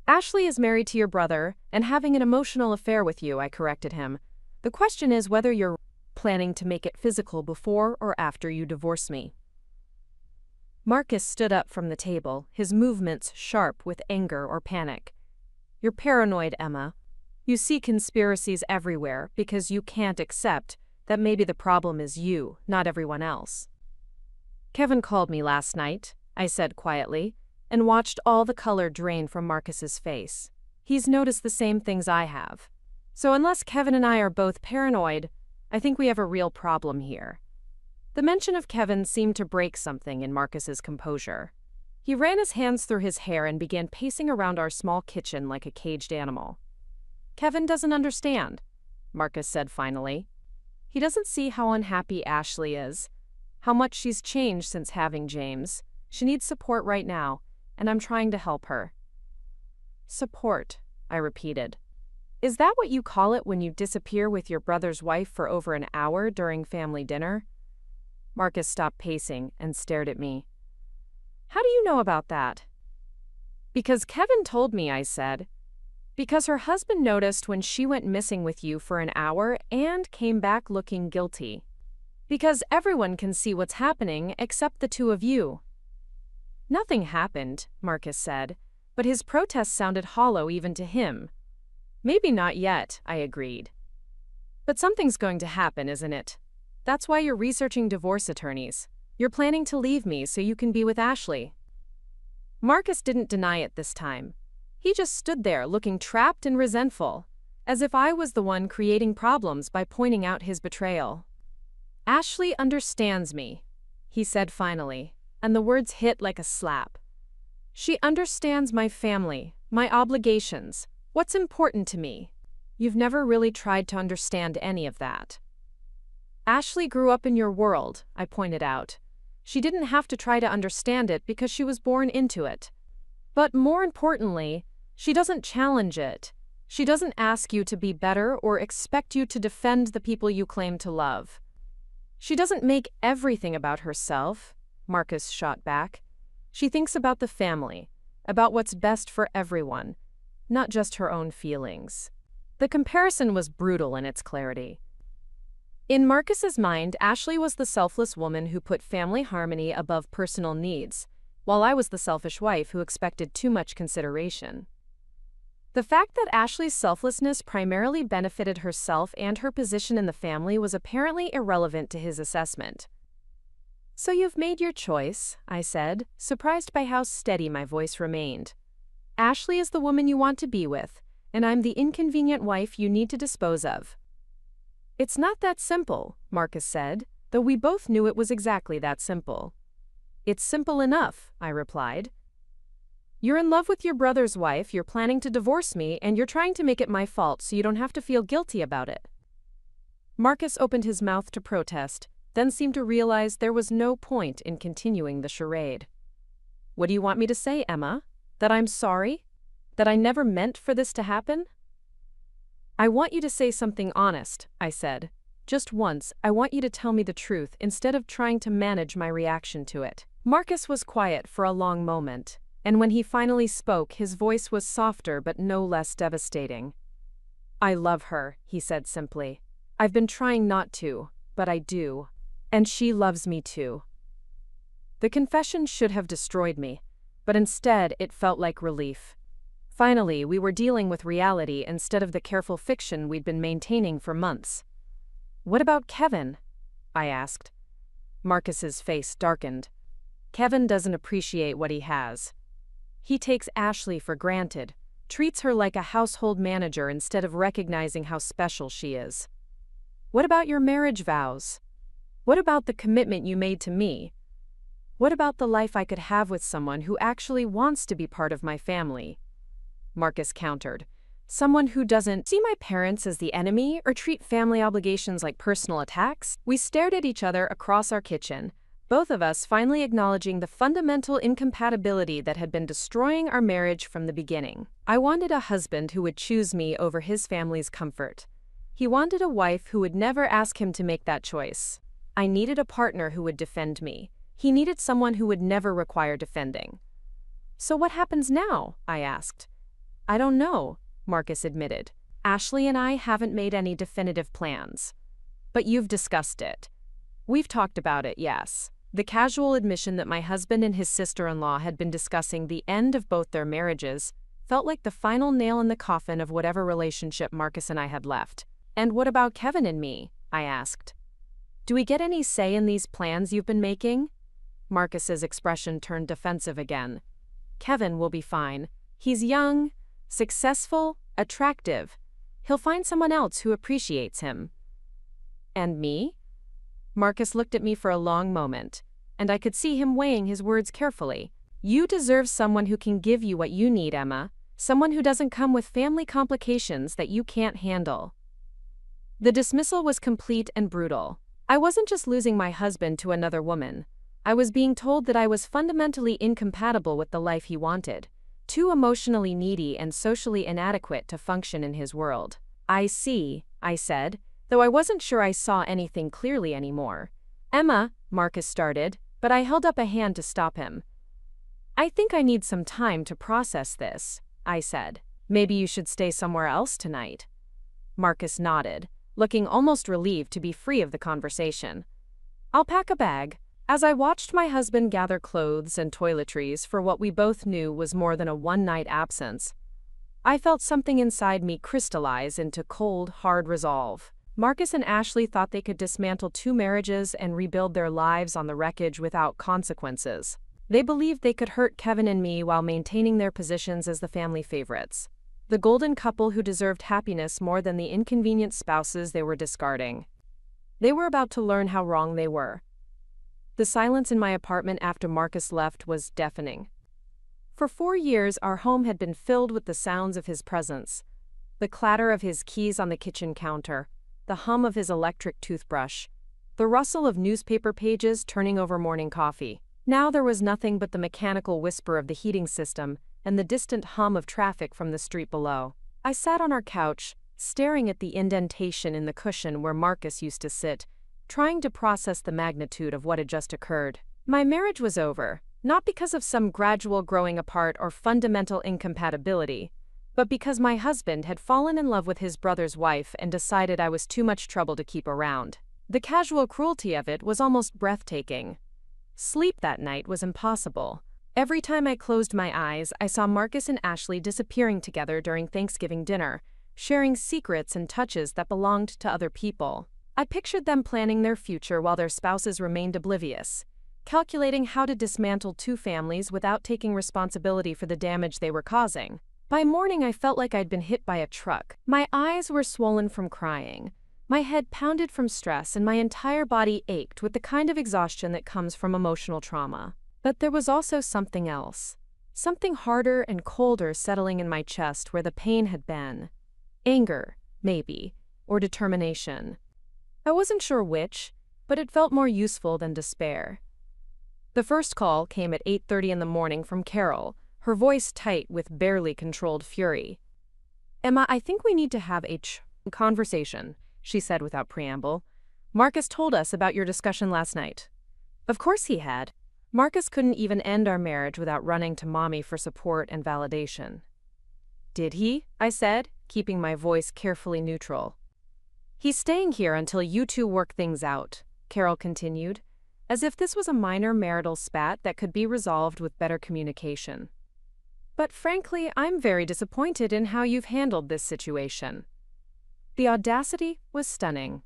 Ashley is married to your brother and having an emotional affair with you, I corrected him. The question is whether you're planning to make it physical before or after you divorce me. Marcus stood up from the table, his movements sharp with anger or panic. You're paranoid, Emma. You see conspiracies everywhere because you can't accept that maybe the problem is you, not everyone else. Kevin called me last night, I said quietly, and watched all the color drain from Marcus's face. He's noticed the same things I have. So unless Kevin and I are both paranoid, I think we have a real problem here. The mention of Kevin seemed to break something in Marcus's composure. He ran his hands through his hair and began pacing around our small kitchen like a caged animal. Kevin doesn't understand, Marcus said finally. He doesn't see how unhappy Ashley is, how much she's changed since having James. She needs support right now, and I'm trying to help her. Support, I repeated. Is that what you call it when you disappear with your brother's wife for over an hour during family dinner? Marcus stopped pacing and stared at me. How do you know about that? Because Kevin told me, I said. Because her husband noticed when she went missing with you for an hour and came back looking guilty. Because everyone can see what's happening except the two of you. Nothing happened, Marcus said, but his protest sounded hollow even to him. Maybe not yet, I agreed. But something's going to happen, isn't it? That's why you're researching divorce attorneys. You're planning to leave me so you can be with Ashley. Marcus didn't deny it this time. He just stood there looking trapped and resentful, as if I was the one creating problems by pointing out his betrayal. Ashley understands me, he said finally, and the words hit like a slap. She understands my family, my obligations, what's important to me. You've never really tried to understand any of that. Ashley grew up in your world, I pointed out. She didn't have to try to understand it because she was born into it. But more importantly, she doesn't challenge it. She doesn't ask you to be better or expect you to defend the people you claim to love. She doesn't make everything about herself, Marcus shot back. She thinks about the family, about what's best for everyone, not just her own feelings. The comparison was brutal in its clarity. In Marcus's mind, Ashley was the selfless woman who put family harmony above personal needs, while I was the selfish wife who expected too much consideration. The fact that Ashley's selflessness primarily benefited herself and her position in the family was apparently irrelevant to his assessment. So you've made your choice, I said, surprised by how steady my voice remained. Ashley is the woman you want to be with, and I'm the inconvenient wife you need to dispose of. It's not that simple, Marcus said, though we both knew it was exactly that simple. It's simple enough, I replied. You're in love with your brother's wife, you're planning to divorce me, and you're trying to make it my fault so you don't have to feel guilty about it. Marcus opened his mouth to protest, then seemed to realize there was no point in continuing the charade. What do you want me to say, Emma? That I'm sorry? That I never meant for this to happen? I want you to say something honest, I said. Just once, I want you to tell me the truth instead of trying to manage my reaction to it. Marcus was quiet for a long moment, and when he finally spoke, his voice was softer but no less devastating. I love her, he said simply. I've been trying not to, but I do. And she loves me too. The confession should have destroyed me, but instead it felt like relief. Finally, we were dealing with reality instead of the careful fiction we'd been maintaining for months. "What about Kevin?" I asked. Marcus's face darkened. "Kevin doesn't appreciate what he has. He takes Ashley for granted, treats her like a household manager instead of recognizing how special she is." "What about your marriage vows? What about the commitment you made to me? What about the life I could have with someone who actually wants to be part of my family?" Marcus countered. "Someone who doesn't see my parents as the enemy or treat family obligations like personal attacks?" We stared at each other across our kitchen, both of us finally acknowledging the fundamental incompatibility that had been destroying our marriage from the beginning. I wanted a husband who would choose me over his family's comfort. He wanted a wife who would never ask him to make that choice. I needed a partner who would defend me. He needed someone who would never require defending. "So what happens now?" I asked. "I don't know," Marcus admitted. "Ashley and I haven't made any definitive plans. But you've discussed it." "We've talked about it, yes." The casual admission that my husband and his sister-in-law had been discussing the end of both their marriages felt like the final nail in the coffin of whatever relationship Marcus and I had left. "And what about Kevin and me?" I asked. "Do we get any say in these plans you've been making?" Marcus's expression turned defensive again. "Kevin will be fine. He's young, successful, attractive. He'll find someone else who appreciates him." "And me?" Marcus looked at me for a long moment, and I could see him weighing his words carefully. "You deserve someone who can give you what you need, Emma. Someone who doesn't come with family complications that you can't handle." The dismissal was complete and brutal. I wasn't just losing my husband to another woman. I was being told that I was fundamentally incompatible with the life he wanted, too emotionally needy and socially inadequate to function in his world. "I see," I said, though I wasn't sure I saw anything clearly anymore. "Emma," Marcus started, but I held up a hand to stop him. "I think I need some time to process this," I said. "Maybe you should stay somewhere else tonight." Marcus nodded, looking almost relieved to be free of the conversation. "I'll pack a bag." As I watched my husband gather clothes and toiletries for what we both knew was more than a one-night absence, I felt something inside me crystallize into cold, hard resolve. Marcus and Ashley thought they could dismantle 2 marriages and rebuild their lives on the wreckage without consequences. They believed they could hurt Kevin and me while maintaining their positions as the family favorites, the golden couple who deserved happiness more than the inconvenient spouses they were discarding. They were about to learn how wrong they were. The silence in my apartment after Marcus left was deafening. For 4 years, our home had been filled with the sounds of his presence, the clatter of his keys on the kitchen counter, the hum of his electric toothbrush, the rustle of newspaper pages turning over morning coffee. Now there was nothing but the mechanical whisper of the heating system and the distant hum of traffic from the street below. I sat on our couch, staring at the indentation in the cushion where Marcus used to sit, trying to process the magnitude of what had just occurred. My marriage was over, not because of some gradual growing apart or fundamental incompatibility, but because my husband had fallen in love with his brother's wife and decided I was too much trouble to keep around. The casual cruelty of it was almost breathtaking. Sleep that night was impossible. Every time I closed my eyes, I saw Marcus and Ashley disappearing together during Thanksgiving dinner, sharing secrets and touches that belonged to other people. I pictured them planning their future while their spouses remained oblivious, calculating how to dismantle 2 families without taking responsibility for the damage they were causing. By morning, I felt like I'd been hit by a truck. My eyes were swollen from crying, my head pounded from stress, and my entire body ached with the kind of exhaustion that comes from emotional trauma. But there was also something else, something harder and colder settling in my chest where the pain had been. Anger, maybe, or determination. I wasn't sure which, but it felt more useful than despair. The first call came at 8:30 in the morning from Carol, her voice tight with barely controlled fury. "Emma, I think we need to have a conversation," she said without preamble. "Marcus told us about your discussion last night." Of course he had. Marcus couldn't even end our marriage without running to Mommy for support and validation. "Did he?" I said, keeping my voice carefully neutral. He's staying here until you two work things out, Carol continued, as if this was a minor marital spat that could be resolved with better communication. But frankly, I'm very disappointed in how you've handled this situation. The audacity was stunning.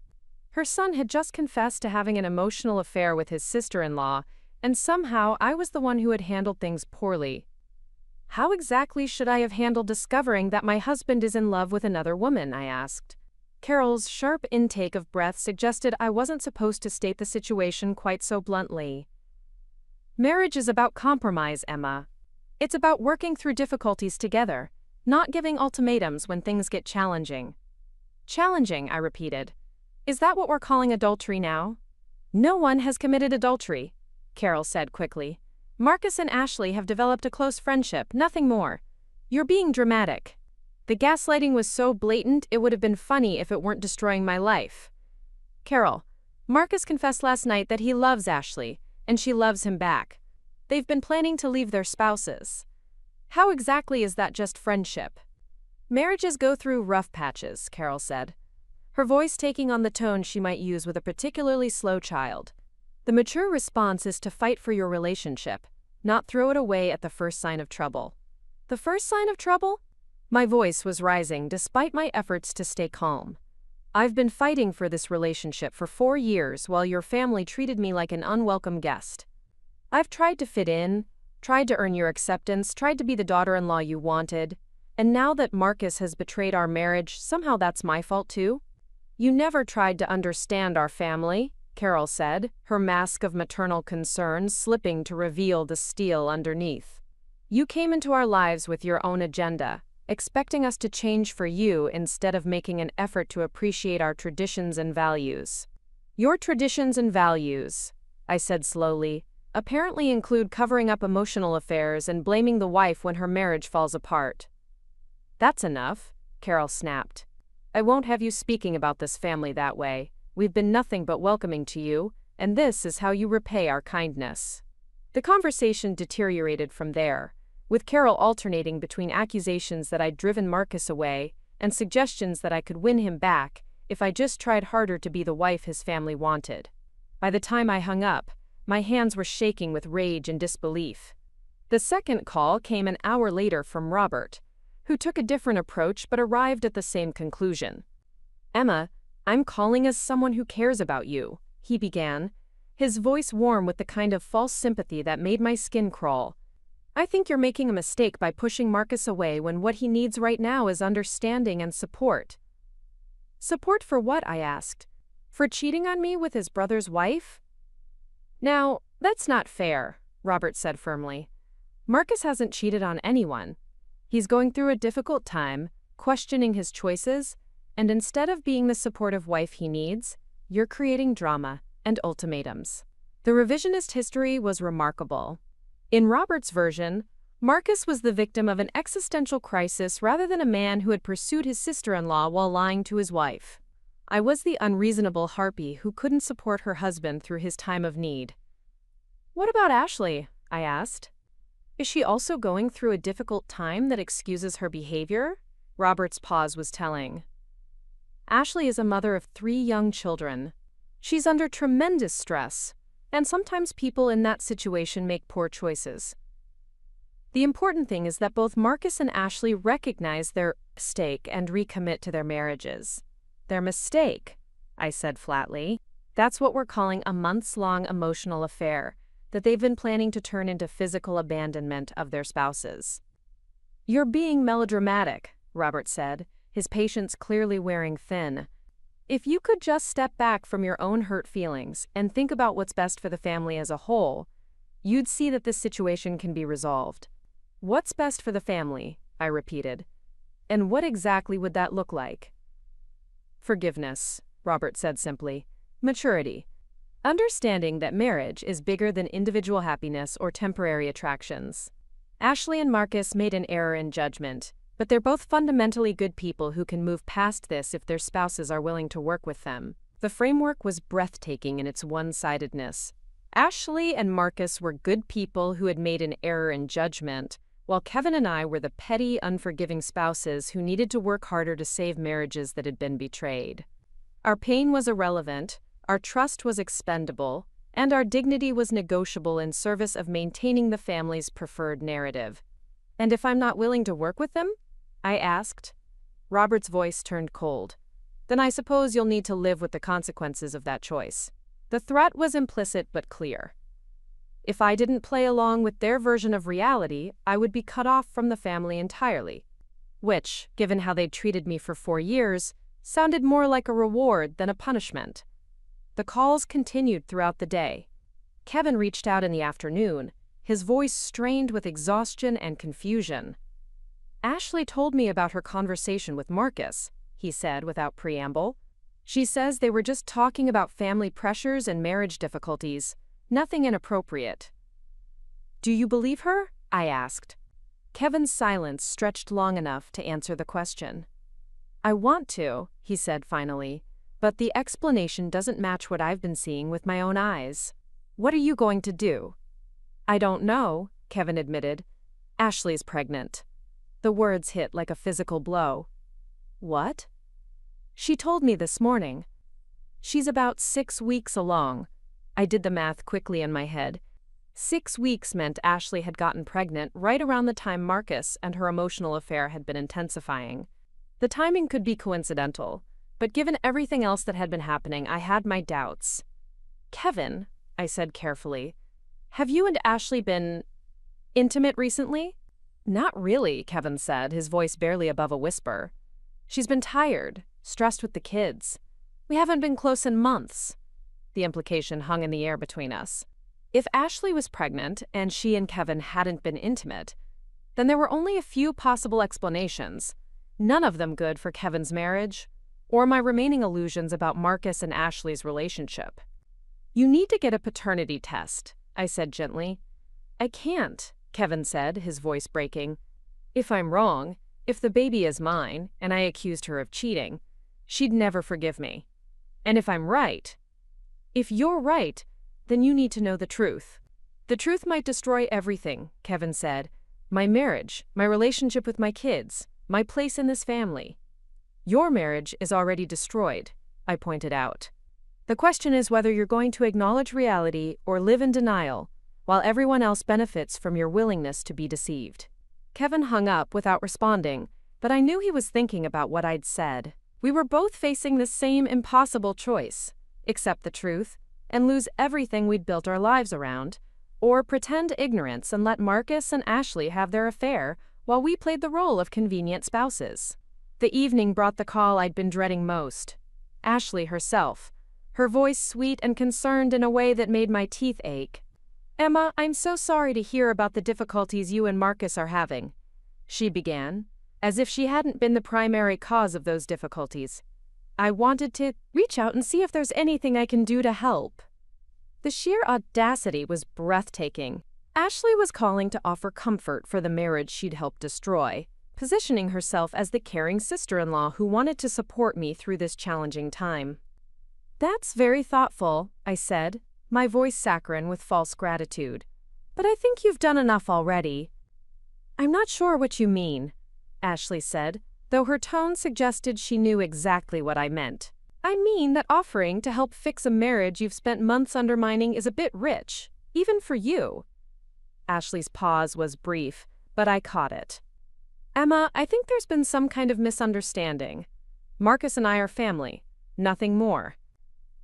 Her son had just confessed to having an emotional affair with his sister-in-law, and somehow I was the one who had handled things poorly. How exactly should I have handled discovering that my husband is in love with another woman, I asked. Carol's sharp intake of breath suggested I wasn't supposed to state the situation quite so bluntly. Marriage is about compromise, Emma. It's about working through difficulties together, not giving ultimatums when things get challenging. Challenging, I repeated. Is that what we're calling adultery now? No one has committed adultery, Carol said quickly. Marcus and Ashley have developed a close friendship, nothing more. You're being dramatic. The gaslighting was so blatant it would have been funny if it weren't destroying my life. Carol, Marcus confessed last night that he loves Ashley, and she loves him back. They've been planning to leave their spouses. How exactly is that just friendship? Marriages go through rough patches, Carol said, her voice taking on the tone she might use with a particularly slow child. The mature response is to fight for your relationship, not throw it away at the first sign of trouble. The first sign of trouble? My voice was rising despite my efforts to stay calm. I've been fighting for this relationship for 4 years while your family treated me like an unwelcome guest. I've tried to fit in, tried to earn your acceptance, tried to be the daughter-in-law you wanted, and now that Marcus has betrayed our marriage, somehow that's my fault too? You never tried to understand our family, Carol said, her mask of maternal concern slipping to reveal the steel underneath. You came into our lives with your own agenda, expecting us to change for you instead of making an effort to appreciate our traditions and values. Your traditions and values, I said slowly, apparently include covering up emotional affairs and blaming the wife when her marriage falls apart. That's enough, Carol snapped. I won't have you speaking about this family that way. We've been nothing but welcoming to you, and this is how you repay our kindness. The conversation deteriorated from there, with Carol alternating between accusations that I'd driven Marcus away and suggestions that I could win him back if I just tried harder to be the wife his family wanted. By the time I hung up, my hands were shaking with rage and disbelief. The second call came an hour later from Robert, who took a different approach but arrived at the same conclusion. Emma, I'm calling as someone who cares about you, he began, his voice warm with the kind of false sympathy that made my skin crawl. I think you're making a mistake by pushing Marcus away when what he needs right now is understanding and support. Support for what, I asked. For cheating on me with his brother's wife? Now, that's not fair, Robert said firmly. Marcus hasn't cheated on anyone. He's going through a difficult time, questioning his choices, and instead of being the supportive wife he needs, you're creating drama and ultimatums. The revisionist history was remarkable. In Robert's version, Marcus was the victim of an existential crisis rather than a man who had pursued his sister-in-law while lying to his wife. I was the unreasonable harpy who couldn't support her husband through his time of need. What about Ashley? I asked. Is she also going through a difficult time that excuses her behavior? Robert's pause was telling. Ashley is a mother of 3 young children. She's under tremendous stress, and sometimes people in that situation make poor choices. The important thing is that both Marcus and Ashley recognize their mistake and recommit to their marriages. Their mistake, I said flatly. That's what we're calling a months-long emotional affair that they've been planning to turn into physical abandonment of their spouses. You're being melodramatic, Robert said, his patience clearly wearing thin. If you could just step back from your own hurt feelings and think about what's best for the family as a whole, you'd see that this situation can be resolved. What's best for the family? I repeated. And what exactly would that look like? Forgiveness, Robert said simply. Maturity. Understanding that marriage is bigger than individual happiness or temporary attractions. Ashley and Marcus made an error in judgment, but they're both fundamentally good people who can move past this if their spouses are willing to work with them. The framework was breathtaking in its one-sidedness. Ashley and Marcus were good people who had made an error in judgment, while Kevin and I were the petty, unforgiving spouses who needed to work harder to save marriages that had been betrayed. Our pain was irrelevant, our trust was expendable, and our dignity was negotiable in service of maintaining the family's preferred narrative. And if I'm not willing to work with them? I asked. Robert's voice turned cold. Then I suppose you'll need to live with the consequences of that choice. The threat was implicit but clear. If I didn't play along with their version of reality, I would be cut off from the family entirely. Which, given how they'd treated me for 4 years, sounded more like a reward than a punishment. The calls continued throughout the day. Kevin reached out in the afternoon, his voice strained with exhaustion and confusion. Ashley told me about her conversation with Marcus, he said without preamble. She says they were just talking about family pressures and marriage difficulties, nothing inappropriate. Do you believe her? I asked. Kevin's silence stretched long enough to answer the question. I want to, he said finally, but the explanation doesn't match what I've been seeing with my own eyes. What are you going to do? I don't know, Kevin admitted. Ashley's pregnant. The words hit like a physical blow. What? She told me this morning. She's about 6 weeks along. I did the math quickly in my head. 6 weeks meant Ashley had gotten pregnant right around the time Marcus and her emotional affair had been intensifying. The timing could be coincidental, but given everything else that had been happening, I had my doubts. Kevin, I said carefully, have you and Ashley been intimate recently? Not really, Kevin said, his voice barely above a whisper. She's been tired, stressed with the kids. We haven't been close in months. The implication hung in the air between us. If Ashley was pregnant and she and Kevin hadn't been intimate, then there were only a few possible explanations, none of them good for Kevin's marriage, or my remaining illusions about Marcus and Ashley's relationship. You need to get a paternity test, I said gently. I can't, Kevin said, his voice breaking. If I'm wrong, if the baby is mine, and I accused her of cheating, she'd never forgive me. And if I'm right, if you're right, then you need to know the truth. The truth might destroy everything, Kevin said. My marriage, my relationship with my kids, my place in this family. Your marriage is already destroyed, I pointed out. The question is whether you're going to acknowledge reality or live in denial, while everyone else benefits from your willingness to be deceived. Kevin hung up without responding, but I knew he was thinking about what I'd said. We were both facing the same impossible choice: accept the truth and lose everything we'd built our lives around, or pretend ignorance and let Marcus and Ashley have their affair while we played the role of convenient spouses. The evening brought the call I'd been dreading most. Ashley herself, her voice sweet and concerned in a way that made my teeth ache. Emma, I'm so sorry to hear about the difficulties you and Marcus are having, she began, as if she hadn't been the primary cause of those difficulties. I wanted to reach out and see if there's anything I can do to help. The sheer audacity was breathtaking. Ashley was calling to offer comfort for the marriage she'd helped destroy, positioning herself as the caring sister-in-law who wanted to support me through this challenging time. That's very thoughtful, I said, my voice saccharine with false gratitude. But I think you've done enough already. I'm not sure what you mean, Ashley said, though her tone suggested she knew exactly what I meant. I mean that offering to help fix a marriage you've spent months undermining is a bit rich, even for you. Ashley's pause was brief, but I caught it. Emma, I think there's been some kind of misunderstanding. Marcus and I are family, nothing more.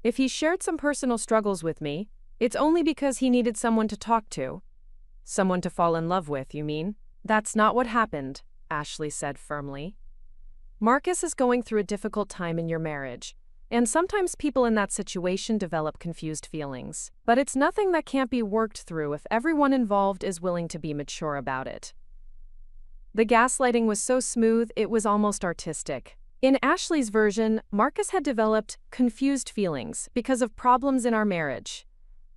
If he shared some personal struggles with me, it's only because he needed someone to talk to. Someone to fall in love with, you mean? That's not what happened, Ashley said firmly. Marcus is going through a difficult time in your marriage, and sometimes people in that situation develop confused feelings. But it's nothing that can't be worked through if everyone involved is willing to be mature about it. The gaslighting was so smooth it was almost artistic. In Ashley's version, Marcus had developed confused feelings because of problems in our marriage,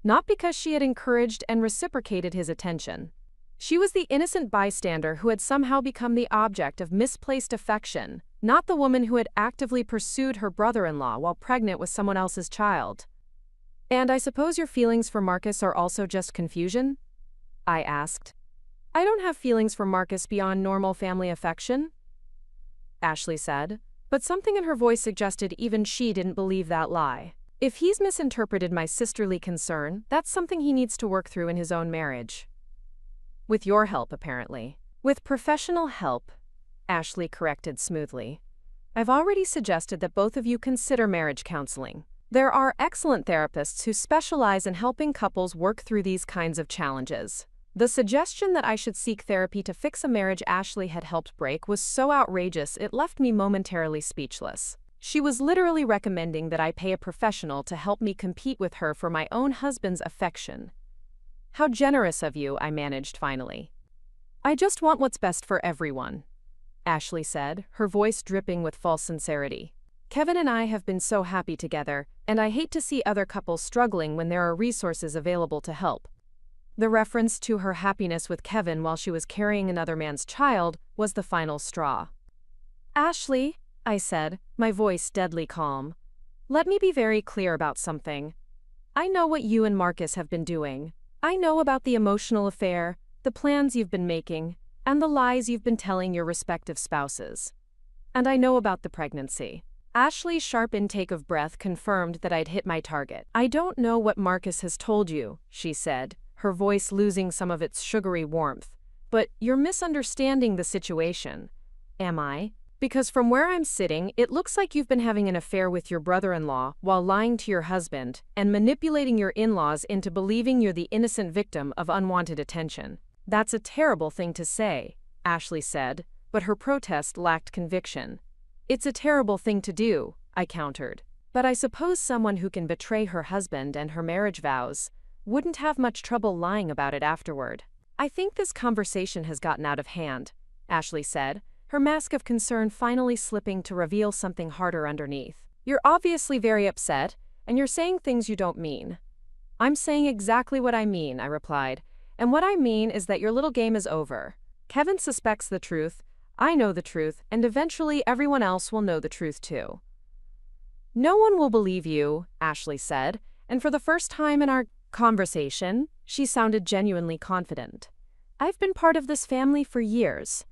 not because she had encouraged and reciprocated his attention. She was the innocent bystander who had somehow become the object of misplaced affection, not the woman who had actively pursued her brother-in-law while pregnant with someone else's child. And I suppose your feelings for Marcus are also just confusion? I asked. I don't have feelings for Marcus beyond normal family affection, Ashley said, But something in her voice suggested even she didn't believe that lie. If he's misinterpreted my sisterly concern, that's something he needs to work through in his own marriage. With your help, apparently. With professional help, Ashley corrected smoothly. I've already suggested that both of you consider marriage counseling. There are excellent therapists who specialize in helping couples work through these kinds of challenges. The suggestion that I should seek therapy to fix a marriage Ashley had helped break was so outrageous it left me momentarily speechless. She was literally recommending that I pay a professional to help me compete with her for my own husband's affection. How generous of you, I managed finally. I just want what's best for everyone, Ashley said, her voice dripping with false sincerity. Kevin and I have been so happy together, and I hate to see other couples struggling when there are resources available to help. The reference to her happiness with Kevin while she was carrying another man's child was the final straw. Ashley, I said, my voice deadly calm. Let me be very clear about something. I know what you and Marcus have been doing. I know about the emotional affair, the plans you've been making, and the lies you've been telling your respective spouses. And I know about the pregnancy. Ashley's sharp intake of breath confirmed that I'd hit my target. I don't know what Marcus has told you, she said, her voice losing some of its sugary warmth. But you're misunderstanding the situation. Am I? Because from where I'm sitting, it looks like you've been having an affair with your brother-in-law while lying to your husband and manipulating your in-laws into believing you're the innocent victim of unwanted attention. That's a terrible thing to say, Ashley said, but her protest lacked conviction. It's a terrible thing to do, I countered. But I suppose someone who can betray her husband and her marriage vows wouldn't have much trouble lying about it afterward. I think this conversation has gotten out of hand, Ashley said, her mask of concern finally slipping to reveal something harder underneath. You're obviously very upset, and you're saying things you don't mean. I'm saying exactly what I mean, I replied, and what I mean is that your little game is over. Kevin suspects the truth, I know the truth, and eventually everyone else will know the truth too. No one will believe you, Ashley said, and for the first time in our conversation, she sounded genuinely confident. I've been part of this family for years.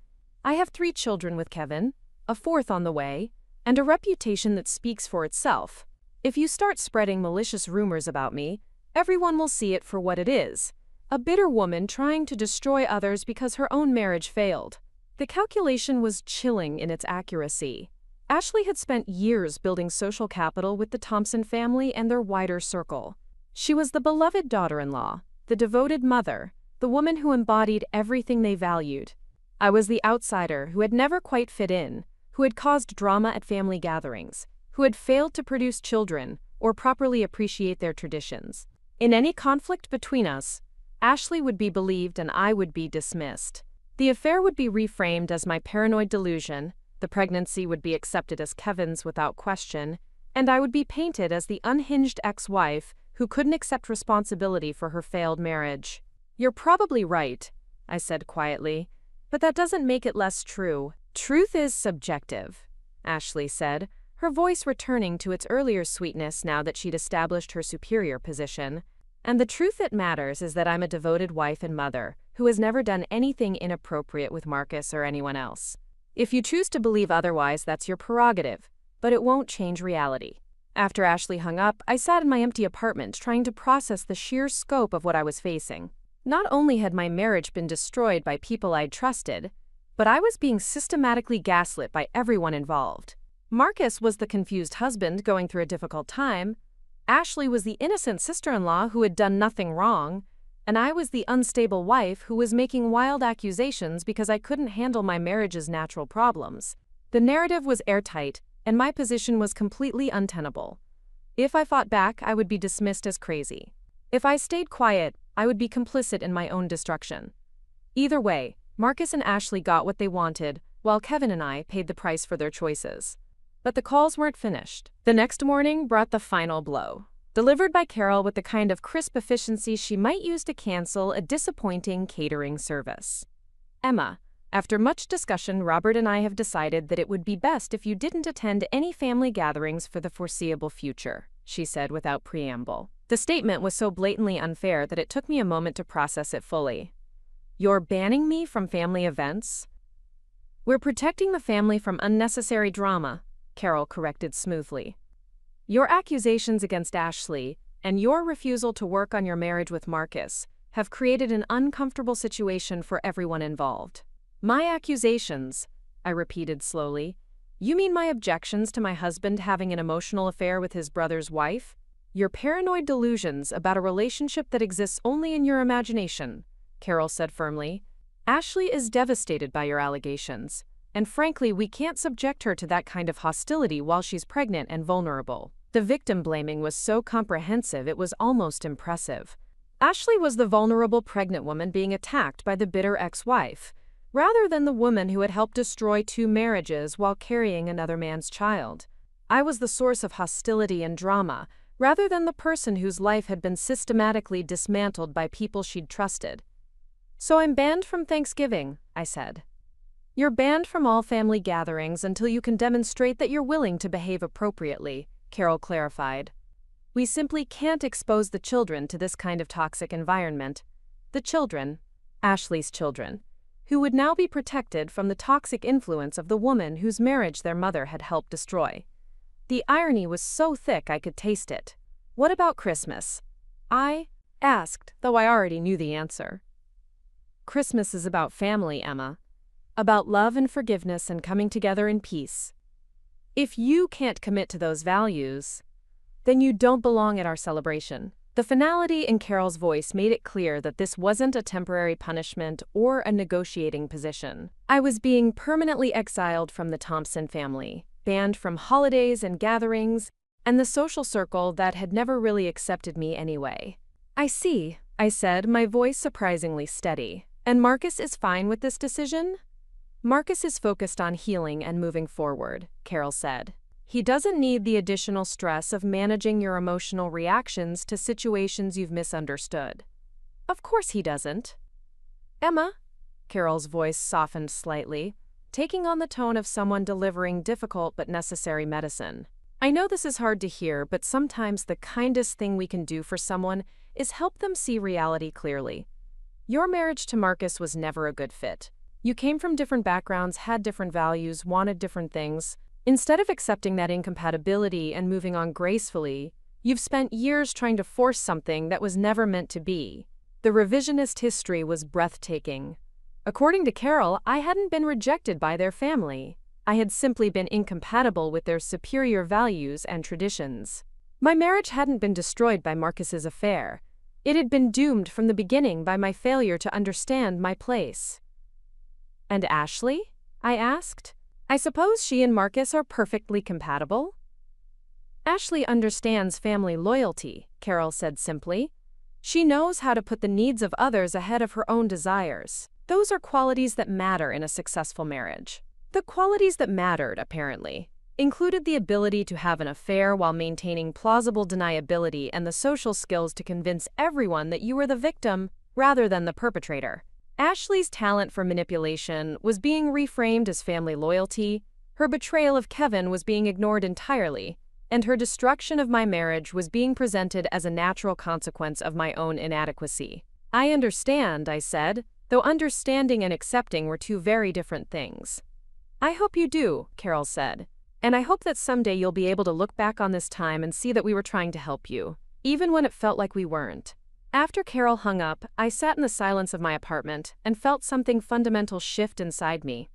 I have 3 children with Kevin, a 4th on the way, and a reputation that speaks for itself. If you start spreading malicious rumors about me, everyone will see it for what it is. A bitter woman trying to destroy others because her own marriage failed. The calculation was chilling in its accuracy. Ashley had spent years building social capital with the Thompson family and their wider circle. She was the beloved daughter-in-law, the devoted mother, the woman who embodied everything they valued. I was the outsider who had never quite fit in, who had caused drama at family gatherings, who had failed to produce children or properly appreciate their traditions. In any conflict between us, Ashley would be believed and I would be dismissed. The affair would be reframed as my paranoid delusion, the pregnancy would be accepted as Kevin's without question, and I would be painted as the unhinged ex-wife who couldn't accept responsibility for her failed marriage. You're probably right, I said quietly, but that doesn't make it less true. Truth is subjective, Ashley said, her voice returning to its earlier sweetness now that she'd established her superior position. And the truth that matters is that I'm a devoted wife and mother who has never done anything inappropriate with Marcus or anyone else. If you choose to believe otherwise, that's your prerogative, but it won't change reality. After Ashley hung up, I sat in my empty apartment trying to process the sheer scope of what I was facing. Not only had my marriage been destroyed by people I'd trusted, but I was being systematically gaslit by everyone involved. Marcus was the confused husband going through a difficult time, Ashley was the innocent sister-in-law who had done nothing wrong, and I was the unstable wife who was making wild accusations because I couldn't handle my marriage's natural problems. The narrative was airtight, and my position was completely untenable. If I fought back, I would be dismissed as crazy. If I stayed quiet, I would be complicit in my own destruction. Either way, Marcus and Ashley got what they wanted, while Kevin and I paid the price for their choices. But the calls weren't finished. The next morning brought the final blow. Delivered by Carol with the kind of crisp efficiency she might use to cancel a disappointing catering service. Emma, after much discussion, Robert and I have decided that it would be best if you didn't attend any family gatherings for the foreseeable future, she said without preamble. The statement was so blatantly unfair that it took me a moment to process it fully. You're banning me from family events? We're protecting the family from unnecessary drama, Carol corrected smoothly. Your accusations against Ashley and your refusal to work on your marriage with Marcus have created an uncomfortable situation for everyone involved. My accusations, I repeated slowly. You mean my objections to my husband having an emotional affair with his brother's wife? Your paranoid delusions about a relationship that exists only in your imagination, Carol said firmly. Ashley is devastated by your allegations, and frankly, we can't subject her to that kind of hostility while she's pregnant and vulnerable. The victim blaming was so comprehensive it was almost impressive. Ashley was the vulnerable pregnant woman being attacked by the bitter ex-wife, rather than the woman who had helped destroy 2 marriages while carrying another man's child. I was the source of hostility and drama, rather than the person whose life had been systematically dismantled by people she'd trusted. So I'm banned from Thanksgiving, I said. You're banned from all family gatherings until you can demonstrate that you're willing to behave appropriately, Carol clarified. We simply can't expose the children to this kind of toxic environment. The children, Ashley's children, who would now be protected from the toxic influence of the woman whose marriage their mother had helped destroy. The irony was so thick I could taste it. What about Christmas? I asked, though I already knew the answer. Christmas is about family, Emma. About love and forgiveness and coming together in peace. If you can't commit to those values, then you don't belong at our celebration. The finality in Carol's voice made it clear that this wasn't a temporary punishment or a negotiating position. I was being permanently exiled from the Thompson family, banned from holidays and gatherings, and the social circle that had never really accepted me anyway. I see, I said, my voice surprisingly steady. And Marcus is fine with this decision? Marcus is focused on healing and moving forward, Carol said. He doesn't need the additional stress of managing your emotional reactions to situations you've misunderstood. Of course he doesn't. Emma, Carol's voice softened slightly, taking on the tone of someone delivering difficult but necessary medicine. I know this is hard to hear, but sometimes the kindest thing we can do for someone is help them see reality clearly. Your marriage to Marcus was never a good fit. You came from different backgrounds, had different values, wanted different things. Instead of accepting that incompatibility and moving on gracefully, you've spent years trying to force something that was never meant to be. The revisionist history was breathtaking. According to Carol, I hadn't been rejected by their family. I had simply been incompatible with their superior values and traditions. My marriage hadn't been destroyed by Marcus's affair. It had been doomed from the beginning by my failure to understand my place. And Ashley? I asked. I suppose she and Marcus are perfectly compatible? Ashley understands family loyalty, Carol said simply. She knows how to put the needs of others ahead of her own desires. Those are qualities that matter in a successful marriage. The qualities that mattered, apparently, included the ability to have an affair while maintaining plausible deniability and the social skills to convince everyone that you were the victim rather than the perpetrator. Ashley's talent for manipulation was being reframed as family loyalty, her betrayal of Kevin was being ignored entirely, and her destruction of my marriage was being presented as a natural consequence of my own inadequacy. I understand, I said, though understanding and accepting were 2 very different things. I hope you do, Carol said, and I hope that someday you'll be able to look back on this time and see that we were trying to help you, even when it felt like we weren't. After Carol hung up, I sat in the silence of my apartment and felt something fundamental shift inside me.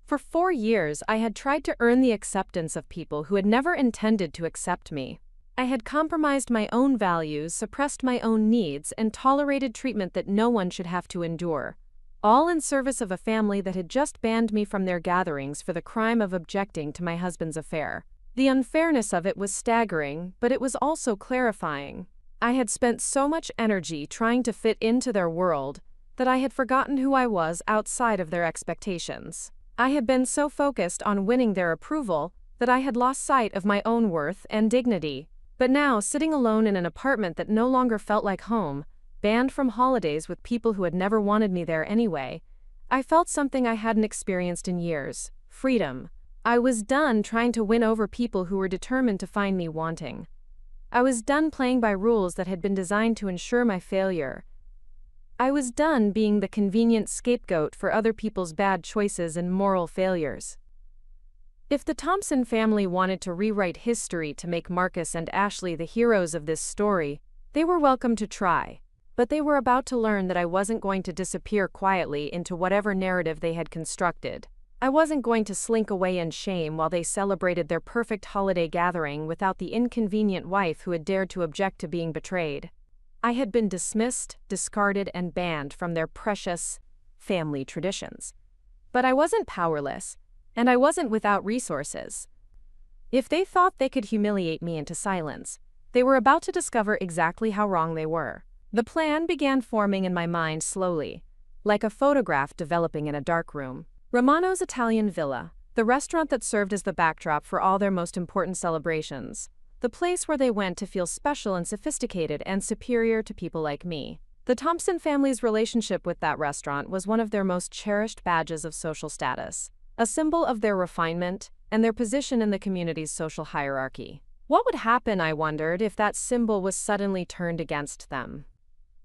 For 4 years, I had tried to earn the acceptance of people who had never intended to accept me. I had compromised my own values, suppressed my own needs, and tolerated treatment that no one should have to endure, all in service of a family that had just banned me from their gatherings for the crime of objecting to my husband's affair. The unfairness of it was staggering, but it was also clarifying. I had spent so much energy trying to fit into their world that I had forgotten who I was outside of their expectations. I had been so focused on winning their approval that I had lost sight of my own worth and dignity. But now, sitting alone in an apartment that no longer felt like home, banned from holidays with people who had never wanted me there anyway, I felt something I hadn't experienced in years: freedom. I was done trying to win over people who were determined to find me wanting. I was done playing by rules that had been designed to ensure my failure. I was done being the convenient scapegoat for other people's bad choices and moral failures. If the Thompson family wanted to rewrite history to make Marcus and Ashley the heroes of this story, they were welcome to try. But they were about to learn that I wasn't going to disappear quietly into whatever narrative they had constructed. I wasn't going to slink away in shame while they celebrated their perfect holiday gathering without the inconvenient wife who had dared to object to being betrayed. I had been dismissed, discarded, and banned from their precious family traditions. But I wasn't powerless, and I wasn't without resources. If they thought they could humiliate me into silence, they were about to discover exactly how wrong they were. The plan began forming in my mind slowly, like a photograph developing in a dark room. Romano's Italian Villa, the restaurant that served as the backdrop for all their most important celebrations. The place where they went to feel special and sophisticated and superior to people like me. The Thompson family's relationship with that restaurant was one of their most cherished badges of social status, a symbol of their refinement and their position in the community's social hierarchy. What would happen, I wondered, if that symbol was suddenly turned against them?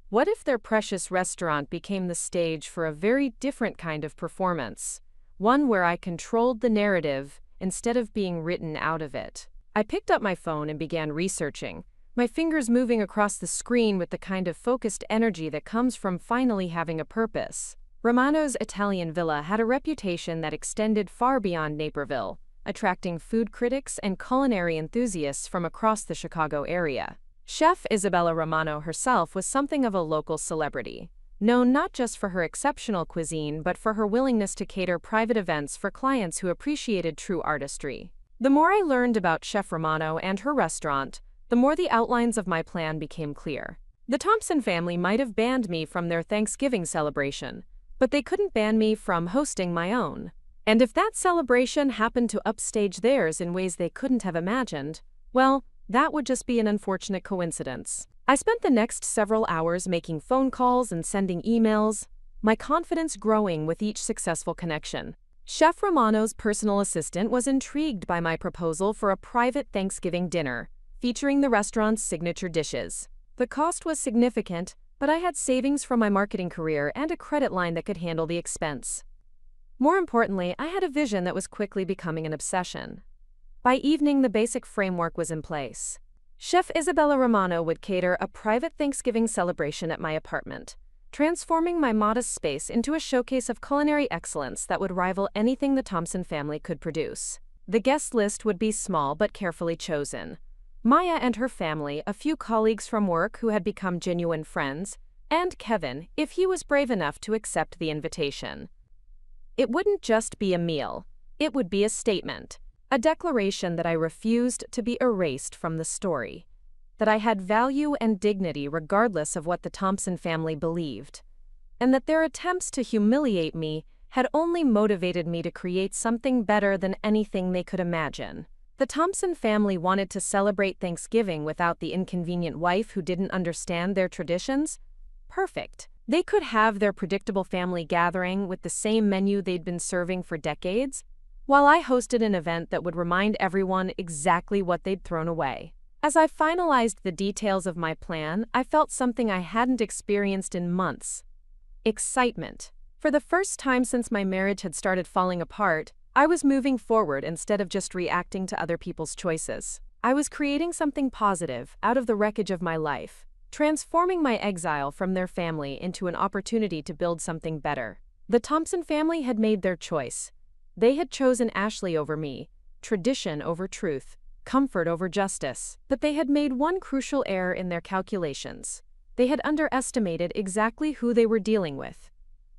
What if their precious restaurant became the stage for a very different kind of performance, one where I controlled the narrative instead of being written out of it? I picked up my phone and began researching, my fingers moving across the screen with the kind of focused energy that comes from finally having a purpose. Romano's Italian Villa had a reputation that extended far beyond Naperville, attracting food critics and culinary enthusiasts from across the Chicago area. Chef Isabella Romano herself was something of a local celebrity, known not just for her exceptional cuisine but for her willingness to cater private events for clients who appreciated true artistry. The more I learned about Chef Romano and her restaurant, the more the outlines of my plan became clear. The Thompson family might have banned me from their Thanksgiving celebration, but they couldn't ban me from hosting my own. And if that celebration happened to upstage theirs in ways they couldn't have imagined, well, that would just be an unfortunate coincidence. I spent the next several hours making phone calls and sending emails, my confidence growing with each successful connection. Chef Romano's personal assistant was intrigued by my proposal for a private Thanksgiving dinner, featuring the restaurant's signature dishes. The cost was significant, but I had savings from my marketing career and a credit line that could handle the expense. More importantly, I had a vision that was quickly becoming an obsession. By evening, the basic framework was in place. Chef Isabella Romano would cater a private Thanksgiving celebration at my apartment, transforming my modest space into a showcase of culinary excellence that would rival anything the Thompson family could produce. The guest list would be small but carefully chosen. Maya and her family, a few colleagues from work who had become genuine friends, and Kevin, if he was brave enough to accept the invitation. It wouldn't just be a meal. It would be a statement, a declaration that I refused to be erased from the story, that I had value and dignity regardless of what the Thompson family believed, and that their attempts to humiliate me had only motivated me to create something better than anything they could imagine. The Thompson family wanted to celebrate Thanksgiving without the inconvenient wife who didn't understand their traditions? Perfect. They could have their predictable family gathering with the same menu they'd been serving for decades, while I hosted an event that would remind everyone exactly what they'd thrown away. As I finalized the details of my plan, I felt something I hadn't experienced in months. Excitement. For the first time since my marriage had started falling apart, I was moving forward instead of just reacting to other people's choices. I was creating something positive out of the wreckage of my life, transforming my exile from their family into an opportunity to build something better. The Thompson family had made their choice. They had chosen Ashley over me, tradition over truth, comfort over justice. But they had made one crucial error in their calculations. They had underestimated exactly who they were dealing with.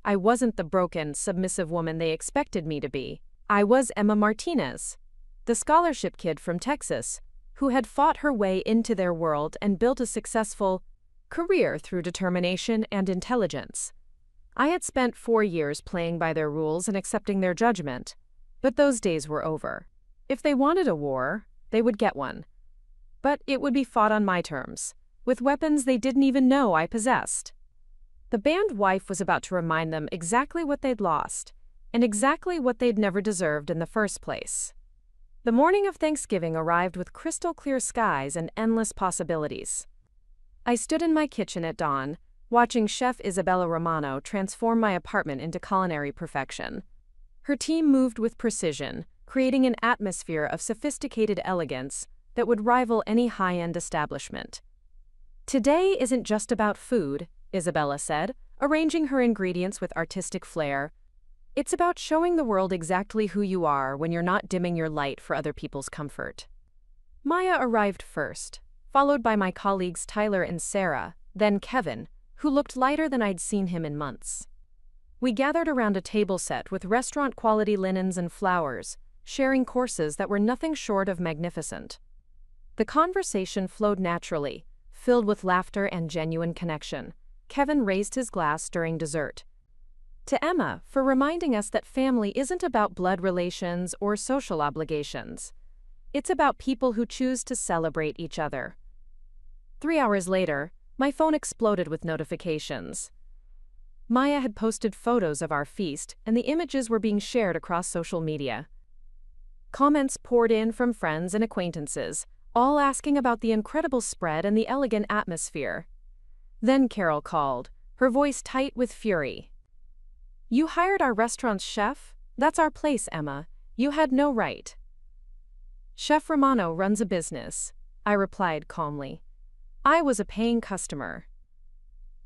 I wasn't the broken, submissive woman they expected me to be. I was Emma Martinez, the scholarship kid from Texas, who had fought her way into their world and built a successful career through determination and intelligence. I had spent 4 years playing by their rules and accepting their judgment, but those days were over. If they wanted a war, they would get one. But it would be fought on my terms, with weapons they didn't even know I possessed. The banned wife was about to remind them exactly what they'd lost, and exactly what they'd never deserved in the first place. The morning of Thanksgiving arrived with crystal-clear skies and endless possibilities. I stood in my kitchen at dawn, watching Chef Isabella Romano transform my apartment into culinary perfection. Her team moved with precision, creating an atmosphere of sophisticated elegance that would rival any high-end establishment. "Today isn't just about food," Isabella said, arranging her ingredients with artistic flair. "It's about showing the world exactly who you are when you're not dimming your light for other people's comfort." Maya arrived first, followed by my colleagues Tyler and Sarah, then Kevin, who looked lighter than I'd seen him in months. We gathered around a table set with restaurant-quality linens and flowers, sharing courses that were nothing short of magnificent. The conversation flowed naturally, filled with laughter and genuine connection. Kevin raised his glass during dessert. To Emma, for reminding us that family isn't about blood relations or social obligations. It's about people who choose to celebrate each other. 3 hours later, my phone exploded with notifications. Maya had posted photos of our feast, and the images were being shared across social media. Comments poured in from friends and acquaintances, all asking about the incredible spread and the elegant atmosphere. Then Carol called, her voice tight with fury. "You hired our restaurant's chef? That's our place, Emma. You had no right." "Chef Romano runs a business," I replied calmly. "I was a paying customer."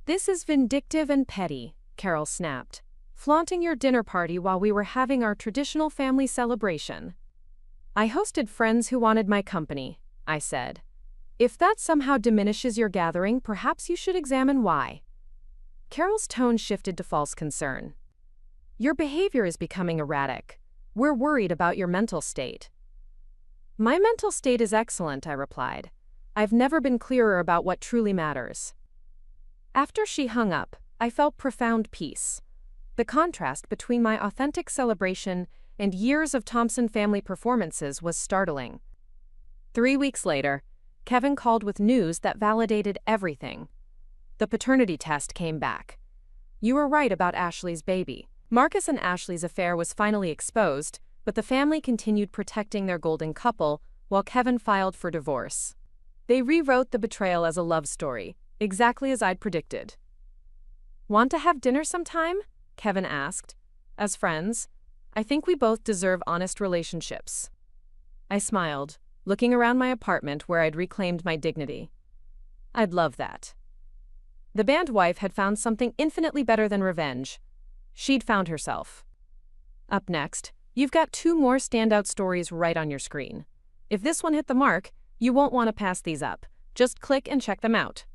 "This is vindictive and petty," Carol snapped, "flaunting your dinner party while we were having our traditional family celebration." "I hosted friends who wanted my company," I said. "If that somehow diminishes your gathering, perhaps you should examine why." Carol's tone shifted to false concern. "Your behavior is becoming erratic. We're worried about your mental state." "My mental state is excellent," I replied. "I've never been clearer about what truly matters." After she hung up, I felt profound peace. The contrast between my authentic celebration and years of Thompson family performances was startling. 3 weeks later, Kevin called with news that validated everything. The paternity test came back. "You were right about Ashley's baby." Marcus and Ashley's affair was finally exposed, but the family continued protecting their golden couple while Kevin filed for divorce. They rewrote the betrayal as a love story, exactly as I'd predicted. "Want to have dinner sometime?" Kevin asked. "As friends, I think we both deserve honest relationships." I smiled, looking around my apartment where I'd reclaimed my dignity. "I'd love that." The band wife had found something infinitely better than revenge. She'd found herself. Up next, you've got 2 more standout stories right on your screen. If this one hit the mark, you won't want to pass these up. Just click and check them out.